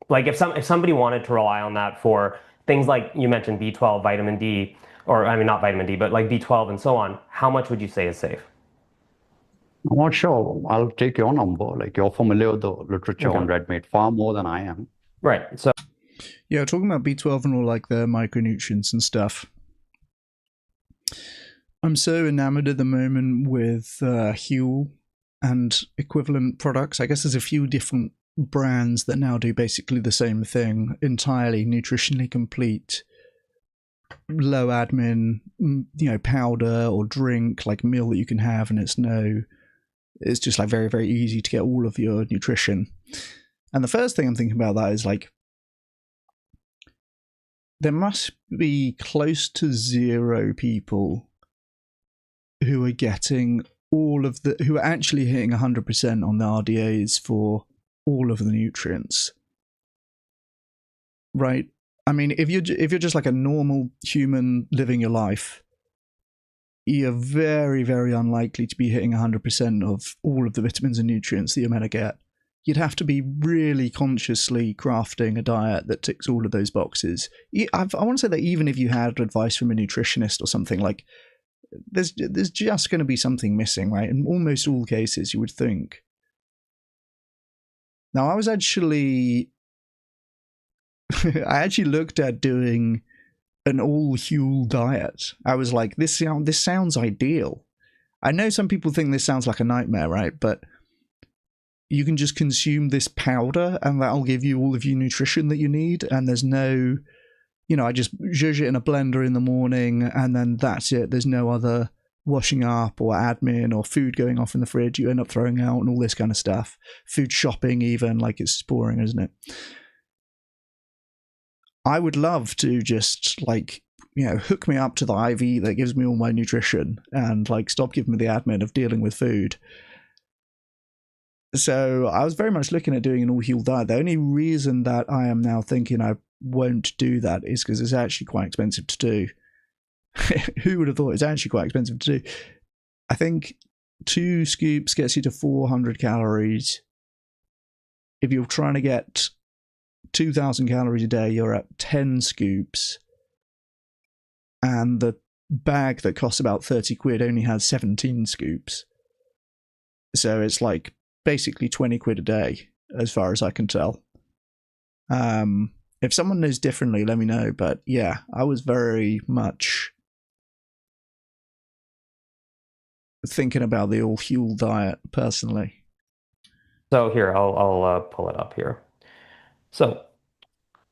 Like if somebody wanted to rely on that for things like you mentioned B12, vitamin D, or I mean not vitamin D, but like B12 and so on, how much would you say is safe? I'm not sure. I'll take your number. Like you're familiar with the literature on red meat far more than I am. Right. So yeah, talking about B12 and all like the micronutrients and stuff. I'm so enamored at the moment with Huel and equivalent products. I guess there's a few different brands that now do basically the same thing, entirely nutritionally complete, low admin, powder or drink, like meal that you can have, and it's just like very, very easy to get all of your nutrition. And the first thing I'm thinking about that is like, there must be close to 0 people who are getting who are actually hitting 100% on the RDAs for all of the nutrients, right? I mean, if you're just like a normal human living your life, you're very, very unlikely to be hitting 100% of all of the vitamins and nutrients that you're meant to get. You'd have to be really consciously crafting a diet that ticks all of those boxes. I want to say that even if you had advice from a nutritionist or something, like there's just going to be something missing, right? In almost all cases, you would think. Now, I actually looked at doing an all Huel diet. I was like, this sounds ideal. I know some people think this sounds like a nightmare, right? But you can just consume this powder and that'll give you all of your nutrition that you need. And there's no, I just zhuzh it in a blender in the morning and then that's it. There's no other washing up or admin or food going off in the fridge you end up throwing out and all this kind of stuff. Food shopping even, like it's boring, isn't it? I would love to just hook me up to the IV that gives me all my nutrition and stop giving me the admin of dealing with food. So I was very much looking at doing an all-heal diet. The only reason that I am now thinking I won't do that is because it's actually quite expensive to do. Who would have thought it's actually quite expensive to do? I think 2 scoops gets you to 400 calories. If you're trying to get 2,000 calories a day, you're at 10 scoops. And the bag that costs about 30 quid only has 17 scoops. So it's basically 20 quid a day, as far as I can tell. If someone knows differently, let me know. But yeah, I was very much thinking about the all-fuel diet personally. So here, I'll pull it up here. So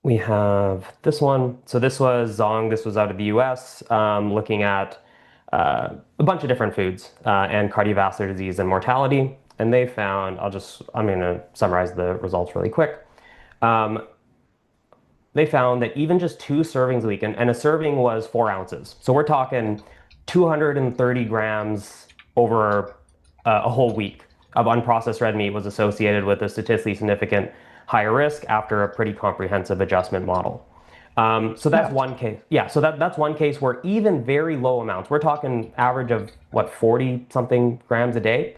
we have this one. So this was Zong. This was out of the US, looking at a bunch of different foods and cardiovascular disease and mortality. And they found, I'm going to summarize the results really quick. They found that even just 2 servings a week, and a serving was 4 ounces. So we're talking 230 grams over a whole week of unprocessed red meat was associated with a statistically significant higher risk after a pretty comprehensive adjustment model. So that's one case. Yeah, so that's one case where even very low amounts, we're talking average of 40 something grams a day,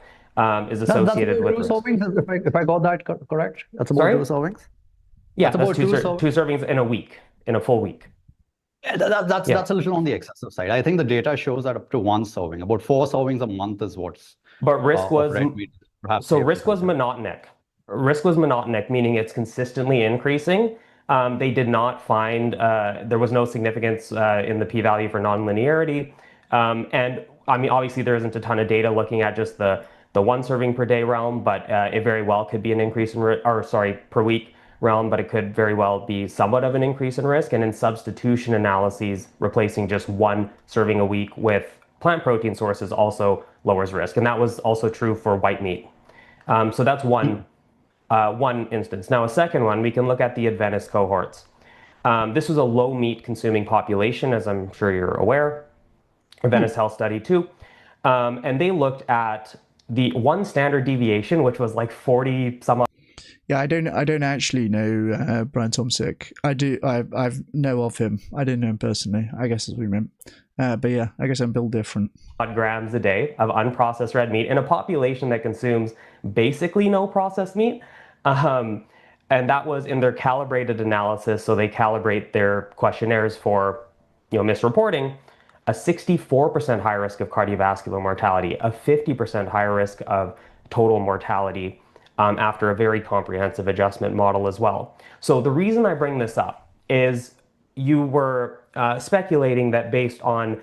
is associated with risk. Servings, if I got that correct, that's about 2 servings. Yeah, that's about 2 servings in a week, in a full week. Yeah, that's a little on the excessive side. I think the data shows that up to 1 serving, about 4 servings a month is what's. But risk was risk was monotonic. Risk was monotonic, meaning it's consistently increasing. They did not find there was no significance in the p-value for nonlinearity. And I mean, obviously there isn't a ton of data looking at just the 1 serving per day realm, but it very well could be an increase in per week realm, but it could very well be somewhat of an increase in risk. And in substitution analyses, replacing just 1 serving a week with plant protein sources also lowers risk. And that was also true for white meat. So that's one instance. Now, a second one, we can look at the Adventist cohorts. This was a low meat consuming population, as I'm sure you're aware. Adventist Health Study 2. And they looked at the 1 standard deviation, which was 40 some odd. Yeah, I don't actually know Brian Tomsick. I know of him. I didn't know him personally. I guess as we meant. But yeah, I guess I'm built different. Grams a day of unprocessed red meat in a population that consumes basically no processed meat. And that was in their calibrated analysis. So they calibrate their questionnaires for misreporting. A 64% higher risk of cardiovascular mortality, a 50% higher risk of total mortality after a very comprehensive adjustment model as well. So the reason I bring this up is you were speculating that based on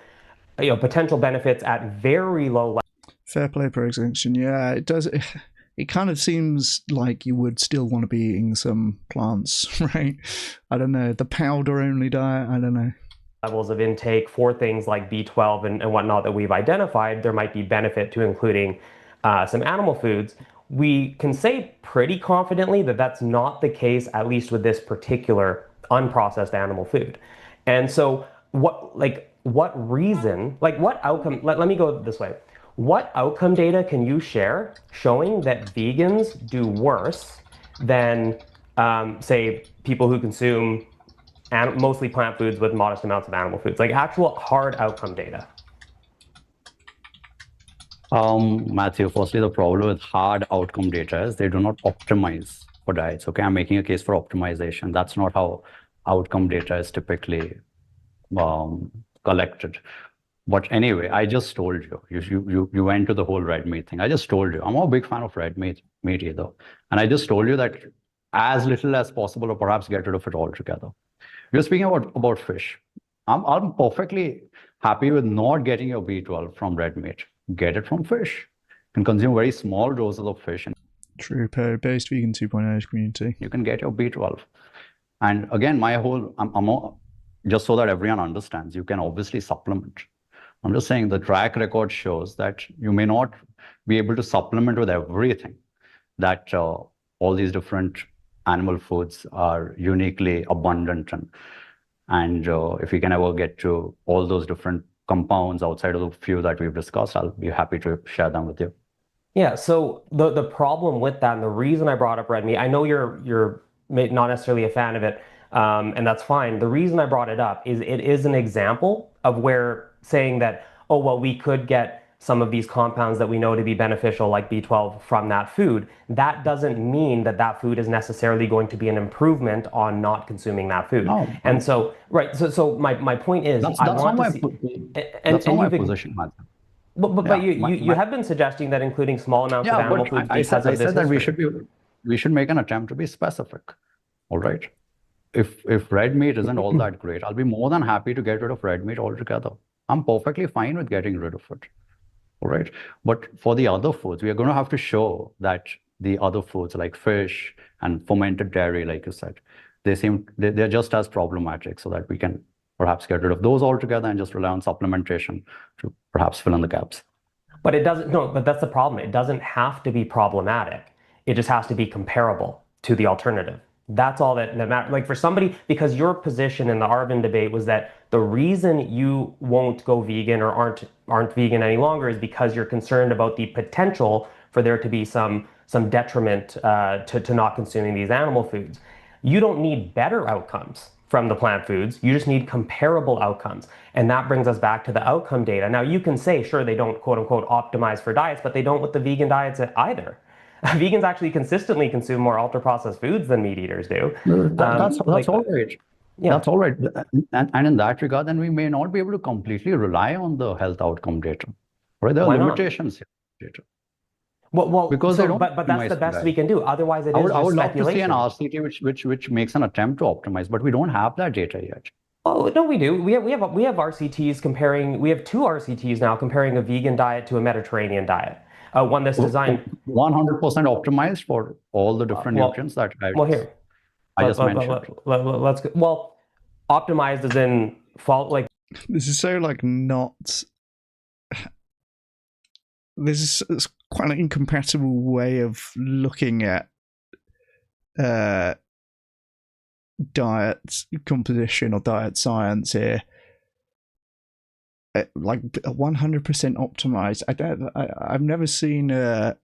potential benefits at very low levels. Fair play per extinction. Yeah, it does. It kind of seems like you would still want to be eating some plants, right? I don't know. The powder only diet, I don't know. Levels of intake for things like B12 and whatnot that we've identified, there might be benefit to including some animal foods. We can say pretty confidently that that's not the case, at least with this particular unprocessed animal food. And so what outcome, let me go this way. What outcome data can you share showing that vegans do worse than, say, people who consume mostly plant foods with modest amounts of animal foods, actual hard outcome data? Matthew, firstly, the problem with hard outcome data is they do not optimize for diets. Okay, I'm making a case for optimization. That's not how outcome data is typically collected. But anyway, I just told you, you went to the whole red meat thing. I just told you, I'm not a big fan of red meat either. And I just told you that as little as possible, or perhaps get rid of it altogether. You're speaking about fish. I'm perfectly happy with not getting your B12 from red meat. Get it from fish. You can consume very small doses of fish. True based vegan 2.0 community. You can get your B12. And again, just so that everyone understands, you can obviously supplement. I'm just saying the track record shows that you may not be able to supplement with everything, that all these different animal foods are uniquely abundant. And if we can ever get to all those different compounds outside of the few that we've discussed, I'll be happy to share them with you. Yeah, so the problem with that, and the reason I brought up red meat, I know you're not necessarily a fan of it, and that's fine. The reason I brought it up is it is an example of where saying that, oh, well, we could get some of these compounds that we know to be beneficial, like B12, from that food. That doesn't mean that that food is necessarily going to be an improvement on not consuming that food. No. And so, right, so my point is, That's not my position, Matthew. But you have been suggesting that including small amounts of animal foods I said that we should make an attempt to be specific. All right. If red meat isn't all that great, I'll be more than happy to get rid of red meat altogether. I'm perfectly fine with getting rid of it. All right. But for the other foods, we are going to have to show that the other foods like fish and fermented dairy, like you said, they're just as problematic, so that we can perhaps get rid of those altogether and just rely on supplementation to perhaps fill in the gaps. But it doesn't, no, but that's the problem. It doesn't have to be problematic. It just has to be comparable to the alternative. That's all that matters. Like for somebody, because your position in the Arvin debate was that the reason you won't go vegan or aren't vegan any longer is because you're concerned about the potential for there to be some detriment to not consuming these animal foods. You don't need better outcomes from the plant foods. You just need comparable outcomes. And that brings us back to the outcome data. Now you can say, sure, they don't quote unquote optimize for diets, but they don't with the vegan diets either. Vegans actually consistently consume more ultra-processed foods than meat eaters do. That's all right. Yeah. That's all right. And in that regard, then we may not be able to completely rely on the health outcome data. Right? There are limitations here. Data. Well, because so, but that's the best we can do. Otherwise, it is just I would love to see speculation. an RCT which makes an attempt to optimize, but we don't have that data yet. Oh no, we do. We have RCTs comparing. We have 2 RCTs now comparing a vegan diet to a Mediterranean diet. One that's designed 100% optimized for all the different nutrients that I just mentioned. Let's go. Well, optimized as in like. This is so like not. This is quite an incompatible way of looking at diet composition or diet science here. Like 100% optimized. I've never seen a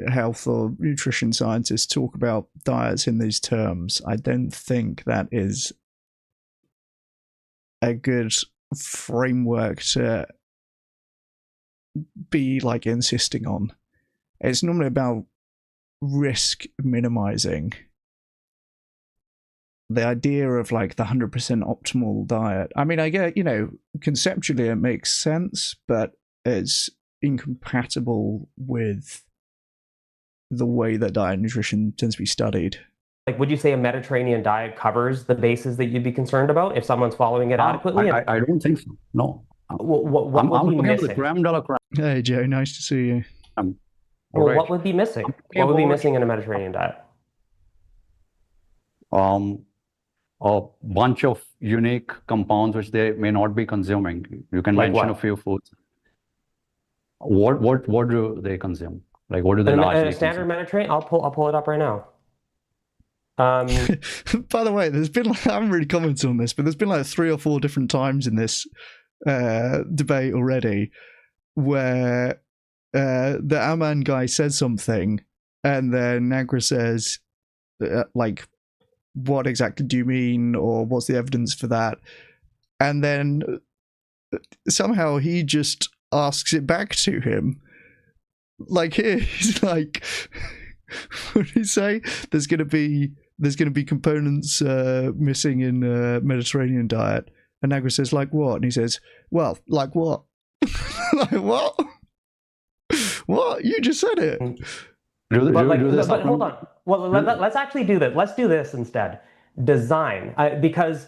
health or nutrition scientist talk about diets in these terms. I don't think that is a good framework to be like insisting on. It's normally about risk minimizing. The idea of like the 100% optimal diet. I mean, I get, conceptually it makes sense, but it's incompatible with the way that diet and nutrition tends to be studied. Like, would you say a Mediterranean diet covers the bases that you'd be concerned about if someone's following it adequately? I don't think so. No. What would be missing? Hey, Joe, nice to see you. What would be missing? What would be missing in a Mediterranean diet? A bunch of unique compounds which they may not be consuming. You can mention a few foods. What do they consume? Like what do they largely consume? Standard Mediterranean. I'll pull it up right now. By the way, there's been I haven't really commented on this, but there's been like 3 or 4 different times in this debate already where the Aman guy says something and then Nagra says like, what exactly do you mean, or what's the evidence for that? And then somehow he just asks it back to him. Like here, he's like, what did he say? There's gonna be components missing in Mediterranean diet. And Nagra says, like what? And he says, well, like what? Like what? What? You just said it. But hold on. Well, let's actually do this. Let's do this instead. Design. Because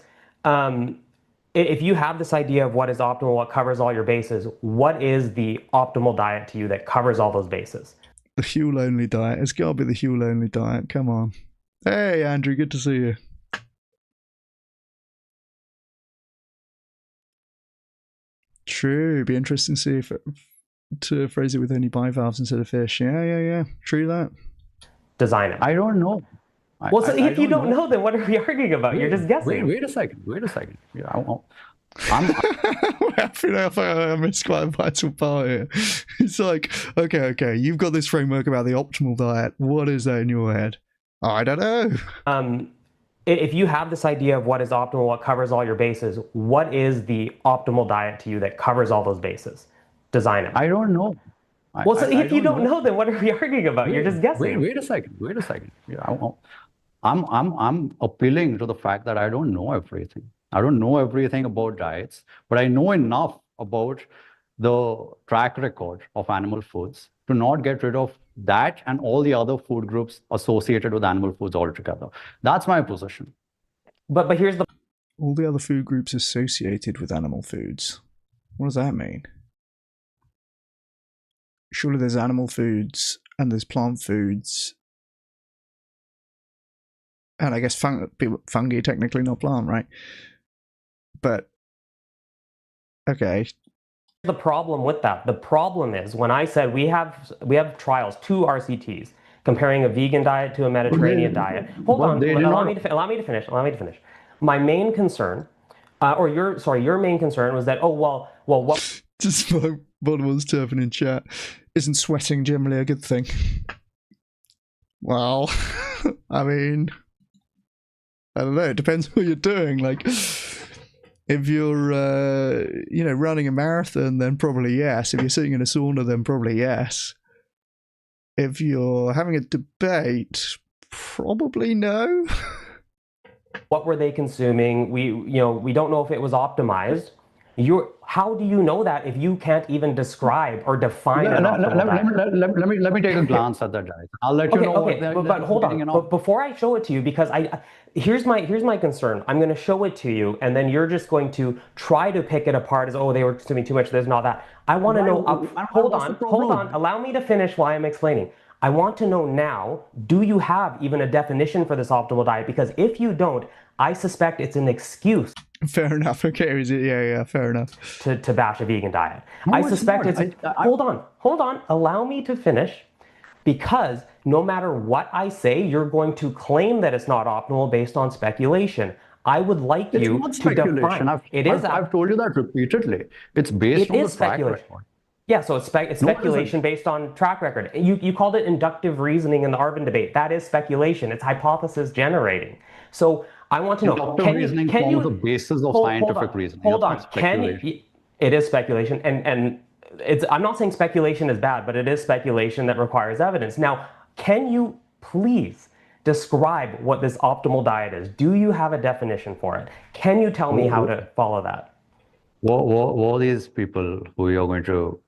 if you have this idea of what is optimal, what covers all your bases, what is the optimal diet to you that covers all those bases? The fuel only diet. It's got to be the fuel only diet. Come on. Hey, Andrew, good to see you. True. It'd be interesting to see if to phrase it with only bivalves instead of fish. Yeah. True that. Design it. I don't know. Well, so if you don't know, then what are we arguing about? You're just guessing. Wait a second. Yeah, I feel like I missed quite a vital part here. It's like, okay, you've got this framework about the optimal diet. What is that in your head? I don't know. If you have this idea of what is optimal, what covers all your bases, what is the optimal diet to you that covers all those bases? Design it. I don't know. Well, so if you don't know, then what are we arguing about? You're just guessing. Wait a second. Yeah, I'm appealing to the fact that I don't know everything. I don't know everything about diets, but I know enough about the track record of animal foods to not get rid of that and all the other food groups associated with animal foods altogether. That's my position. But here's the... All the other food groups associated with animal foods. What does that mean? Surely there's animal foods and there's plant foods. And I guess fungi technically not plant, right? But, okay. The problem with that, the problem is when I said we have trials, 2 RCTs, comparing a vegan diet to a Mediterranean diet. Hold on, allow me to finish. My main concern, your main concern was that, what? Just Baltimore's turfing in chat. Isn't sweating generally a good thing? Well, I mean, I don't know. It depends what you're doing. Like, if you're, running a marathon, then probably yes. If you're sitting in a sauna, then probably yes. If you're having a debate, probably no. What were they consuming? We don't know if it was optimized. How do you know that if you can't even describe or define an optimal diet? Let me take a glance at that diet. I'll let you know. But hold on. But before I show it to you, because here's my concern. I'm going to show it to you, and then you're just going to try to pick it apart as, they were consuming too much. There's not that. I want to know. Hold on. Allow me to finish while I'm explaining. I want to know now, do you have even a definition for this optimal diet? Because if you don't, I suspect it's an excuse. Fair enough. Okay, is it? Yeah, fair enough. To bash a vegan diet. No, I suspect it's... Hold on. Allow me to finish. Because no matter what I say, you're going to claim that it's not optimal based on speculation. I would like you to define... I've told you that repeatedly. It's based on the track record. Yeah, so it's speculation based on track record. You called it inductive reasoning in the Arvin debate. That is speculation. It's hypothesis generating. So I want to know, can you the basis of scientific reasoning? Hold on. It is speculation, and I'm not saying speculation is bad, but it is speculation that requires evidence. Now, can you please describe what this optimal diet is? Do you have a definition for it? Can you tell me how to follow that? What these people who you're going to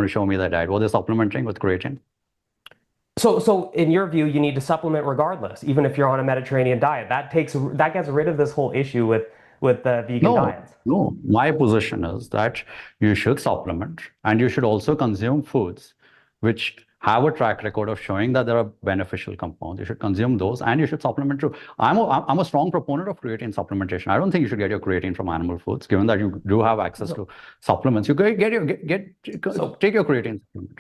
show me that diet? Were they supplementing with creatine? So in your view, you need to supplement regardless, even if you're on a Mediterranean diet. That gets rid of this whole issue with vegan diets. No, my position is that you should supplement, and you should also consume foods which have a track record of showing that there are beneficial compounds. You should consume those, and you should supplement too. I'm a strong proponent of creatine supplementation. I don't think you should get your creatine from animal foods, given that you do have access to supplements. You take your creatine supplement.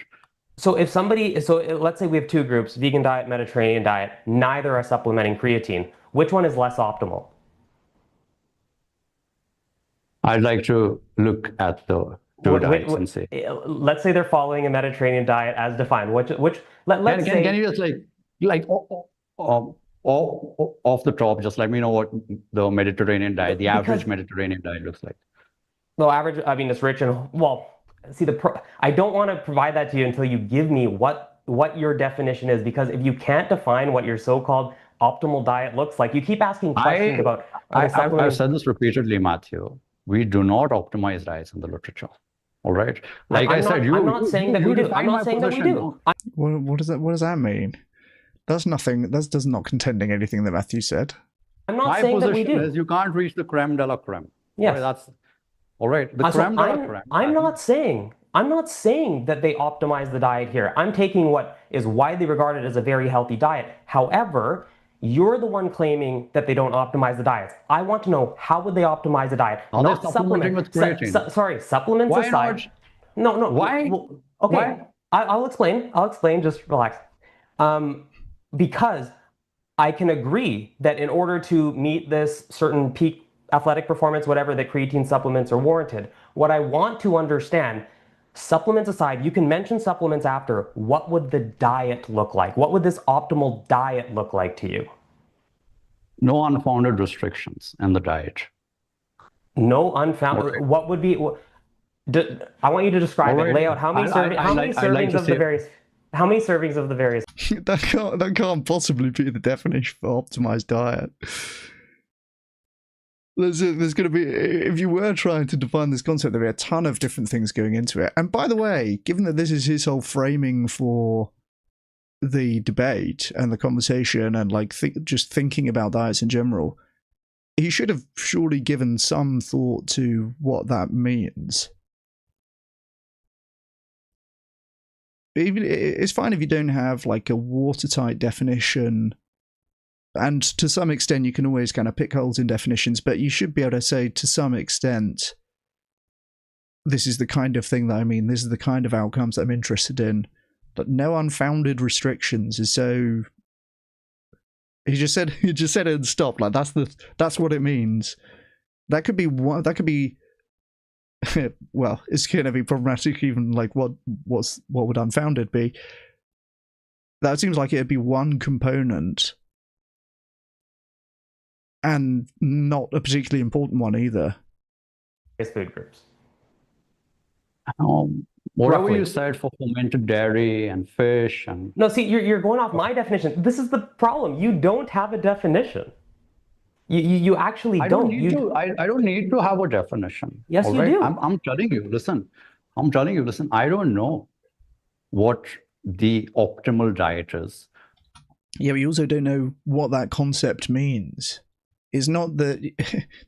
So let's say we have 2 groups, vegan diet, Mediterranean diet, neither are supplementing creatine. Which one is less optimal? I'd like to look at the 2 diets and say. Let's say they're following a Mediterranean diet as defined. Can you just off the top, just let me know what the Mediterranean diet, the average Mediterranean diet looks like? The average, it's rich and, see, I don't want to provide that to you until you give me what your definition is, because if you can't define what your so-called optimal diet looks like, you keep asking questions about... I've said this repeatedly, Matthew. We do not optimize diets in the literature. All right? I'm not saying that we do. What does that mean? That's nothing. That's not contending anything that Matthew said. I'm not saying that we do. My position is you can't reach the creme de la creme. Yes. All right, the creme de la creme. I'm not saying I'm not saying that they optimize the diet here. I'm taking what is widely regarded as a very healthy diet. However, you're the one claiming that they don't optimize the diets. I want to know, how would they optimize the diet? Are Not they supplementing with creatine? sorry, supplements Why aside. not? No. Why? Okay, Why? I'll explain. Just relax. Because I can agree that in order to meet this certain peak athletic performance, whatever, that creatine supplements are warranted. What I want to understand, supplements aside, you can mention supplements after, what would the diet look like? What would this optimal diet look like to you? No unfounded restrictions in the diet. No unfounded, what would be, I want you to describe it, lay out how many servings of the various, how many servings of the various. That can't possibly be the definition for optimized diet. There's going to be, if you were trying to define this concept, there'd be a ton of different things going into it. And by the way, given that this is his whole framing for the debate and the conversation and like just thinking about diets in general, he should have surely given some thought to what that means. Even it's fine if you don't have like a watertight definition, and to some extent you can always kind of pick holes in definitions, but you should be able to say to some extent, this is the kind of thing that I mean, this is the kind of outcomes that I'm interested in. But no unfounded restrictions is so. He just said it and stopped. Like that's what it means. That could be one. That could be. Well, it's going to be problematic. Even like what would unfounded be? That seems like it'd be one component, and not a particularly important one either. Food groups. Whatever you said for fermented dairy and fish and... No, see, you're going off my definition. This is the problem. You don't have a definition. You actually don't. I don't need to have a definition. Yes, you do. I'm telling you, listen. I don't know what the optimal diet is. Yeah, we also don't know what that concept means. It's not that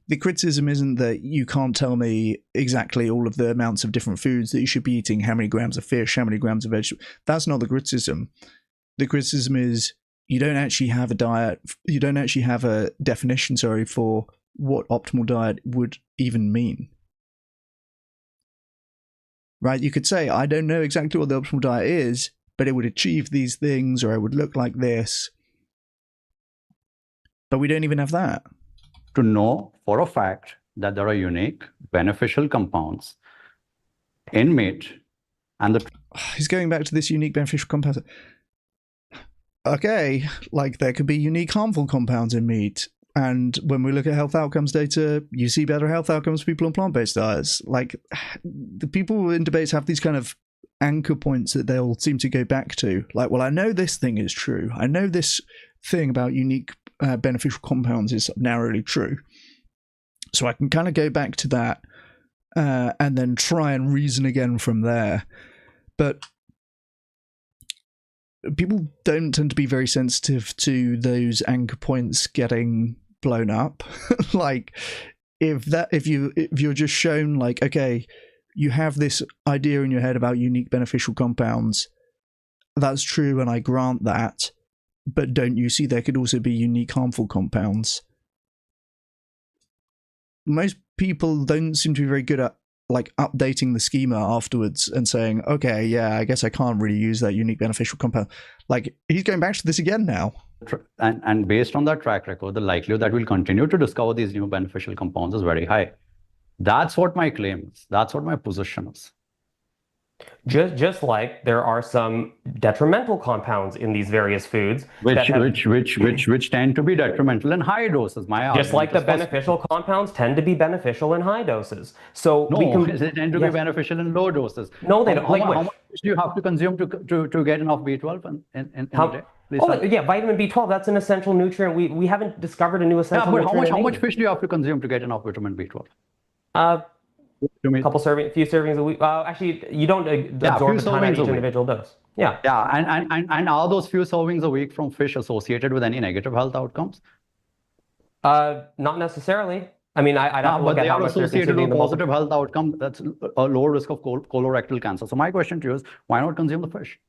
the criticism isn't that you can't tell me exactly all of the amounts of different foods that you should be eating, how many grams of fish, how many grams of vegetables. That's not the criticism. The criticism is you don't actually have a diet. You don't actually have a definition, for what optimal diet would even mean. Right? You could say, I don't know exactly what the optimal diet is, but it would achieve these things, or it would look like this. But we don't even have that. To know for a fact that there are unique beneficial compounds in meat, and he's going back to this unique beneficial compounds. Okay, like there could be unique harmful compounds in meat, and when we look at health outcomes data, you see better health outcomes for people on plant-based diets. Like the people in debates have these kind of anchor points that they'll seem to go back to. Like, well, I know this thing is true. I know this thing about unique beneficial compounds is narrowly true. So I can kind of go back to that and then try and reason again from there. But people don't tend to be very sensitive to those anchor points getting blown up. Like if you're just shown like, okay, you have this idea in your head about unique beneficial compounds, that's true and I grant that, but don't you see there could also be unique harmful compounds? Most people don't seem to be very good at like updating the schema afterwards and saying, okay, yeah, I guess I can't really use that unique beneficial compound. Like he's going back to this again now. And based on that track record, the likelihood that we'll continue to discover these new beneficial compounds is very high. That's what my claim is. That's what my position is. Just like there are some detrimental compounds in these various foods, which tend to be detrimental in high doses. Just like the beneficial compounds tend to be beneficial in high doses. So they tend to be beneficial in low doses. No, they don't. How much do you have to consume to get enough B12 in a day? Yeah, vitamin B12. That's an essential nutrient. We haven't discovered a new essential nutrient. How much fish do you have to consume to get enough vitamin B12? Few servings a week. Actually, you don't absorb a ton at each individual dose. Yeah. And are those few servings a week from fish associated with any negative health outcomes? Not necessarily. I mean, I'd have to look but at they how are much they're associated consuming with the positive health outcome. That's a lower risk of colorectal cancer. So my question to you is, why not consume the fish?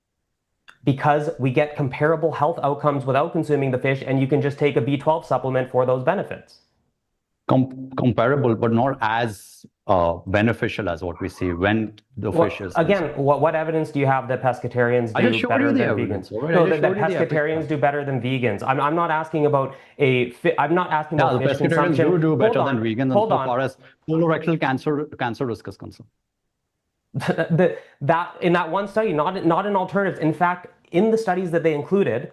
Because we get comparable health outcomes without consuming the fish, and you can just take a B12 supplement for those benefits. Comparable, but not as beneficial as what we see when the fish is. Again, what evidence do you have that pescatarians do better than vegans? No, that pescatarians do better than vegans. I'm not asking about I'm not asking about fish consumption. Pescatarians do better than vegans so far as colorectal cancer risk is concerned. That in that one study, not in alternatives. In fact, in the studies that they included,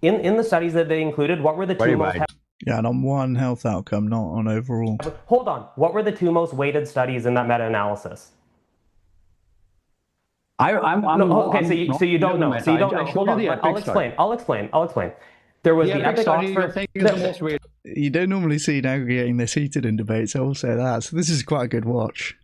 in the studies that they included, what were the two most? Yeah, and on one health outcome, not on overall. Hold on. What were the two most weighted studies in that meta-analysis? So you don't know. So you don't know. Hold on. I'll explain. There was the Epic Oxford. You don't normally see Nagra getting this heated in debates, I will say that. So this is quite a good watch.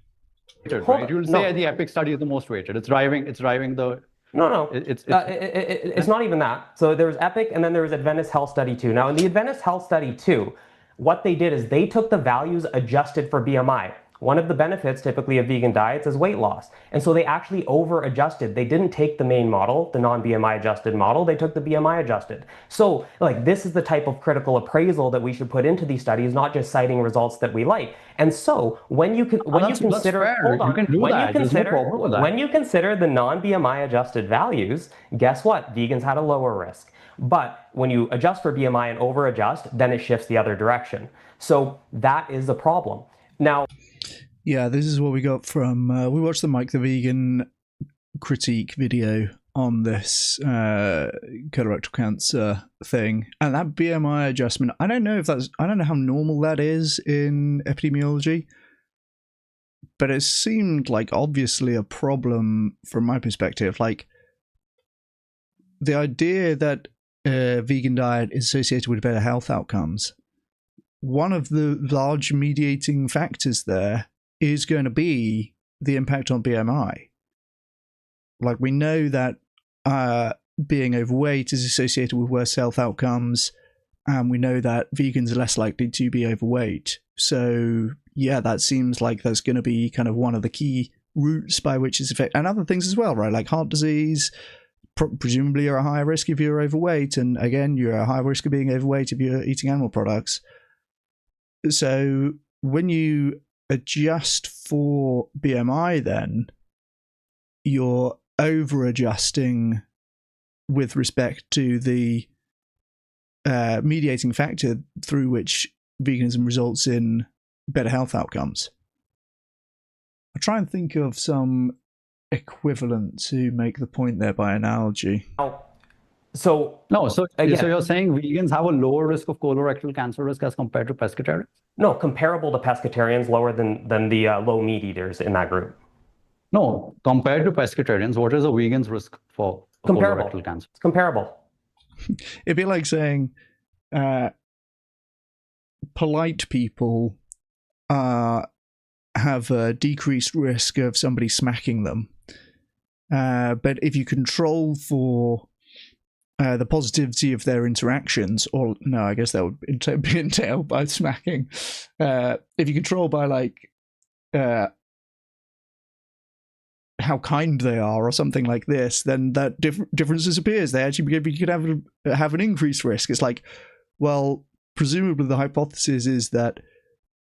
Right? You'll say the Epic study is the most weighted. It's driving the... No. It's not even that. So there was Epic, and then there was Adventist Health Study 2. Now, in the Adventist Health Study 2, what they did is they took the values adjusted for BMI. One of the benefits typically of vegan diets is weight loss. And so they actually over-adjusted. They didn't take the main model, the non-BMI adjusted model, they took the BMI adjusted. So this is the type of critical appraisal that we should put into these studies, not just citing results that we like. And so when you consider the non-BMI adjusted values, guess what? Vegans had a lower risk. But when you adjust for BMI and over-adjust, then it shifts the other direction. So that is the problem. Now, yeah, this is what we got from, we watched the Mike the Vegan critique video on this colorectal cancer thing. And that BMI adjustment, I don't know how normal that is in epidemiology, but it seemed like obviously a problem from my perspective. Like, the idea that a vegan diet is associated with better health outcomes, one of the large mediating factors there is going to be the impact on BMI. Like, we know that being overweight is associated with worse health outcomes, and we know that vegans are less likely to be overweight. So, yeah, that seems like that's going to be kind of one of the key routes by which it's affected. And other things as well, right? Like heart disease, presumably you're a higher risk if you're overweight. And again, you're a higher risk of being overweight if you're eating animal products. So when you adjust for BMI, then you're over adjusting with respect to the mediating factor through which veganism results in better health outcomes. I'll try and think of some equivalent to make the point there by analogy. So you're saying vegans have a lower risk of colorectal cancer risk as compared to pescatarians? No, comparable to pescatarians, lower than the low meat eaters in that group. No, compared to pescatarians, what is a vegan's risk for colorectal cancer? It's comparable. It'd be like saying polite people have a decreased risk of somebody smacking them. But if you control for the positivity of their interactions, or no, I guess that would be entailed by smacking. If you control by like how kind they are or something like this, then that difference disappears. They actually you could have an increased risk. It's like, well, presumably the hypothesis is that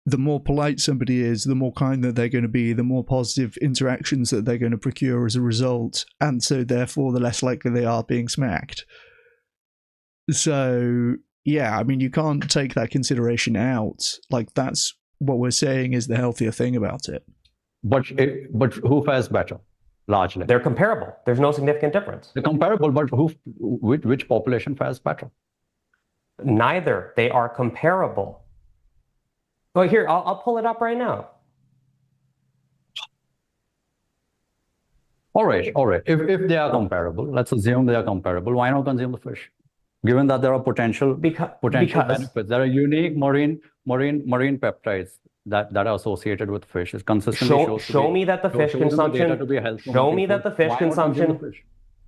the more polite somebody is, the more kind that they're going to be, the more positive interactions that they're going to procure as a result, and so therefore the less likely they are being smacked. So yeah, I mean, you can't take that consideration out. Like, that's what we're saying is the healthier thing about it. But who fares better? Largely, they're comparable. There's no significant difference. They're comparable, but which population fares better? Neither. They are comparable. Well, here, I'll pull it up right now. All right. If they are comparable, let's assume they are comparable. Why not consume the fish? Given that there are potential benefits, there are unique marine peptides that are associated with fish. It consistently show me that the fish consumption. Show me that the fish consumption.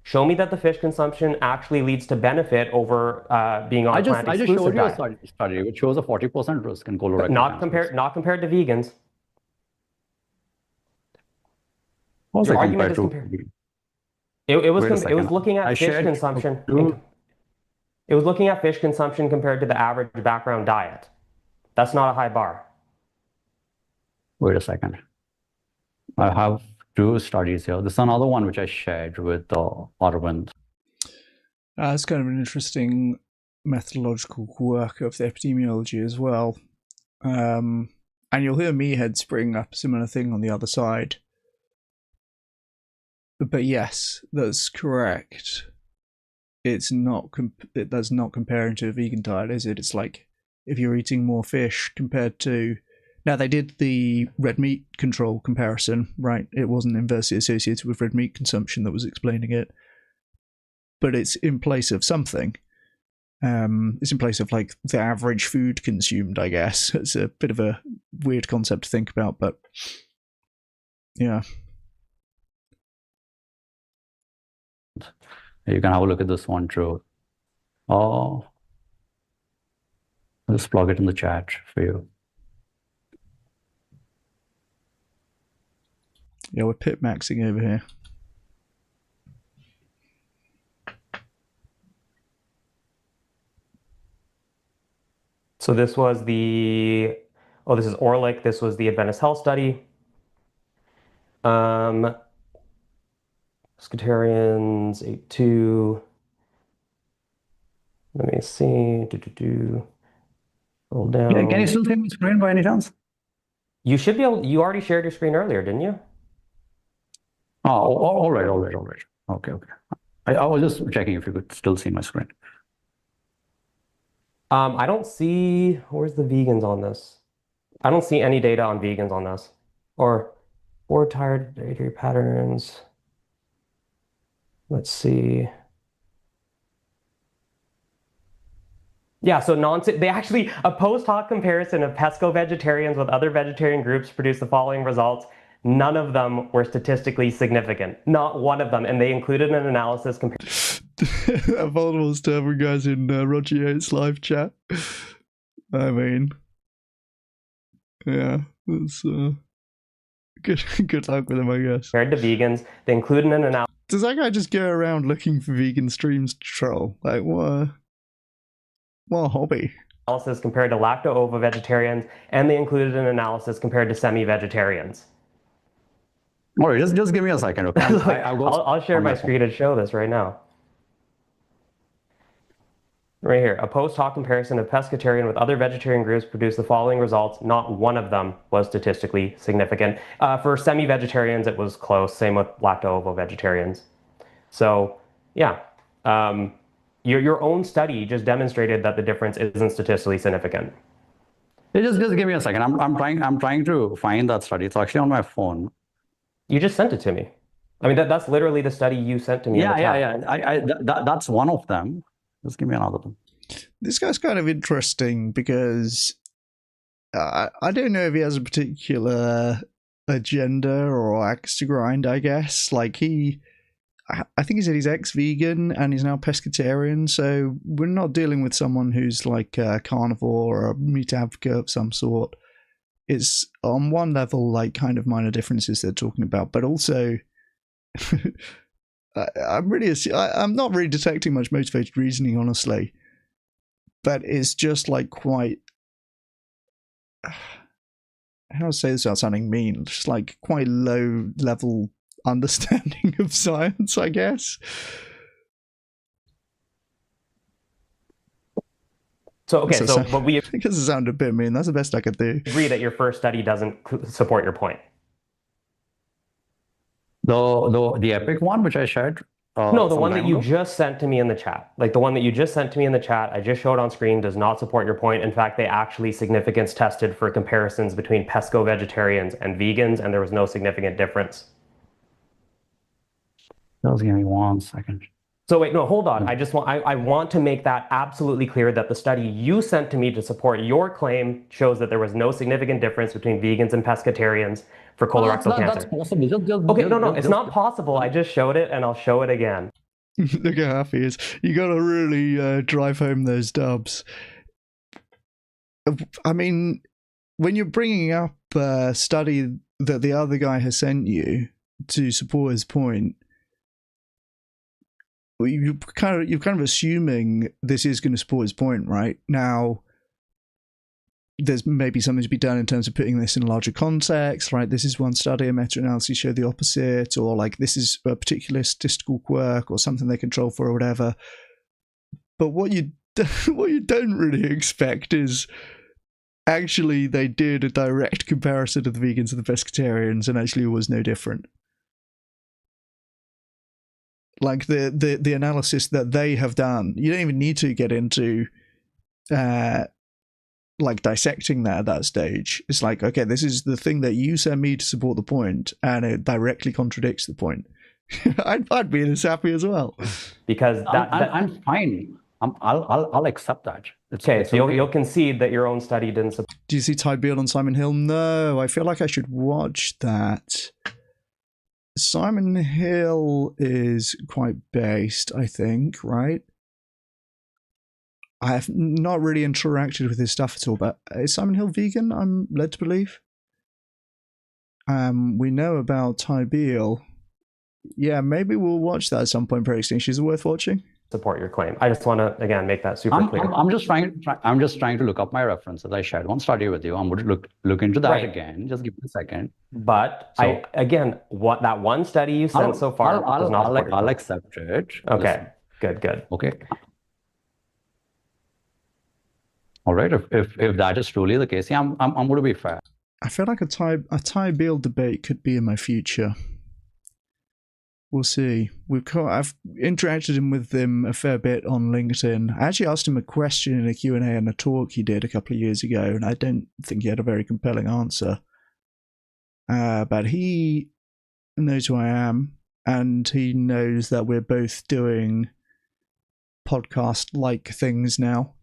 Show me that the fish consumption actually leads to benefit over being on I a just plant-exclusive showed you a diet. study which shows a 40% risk in But colorectal not cancer. compared to vegans. How's Your it argument compared is to? it was Wait a it was second. looking at I fish shared consumption. two. It was looking at fish consumption compared to the average background diet. That's not a high bar. Wait a second. I have two studies here. This is another one which I shared with Arvind. It's kind of an interesting methodological quirk of the epidemiology as well. And you'll hear meatheads bring up a similar thing on the other side. But yes, that's correct. It's not. That's not comparing to a vegan diet, is it? It's like if you're eating more fish compared to. Now they did the red meat control comparison, right? It wasn't inversely associated with red meat consumption that was explaining it, but it's in place of something. It's in place of like the average food consumed, I guess. It's a bit of a weird concept to think about, but yeah. You can have a look at this one too. Oh, I'll just plug it in the chat for you. Yeah, we're pit maxing over here. So this was the, this is Orlick. This was the Adventist Health Study. Pescatarians, 8.2. Let me see. Roll down. Yeah, can you still see my screen by any chance? You should be able. You already shared your screen earlier, didn't you? Oh, all right. Okay. I was just checking if you could still see my screen. I don't see. Where's the vegans on this? I don't see any data on vegans on this. Or tired dietary patterns. Let's see. Yeah, so they actually, a post hoc comparison of pesco-vegetarians with other vegetarian groups produced the following results. None of them were statistically significant. Not one of them. And they included an analysis compared. Vulnerable to everyone guys in Roger Yates live chat. I mean, yeah, that's good luck with them, I guess. Compared to vegans, they included an analysis. Does that guy just go around looking for vegan streams to troll? Like, what a hobby. Analysis compared to lacto-ovo vegetarians, and they included an analysis compared to semi-vegetarians. All right, just give me a second, okay? I'll share my screen and show this right now. Right here, a post hoc comparison of pescatarian with other vegetarian groups produced the following results. Not one of them was statistically significant. For semi-vegetarians, it was close. Same with lacto-ovo vegetarians. So, yeah, your own study just demonstrated that the difference isn't statistically significant. Just give me a second. I'm trying to find that study. It's actually on my phone. You just sent it to me. I mean, that's literally the study you sent to me. Yeah. That's one of them. Just give me another one. This guy's kind of interesting because I don't know if he has a particular agenda or axe to grind, I guess. Like I think he said he's ex-vegan and he's now pescatarian, so we're not dealing with someone who's like a carnivore or a meat advocate of some sort. It's on one level like kind of minor differences they're talking about, but also I'm not really detecting much motivated reasoning, honestly. But it's just like quite, how to say this without sounding mean, just like quite low level understanding of science, I guess. So, okay, but we because it sounded a bit mean. That's the best I could do. Agree that your first study doesn't support your point. The epic one, which I shared. No, the one that you just sent to me in the chat. Like the one that you just sent to me in the chat, I just showed on screen, does not support your point. In fact, they actually significance tested for comparisons between pesco-vegetarians and vegans, and there was no significant difference. Just give me 1 second. So wait, no, hold on. I want to make that absolutely clear that the study you sent to me to support your claim shows that there was no significant difference between vegans and pescatarians for colorectal cancer. That's possible. Okay, no, it's not possible. I just showed it and I'll show it again. Look how happy he is. You got to really drive home those dubs. I mean, when you're bringing up a study that the other guy has sent you to support his point, you're kind of assuming this is going to support his point, right? Now, there's maybe something to be done in terms of putting this in a larger context, right? This is one study, a meta-analysis showed the opposite, or like this is a particular statistical quirk or something they control for or whatever. But what you don't really expect is actually they did a direct comparison of the vegans and the pescatarians, and actually it was no different. Like the analysis that they have done, you don't even need to get into like dissecting that at that stage. It's like, okay, this is the thing that you sent me to support the point, and it directly contradicts the point. I'd be as happy as well. Because I'm fine. I'll accept that. Okay, so you'll concede that your own study didn't support. Do you see Ty Beale on Simon Hill? No, I feel like I should watch that. Simon Hill is quite based, I think, right? I have not really interacted with his stuff at all, but is Simon Hill vegan, I'm led to believe? We know about Ty Beale. Yeah, maybe we'll watch that at some point. Pro-Extinction, is it worth watching? Support your claim. I just want to, again, make that super clear. I'm just trying to look up my references. I shared one study with you. I'm going to look into that again. Just give me a second. But so, that one study you sent so far does not support your claim. I'll accept it. Okay, good. Okay. All right. If that is truly the case, yeah, I'm going to be fair. I feel like a Ty Beale debate could be in my future. We'll see. I've interacted with him a fair bit on LinkedIn. I actually asked him a question in a Q&A and a talk he did a couple of years ago, and I don't think he had a very compelling answer. But he knows who I am, and he knows that we're both doing podcast-like things now.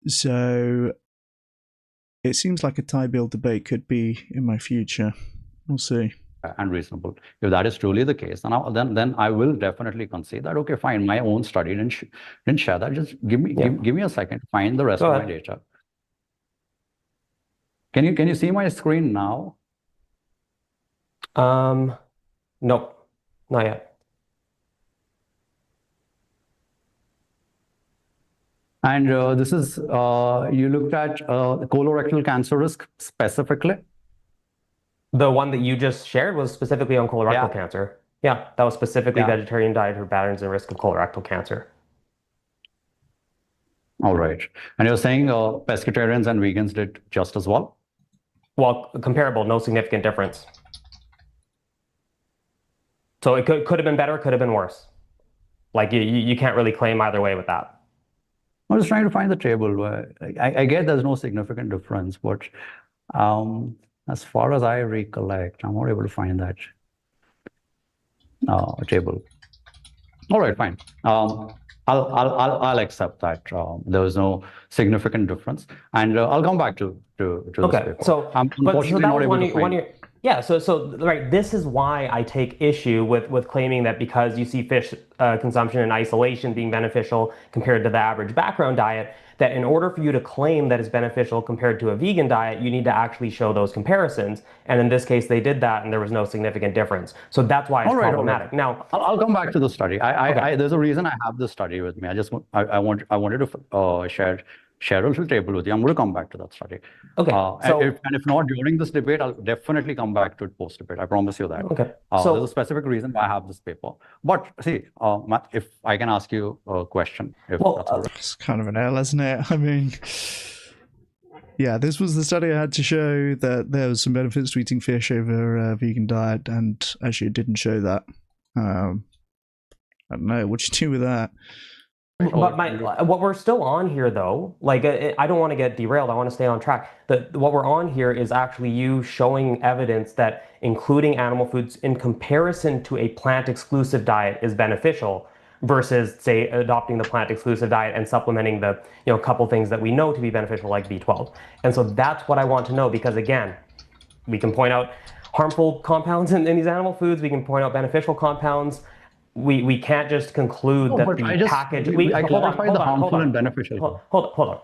So it seems like a Ty Beale debate could be in my future. We'll see. And reasonable. If that is truly the case, then I will definitely concede that. Okay, fine. My own study didn't share that. Just give me a second to find the rest of my data. Can you see my screen now? Nope, not yet. And this is you looked at colorectal cancer risk specifically. The one that you just shared was specifically on colorectal cancer. Yeah, that was specifically vegetarian dietary patterns and risk of colorectal cancer. All right. And you're saying pescatarians and vegans did just as well? Well, comparable, no significant difference. So it could have been better, could have been worse. Like you can't really claim either way with that. I was trying to find the table. I get there's no significant difference, but as far as I recollect, I'm not able to find that table. All right, fine. I'll accept that there was no significant difference, and I'll come back to this paper. So I'm unfortunately not able to find it. Yeah, so right, this is why I take issue with claiming that because you see fish consumption in isolation being beneficial compared to the average background diet, that in order for you to claim that it's beneficial compared to a vegan diet, you need to actually show those comparisons. And in this case, they did that, and there was no significant difference. So that's why it's problematic. Now, I'll come back to the study. There's a reason I have this study with me. I wanted to share a little table with you. I'm going to come back to that study. Okay. If not during this debate, I'll definitely come back to it post debate. I promise you that. Okay. There's a specific reason why I have this paper. But see, Matt, if I can ask you a question, if that's all right. It's kind of an L, isn't it? I mean, yeah, this was the study I had to show that there was some benefits to eating fish over a vegan diet, and actually it didn't show that. I don't know. What you do with that? But what we're still on here, though, like I don't want to get derailed. I want to stay on track. What we're on here is actually you showing evidence that including animal foods in comparison to a plant-exclusive diet is beneficial versus, say, adopting the plant-exclusive diet and supplementing the couple things that we know to be beneficial, like B12. And so that's what I want to know, because again, we can point out harmful compounds in these animal foods. We can point out beneficial compounds. we can't just conclude No, that but the I just package. I clarified the harmful and beneficial. Hold on.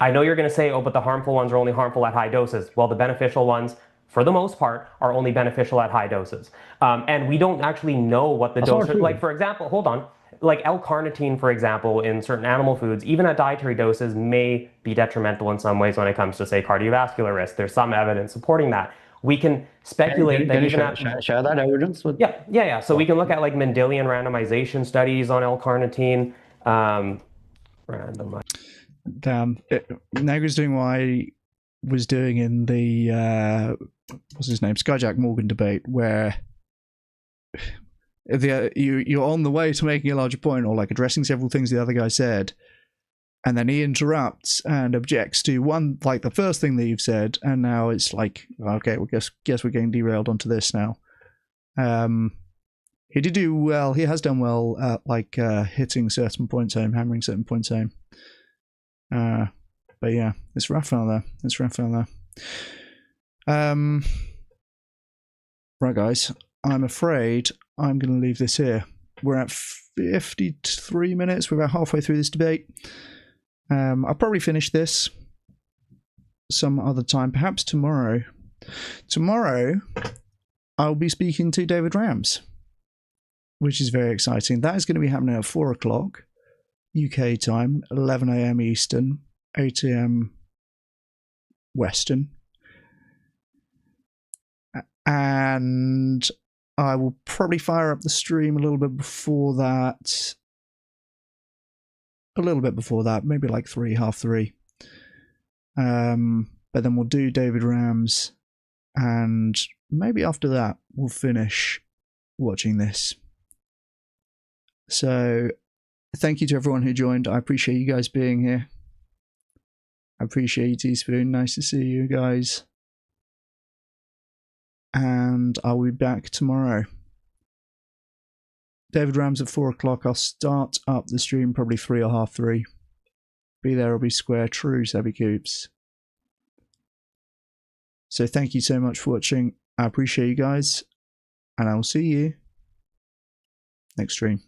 I know you're going to say, oh, but the harmful ones are only harmful at high doses. Well, the beneficial ones, for the most part, are only beneficial at high doses. And we don't actually know what the dose is. Like, for example, hold on. Like L-carnitine, for example, in certain animal foods, even at dietary doses, may be detrimental in some ways when it comes to, say, cardiovascular risk. There's some evidence supporting that. We can speculate that even share that evidence with? Yeah. So we can look at like Mendelian randomization studies on L-carnitine. Damn, Nagra's doing what I was doing in the what's his name, Skyjack Morgan debate, where you're on the way to making a larger point or like addressing several things the other guy said, and then he interrupts and objects to one, like the first thing that you've said, and now it's like, okay, well, guess we're getting derailed onto this now. He did do well. He has done well at like hitting certain points home, hammering certain points home. But yeah, it's rough out there. Right, guys, I'm afraid I'm going to leave this here. We're at 53 minutes. We're about halfway through this debate. I'll probably finish this some other time, perhaps tomorrow. Tomorrow, I'll be speaking to David Rams, which is very exciting. That is going to be happening at 4 o'clock UK time, 11 a.m. Eastern, 8 a.m. Western. And I will probably fire up the stream a little bit before that. Maybe like 3, half 3. But then we'll do David Rams, and maybe after that we'll finish watching this. So thank you to everyone who joined. I appreciate you guys being here. I appreciate you, Teaspoon. Nice to see you guys. And I'll be back tomorrow. David Rams at 4 o'clock. I'll start up the stream probably 3 or half 3. Be there or be square. True, Sebby Coops. So thank you so much for watching. I appreciate you guys. And I will see you next stream.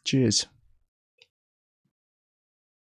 Cheers.